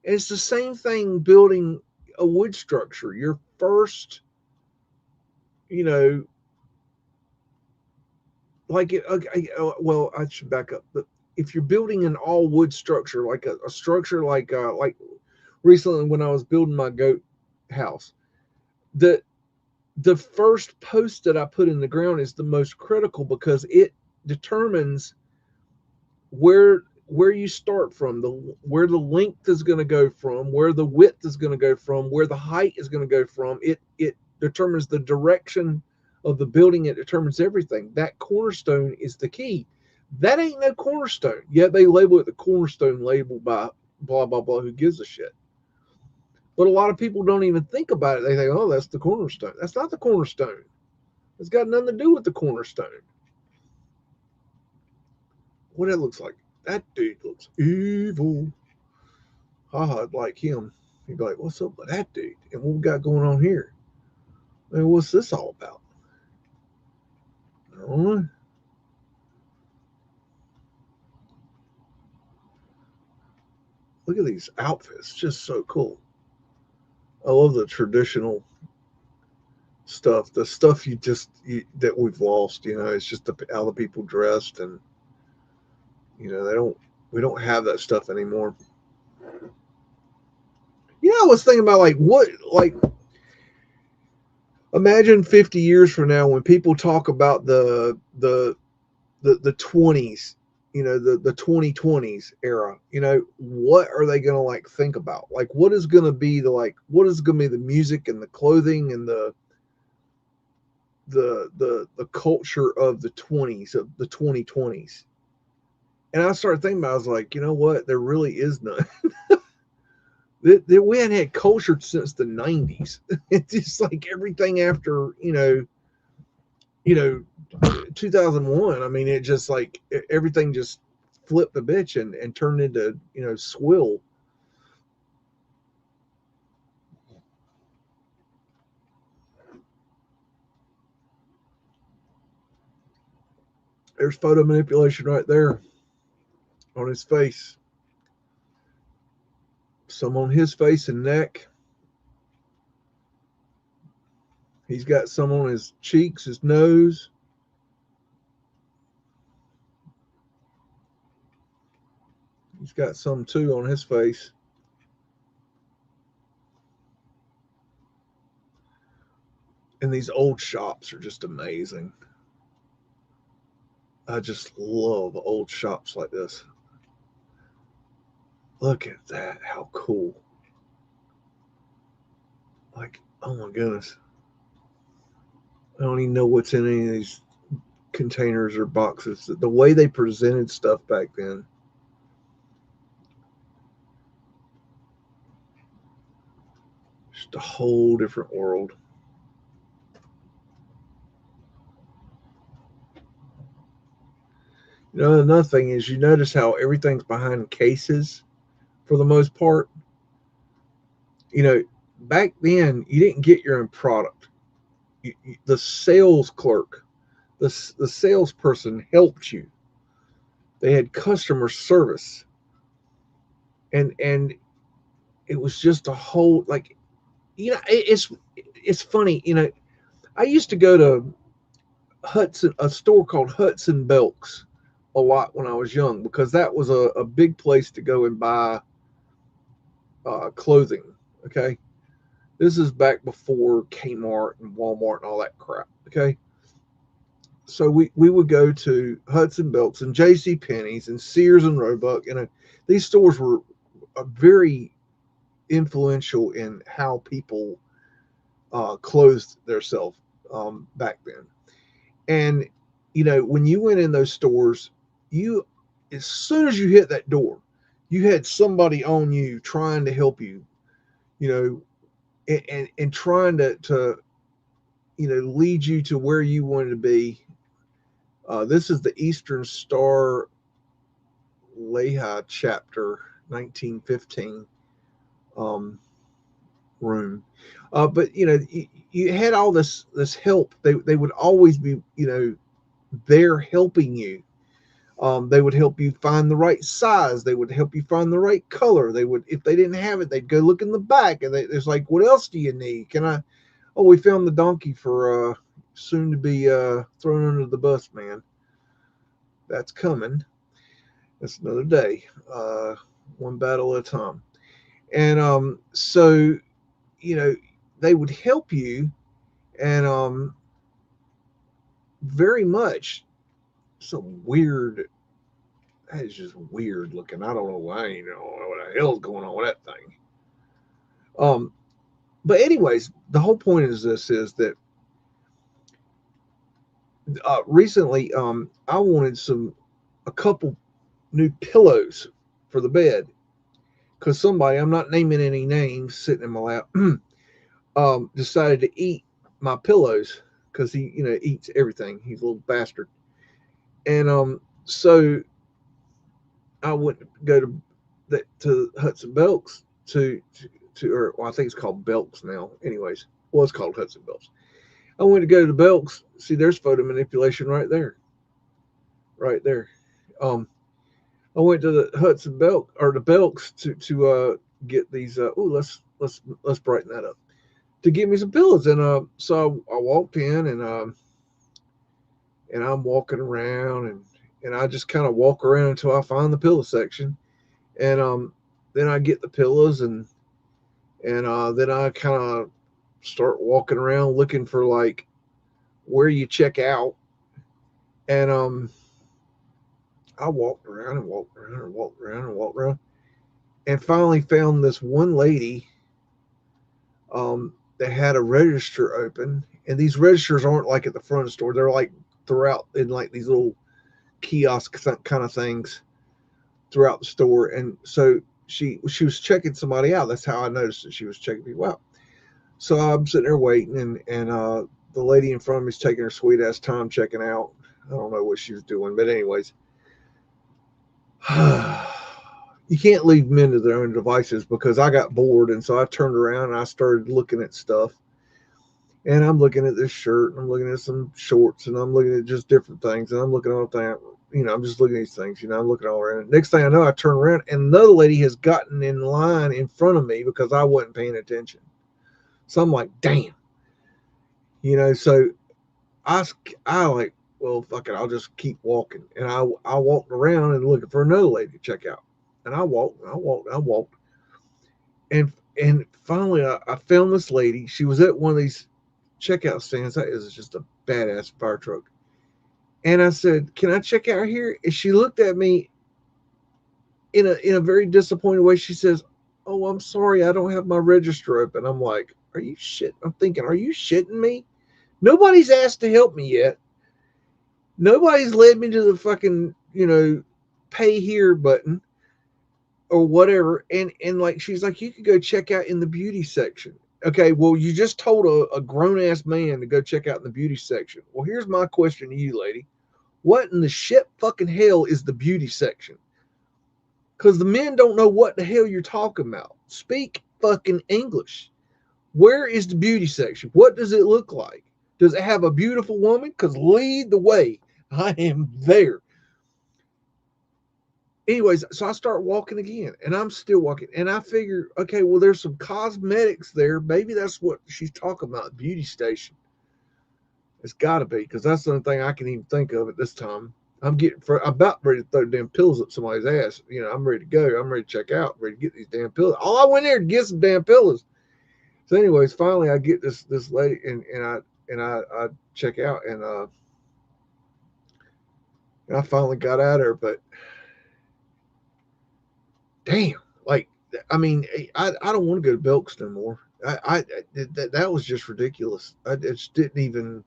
A: And it's the same thing building a wood structure. Your first, like it, okay, well, I should back up. But if you're building an all wood structure, like a structure like recently when I was building my goat house, the first post that I put in the ground is the most critical because it determines where you start from, where the length is going to go from, where the width is going to go from, where the height is going to go from. It determines the direction of the building. It determines everything. That cornerstone is the key. That ain't no cornerstone. Yet they label it the cornerstone label by blah blah blah. Who gives a shit? But a lot of people don't even think about it. They think, oh, that's the cornerstone. That's not the cornerstone. It's got nothing to do with the cornerstone. What it looks like. That dude looks evil. Haha, I'd like him. He'd be like, what's up with that dude? And what we got going on here? Man, what's this all about? I don't know. Look at these outfits. Just so cool. I love the traditional stuff. The stuff that we've lost, it's just how the people dressed and we don't have that stuff anymore. I was thinking about imagine 50 years from now when people talk about the 20s, the 2020s era, what are they going to think about? What is going to be what is going to be the music and the clothing and the culture of the 20s, of the 2020s? And I started thinking about it, I was like, you know what? There really is none. We hadn't had culture since the 90s. It's just like everything after, 2001. I mean, it just everything just flipped the bitch and turned into, swill. There's photo manipulation right there on his face. Some on his face and neck. He's got some on his cheeks, his nose. He's got some too on his face. And these old shops are just amazing. I just love old shops like this. Look at that. How cool. Oh my goodness. I don't even know what's in any of these containers or boxes. The way they presented stuff back then. Just a whole different world. Another thing is you notice how everything's behind cases for the most part. You know, back then you didn't get your own product. The sales clerk, the salesperson helped you. They had customer service, and it was just a whole like, it's funny. I used to go to a store called Hudson Belks a lot when I was young because that was a big place to go and buy clothing. Okay, this is back before Kmart and Walmart and all that crap. Okay, so we would go to Hudson Belks and J.C. Penney's and Sears and Roebuck, and these stores were very influential in how people clothed themselves back then. And when you went in those stores, you as soon as you hit that door, you had somebody on you trying to help you, and trying to lead you to where you wanted to be. This is the Eastern Star Lehi chapter 1915 room. But you had all this help. They would always be there helping you. They would help you find the right size. They would help you find the right color. They would, if they didn't have it, they'd go look in the back, and it's like, what else do you need? Can I? Oh, we found the donkey for soon to be thrown under the bus, man. That's coming. That's another day. One battle at a time. And so they would help you, and very much some weird. That is just weird looking. I don't know why. What the hell's going on with that thing. But anyways, the whole point is this: is that recently, I wanted a couple new pillows for the bed because somebody, I'm not naming any names, sitting in my lap, decided to eat my pillows because he, eats everything. He's a little bastard. And so I went to go to Hudson Belks or I think it's called Belks now. Anyways, was called Hudson Belks. I went to go to the Belks. See, there's photo manipulation right there. Right there. I went to the Hudson Belk or the Belks to get these. Let's brighten that up. To get me some pillows, and so I walked in, and I'm walking around, and I just kind of walk around until I find the pillow section, and then I get the pillows, and then I kind of start walking around looking for like where you check out, and I walked around and walked around and walked around and walked around, and finally found this one lady that had a register open, and these registers aren't like at the front of the store; they're like throughout in like these little kiosk kind of things throughout the store. And so she was checking somebody out. That's how I noticed that she was checking people out. So I'm sitting there waiting, and the lady in front of me is taking her sweet ass time checking out. I don't know what she was doing, but anyways, you can't leave men to their own devices because I got bored, and so I turned around and I started looking at stuff. And I'm looking at this shirt, and I'm looking at some shorts, and I'm looking at just different things, and I'm looking at all that. I'm just looking at these things. I'm looking all around. Next thing I know, I turn around, and another lady has gotten in line in front of me because I wasn't paying attention. So I'm like, damn. So I like, well, fuck it, I'll just keep walking. And I walked around and looking for another lady to check out. And I walked. And finally, I found this lady. She was at one of these checkout stands. That is just a badass fire truck. And I said, "Can I check out here?" And she looked at me in a very disappointed way. She says, "Oh, I'm sorry, I don't have my register open." I'm like, "Are you shit?" I'm thinking, "Are you shitting me? Nobody's asked to help me yet." Nobody's led me to the fucking, pay here button or whatever. And like, she's like, you could go check out in the beauty section. Okay, well, you just told a grown ass man to go check out in the beauty section. Well, here's my question to you, lady. What in the shit fucking hell is the beauty section? Because the men don't know what the hell you're talking about. Speak fucking English. Where is the beauty section? What does it look like? Does it have a beautiful woman? Because lead the way. I am there. Anyways, so I start walking again, and I'm still walking, and I figure, okay, well, there's some cosmetics there. Maybe that's what she's talking about, beauty station. It's got to be, because that's the only thing I can even think of at this time. I'm about ready to throw damn pills up somebody's ass. I'm ready to go. I'm ready to check out. I'm ready to get these damn pills. All I went there to get some damn pills. So, anyways, finally I get this lady, and I check out, and I finally got at her, but damn, like, I mean, I don't want to go to Belks no more. That was just ridiculous. I just didn't even,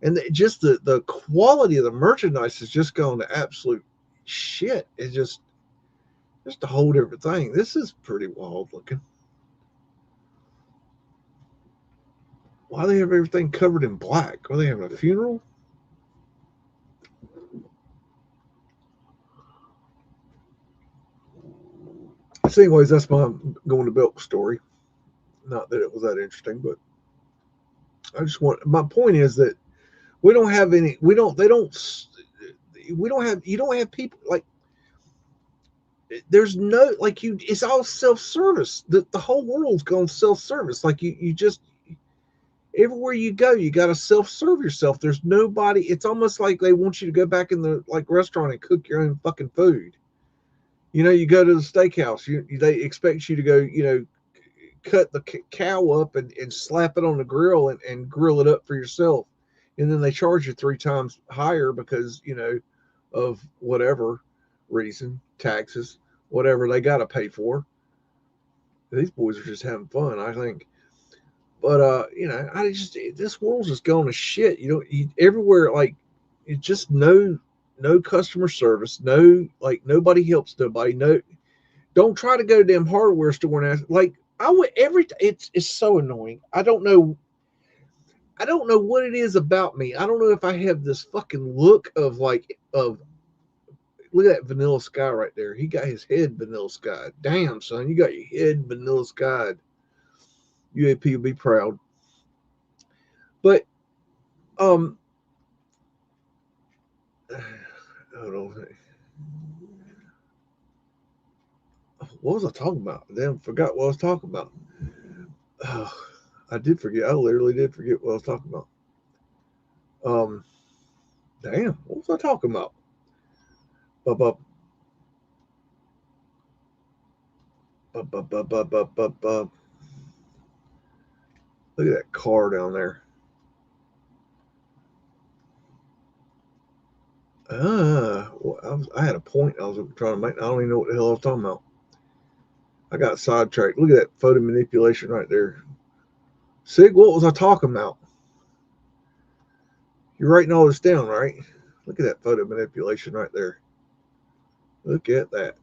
A: and just the quality of the merchandise has just gone to absolute shit. It's just a whole different thing. This is pretty wild looking. Why do they have everything covered in black? Are they having a funeral? So, anyways, that's my going to Belk story. Not that it was that interesting, but I just want. My point is that we don't have any. We don't. They don't. We don't have. You don't have people like. There's no like you. It's all self service. The whole world's gone self service. Like you just everywhere you go, you got to self serve yourself. There's nobody. It's almost like they want you to go back in the like restaurant and cook your own fucking food. You go to the steakhouse. They expect you to go. Cut the cow up and slap it on the grill and grill it up for yourself. And then they charge you 3 times higher because, of whatever reason, taxes, whatever they got to pay for. These boys are just having fun, I think. But, this world's just going to shit. Everywhere, like, it's just no customer service. No, like, nobody helps nobody. No, don't try to go to them hardware store and ask, like, I would it's so annoying. I don't know what it is about me. I don't know if I have this fucking look of look at that vanilla sky right there. He got his head vanilla sky. Damn, son, you got your head vanilla sky. UAP will be proud. But um hold on. What was I talking about? Damn, forgot what I was talking about. Oh, I did forget. I literally did forget what I was talking about. Um Damn, what was I talking about? Up, up, up, up, up, up, up, up, up. Look at that car down there. I had a point I was trying to make. I don't even know what the hell I was talking about. I got sidetracked. Look at that photo manipulation right there. Sig, what was I talking about? You're writing all this down, right? Look at that photo manipulation right there. Look at that.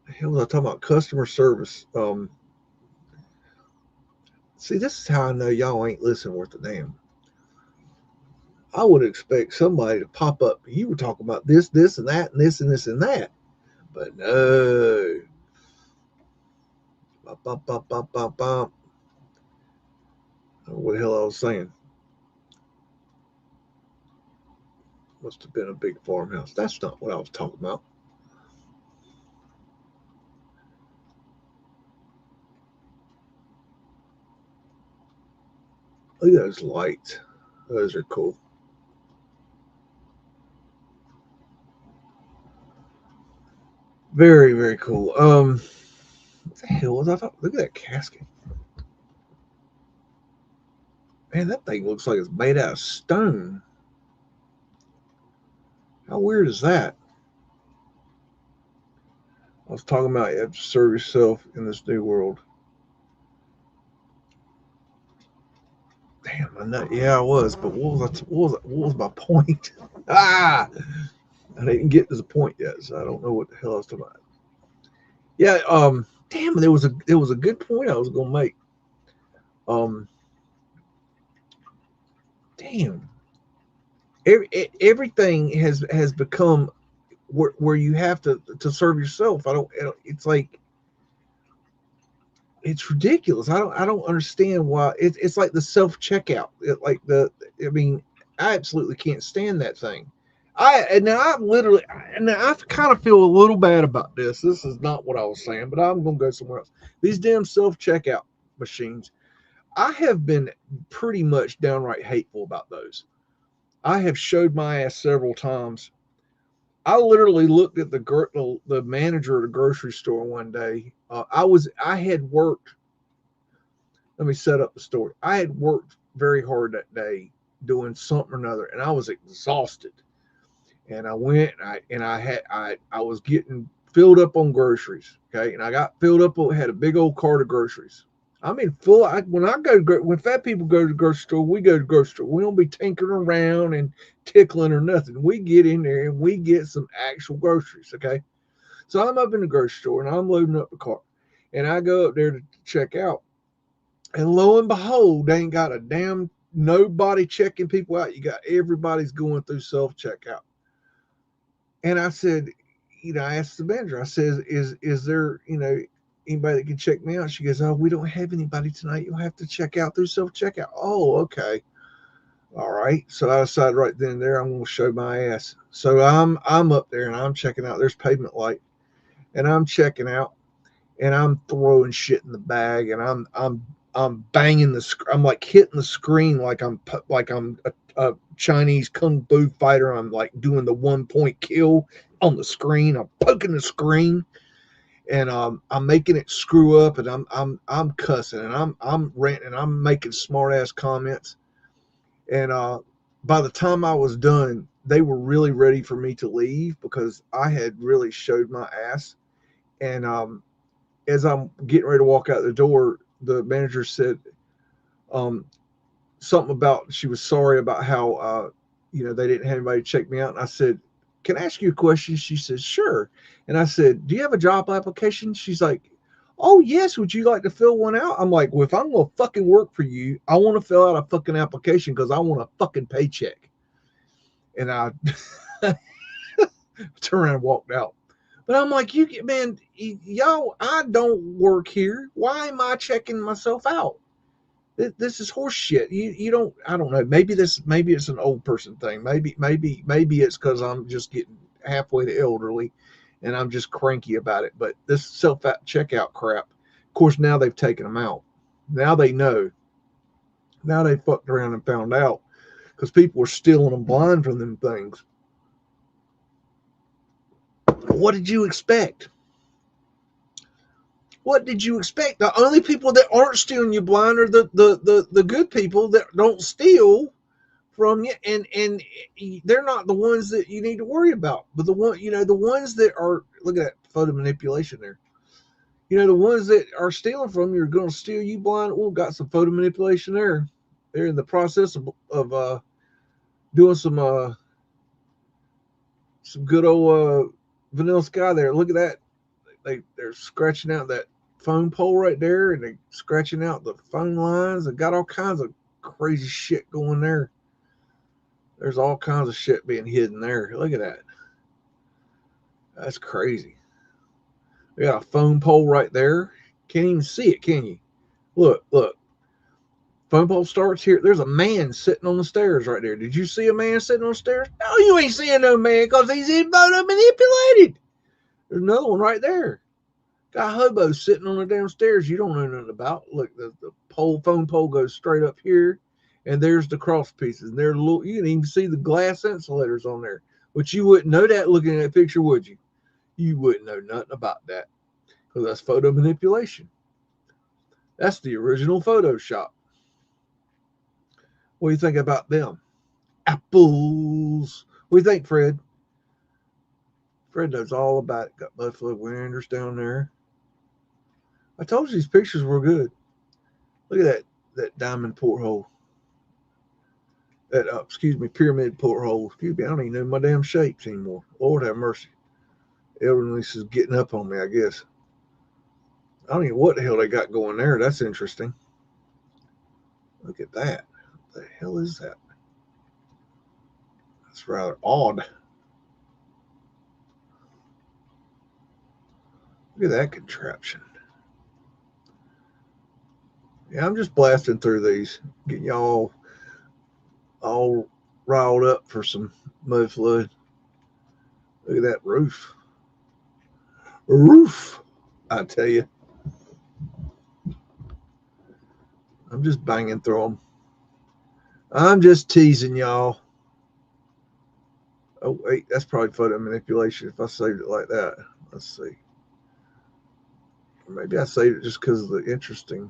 A: The hell was I talking about? Customer service. See, this is how I know y'all ain't listening worth a damn. I would expect somebody to pop up. You were talking about this, this, and that, and this, and this, and that. But no. Bop, bop, bop, bop, bop, bop. What the hell I was saying? Must have been a big farmhouse. That's not what I was talking about. Look at those lights. Those are cool. Very, very cool. What the hell was I talking? Look at that casket. Man, that thing looks like it's made out of stone. How weird is that? I was talking about you have to serve yourself in this new world. Damn, I know. Yeah, I was. But what was my point? I didn't get to the point yet, so I don't know what the hell I was talking about. Yeah. Damn, there was a good point I was gonna make. Um. Damn. Everything has become where you have to serve yourself. I don't. It's like it's ridiculous. I don't understand why it's like the self checkout. Like I mean, I absolutely can't stand that thing. I kind of feel a little bad about this. This is not what I was saying, but I'm gonna go somewhere else. These damn self checkout machines. I have been pretty much downright hateful about those. I have showed my ass several times. I literally looked at the manager at a grocery store one day. I had worked. Let me set up the story. I had worked very hard that day doing something or another, and I was exhausted. And I went I was getting filled up on groceries. Okay, and I got filled up. Had a big old cart of groceries. I mean, when fat people go to the grocery store, we go to the grocery store. We don't be tinkering around and tickling or nothing. We get in there and we get some actual groceries. Okay, so I'm up in the grocery store and I'm loading up the cart, and I go up there to check out, and lo and behold, they ain't got a damn nobody checking people out. You got everybody's going through self checkout. And I said, I asked the manager, I said, is there, anybody that can check me out? She goes, oh, we don't have anybody tonight. You'll have to check out through self checkout. Oh, okay. All right. So I decided right then and there I'm gonna show my ass. So I'm up there and I'm checking out. There's pavement light, and I'm checking out, and I'm throwing shit in the bag, and I'm banging I'm like hitting the screen like I'm a Chinese kung fu fighter. I'm like doing the 1 point kill on the screen. I'm poking the screen, and I'm making it screw up, and I'm cussing, and I'm ranting, and I'm making smart ass comments. And by the time I was done, they were really ready for me to leave because I had really showed my ass. And as I'm getting ready to walk out the door, the manager said um, something about she was sorry about how they didn't have anybody check me out. And I said, "Can I ask you a question?" She said, "Sure." And I said, "Do you have a job application?" She's like, "Oh yes, would you like to fill one out?" I'm like, "Well, if I'm gonna fucking work for you, I want to fill out a fucking application because I want a fucking paycheck." And I turned around and walked out. But I'm like, y'all, I don't work here. Why am I checking myself out? This is horse shit. You don't. I don't know. Maybe it's an old person thing. Maybe it's because I'm just getting halfway to elderly, and I'm just cranky about it. But this self checkout crap. Of course, now they've taken them out. Now they know. Now they fucked around and found out because people were stealing them blind from them things. What did you expect? What did you expect? The only people that aren't stealing you blind are the good people that don't steal from you, and they're not the ones that you need to worry about. But the ones that are, look at that photo manipulation there. The ones that are stealing from you are going to steal you blind. Oh, got some photo manipulation there. They're in the process of doing some good old vanilla sky there. Look at that. They're scratching out that phone pole right there, and they're scratching out the phone lines. They got all kinds of crazy shit going there. There's all kinds of shit being hidden there. Look at that. That's crazy. They got a phone pole right there. Can't even see it, can you? Look. Phone pole starts here. There's a man sitting on the stairs right there. Did you see a man sitting on the stairs? No, you ain't seeing no man because he's in photo manipulated. There's another one right there. Got hobos sitting on the downstairs you don't know nothing about. Look, the phone pole goes straight up here, and there's the cross pieces. And you can even see the glass insulators on there, but you wouldn't know that looking at that picture, would you? You wouldn't know nothing about that because that's photo manipulation. That's the original Photoshop. What do you think about them? Apples. What do you think, Fred? Fred knows all about it. Got Mudflood Winders down there. I told you these pictures were good. Look at that diamond porthole. Excuse me, pyramid porthole. Excuse me, I don't even know my damn shapes anymore. Lord have mercy. Elderliness is getting up on me, I guess. I don't even know what the hell they got going there. That's interesting. Look at that. What the hell is that? That's rather odd. Look at that contraption. Yeah, I'm just blasting through these, getting y'all all riled up for some Mudflood. Look at that roof. Roof, I tell you. I'm just banging through them. I'm just teasing y'all. Oh, wait, that's probably photo manipulation if I saved it like that. Let's see. Or maybe I saved it just because of the interesting.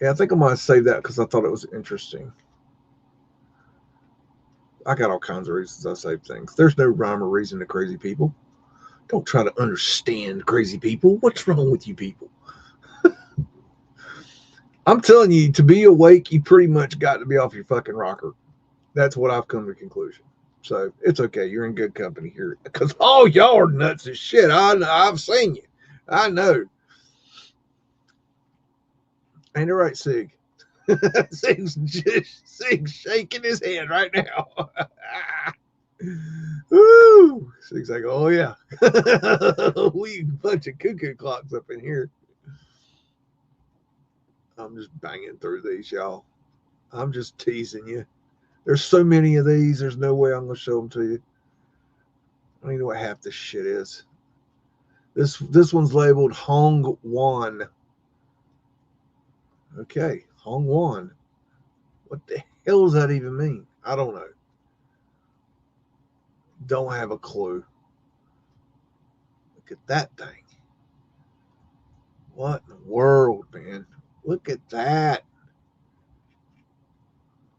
A: Yeah, I think I might save that because I thought it was interesting. I got all kinds of reasons I save things. There's no rhyme or reason to crazy people. Don't try to understand crazy people. What's wrong with you people? I'm telling you, to be awake, you pretty much got to be off your fucking rocker. That's what I've come to the conclusion. So it's okay. You're in good company here. Because all y'all are nuts as shit. I've seen you. I know. Ain't it right, Sig? Sig's shaking his head right now. Woo! Sig's like, oh yeah. We a bunch of cuckoo clocks up in here. I'm just banging through these, y'all. I'm just teasing you. There's so many of these. There's no way I'm gonna show them to you. I don't even know what half this shit is. This one's labeled Hong Wan. Okay, Hong Wan. What the hell does that even mean? I don't know. Don't have a clue. Look at that thing. What in the world, man? Look at that.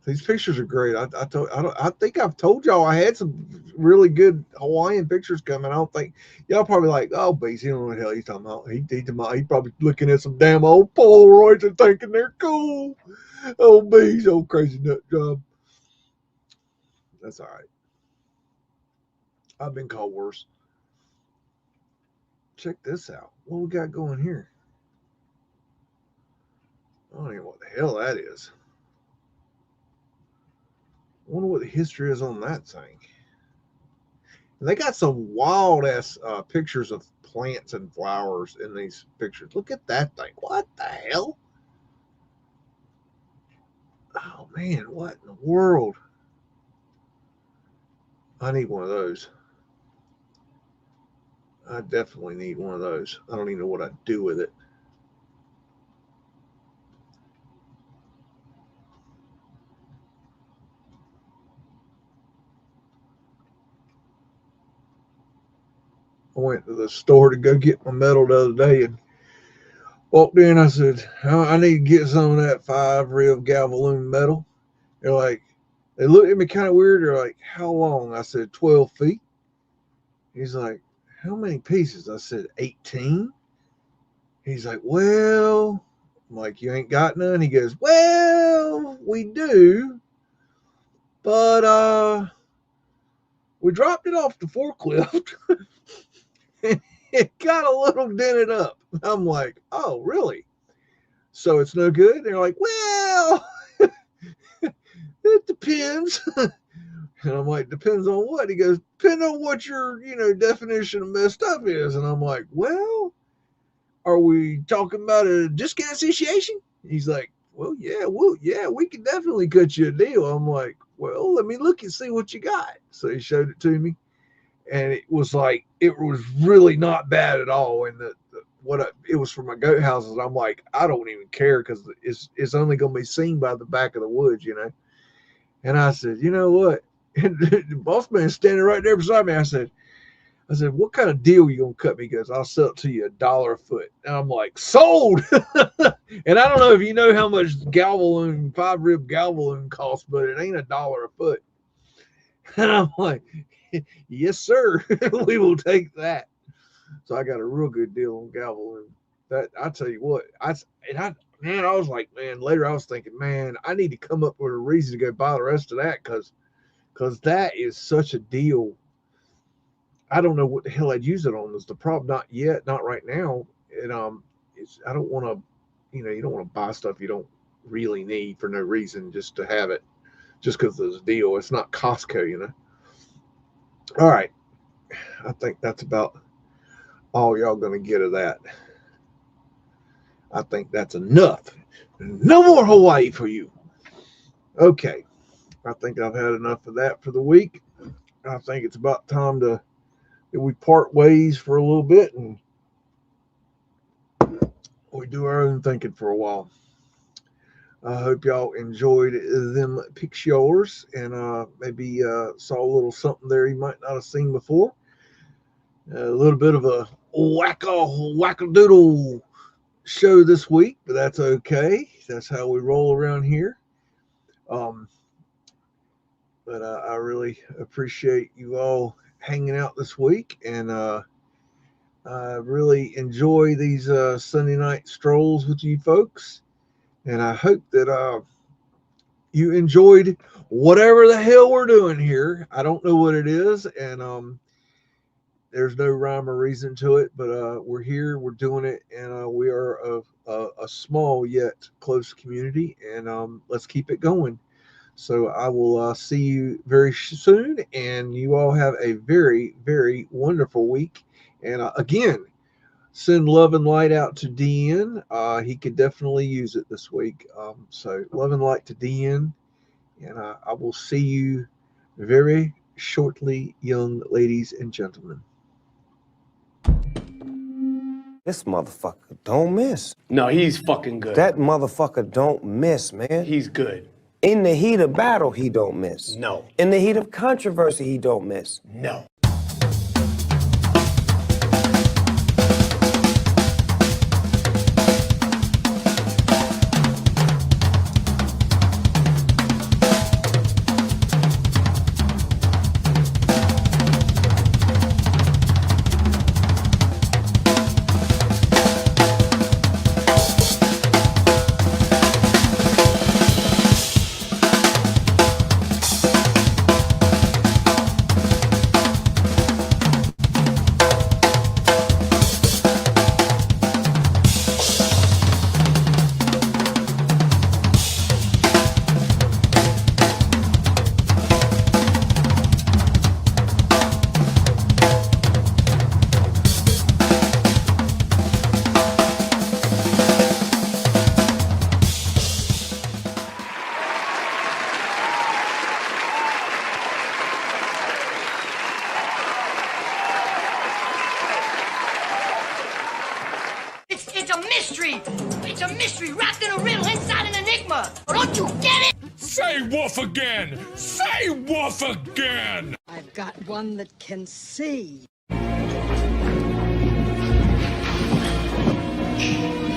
A: These pictures are great. I think I've told y'all I had some really good Hawaiian pictures coming. I don't think y'all probably like, oh, Beags, he don't know what the hell he's talking about. He's probably looking at some damn old Polaroids and thinking they're cool. Oh, Beags, old crazy nut job. That's all right. I've been called worse. Check this out. What we got going here? I don't even know what the hell that is. I wonder what the history is on that thing. And they got some wild ass pictures of plants and flowers in these pictures. Look at that thing. What the hell? Oh man, what in the world? I need one of those. I definitely need one of those. I don't even know what I'd do with it. I went to the store to go get my metal the other day and walked in. I said, I need to get some of that 5 rib galvaloon metal. They're like, they looked at me kind of weird. They're like, how long? I said, 12 feet. He's like, how many pieces? I said, 18. He's like, well, I'm like, you ain't got none? He goes, well, we do, but we dropped it off the forklift and it got a little dented up. I'm like, oh, really? So it's no good? They're like, well, it depends. And I'm like, depends on what? He goes, depends on what your, definition of messed up is. And I'm like, well, are we talking about a discount association? He's like, well, yeah, we can definitely cut you a deal. I'm like, well, let me look and see what you got. So he showed it to me, and it was really not bad at all. And it was for my goat houses. I'm like, I don't even care because it's only going to be seen by the back of the woods, And I said, you know what? And the boss man's standing right there beside me. I said, what kind of deal are you going to cut me? He goes, I'll sell it to you $1 a foot. And I'm like, sold. And I don't know if you know how much 5 rib galvaloon costs, but it ain't $1 a foot. And I'm like, yes, sir. We will take that. So I got a real good deal on galvaloon. That I tell you what, man, I was like, man, later I was thinking, man, I need to come up with a reason to go buy the rest of that because that is such a deal. I don't know what the hell I'd use it on is the problem. Not yet, not right now. And I don't want to, you don't want to buy stuff you don't really need for no reason just to have it, just because there's a deal. It's not Costco. All right, I think that's about all y'all gonna get of that. I think that's enough. No more Hawaii for you. Okay, I think I've had enough of that for the week. I think it's about time that we part ways for a little bit and we do our own thinking for a while. I hope y'all enjoyed them pictures and maybe saw a little something there you might not have seen before. A little bit of a wackadoodle show this week, but that's okay. That's how we roll around here. But I really appreciate you all hanging out this week, and I really enjoy these Sunday night strolls with you folks. And I hope that you enjoyed whatever the hell we're doing here. I don't know what it is, and there's no rhyme or reason to it, but we're here, we're doing it, and we are a small yet close community, and let's keep it going. So I will see you very soon, and you all have a very, very wonderful week. And again, send love and light out to DN. He could definitely use it this week. So love and light to DN, and I will see you very shortly, young ladies and gentlemen.
C: This motherfucker don't miss.
D: No, he's fucking good.
C: That motherfucker don't miss, man.
D: He's good.
C: In the heat of battle, he don't miss.
D: No.
C: In the heat of controversy, he don't miss.
D: No.
E: It's a mystery wrapped in a riddle inside an enigma. Don't you get it?
F: Say woof again! Say woof again!
G: I've got one that can see.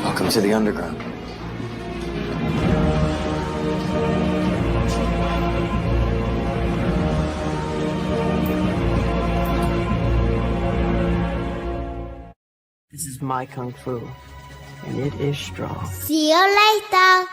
H: Welcome to the underground.
G: This is my kung fu, and it is strong.
I: See you later.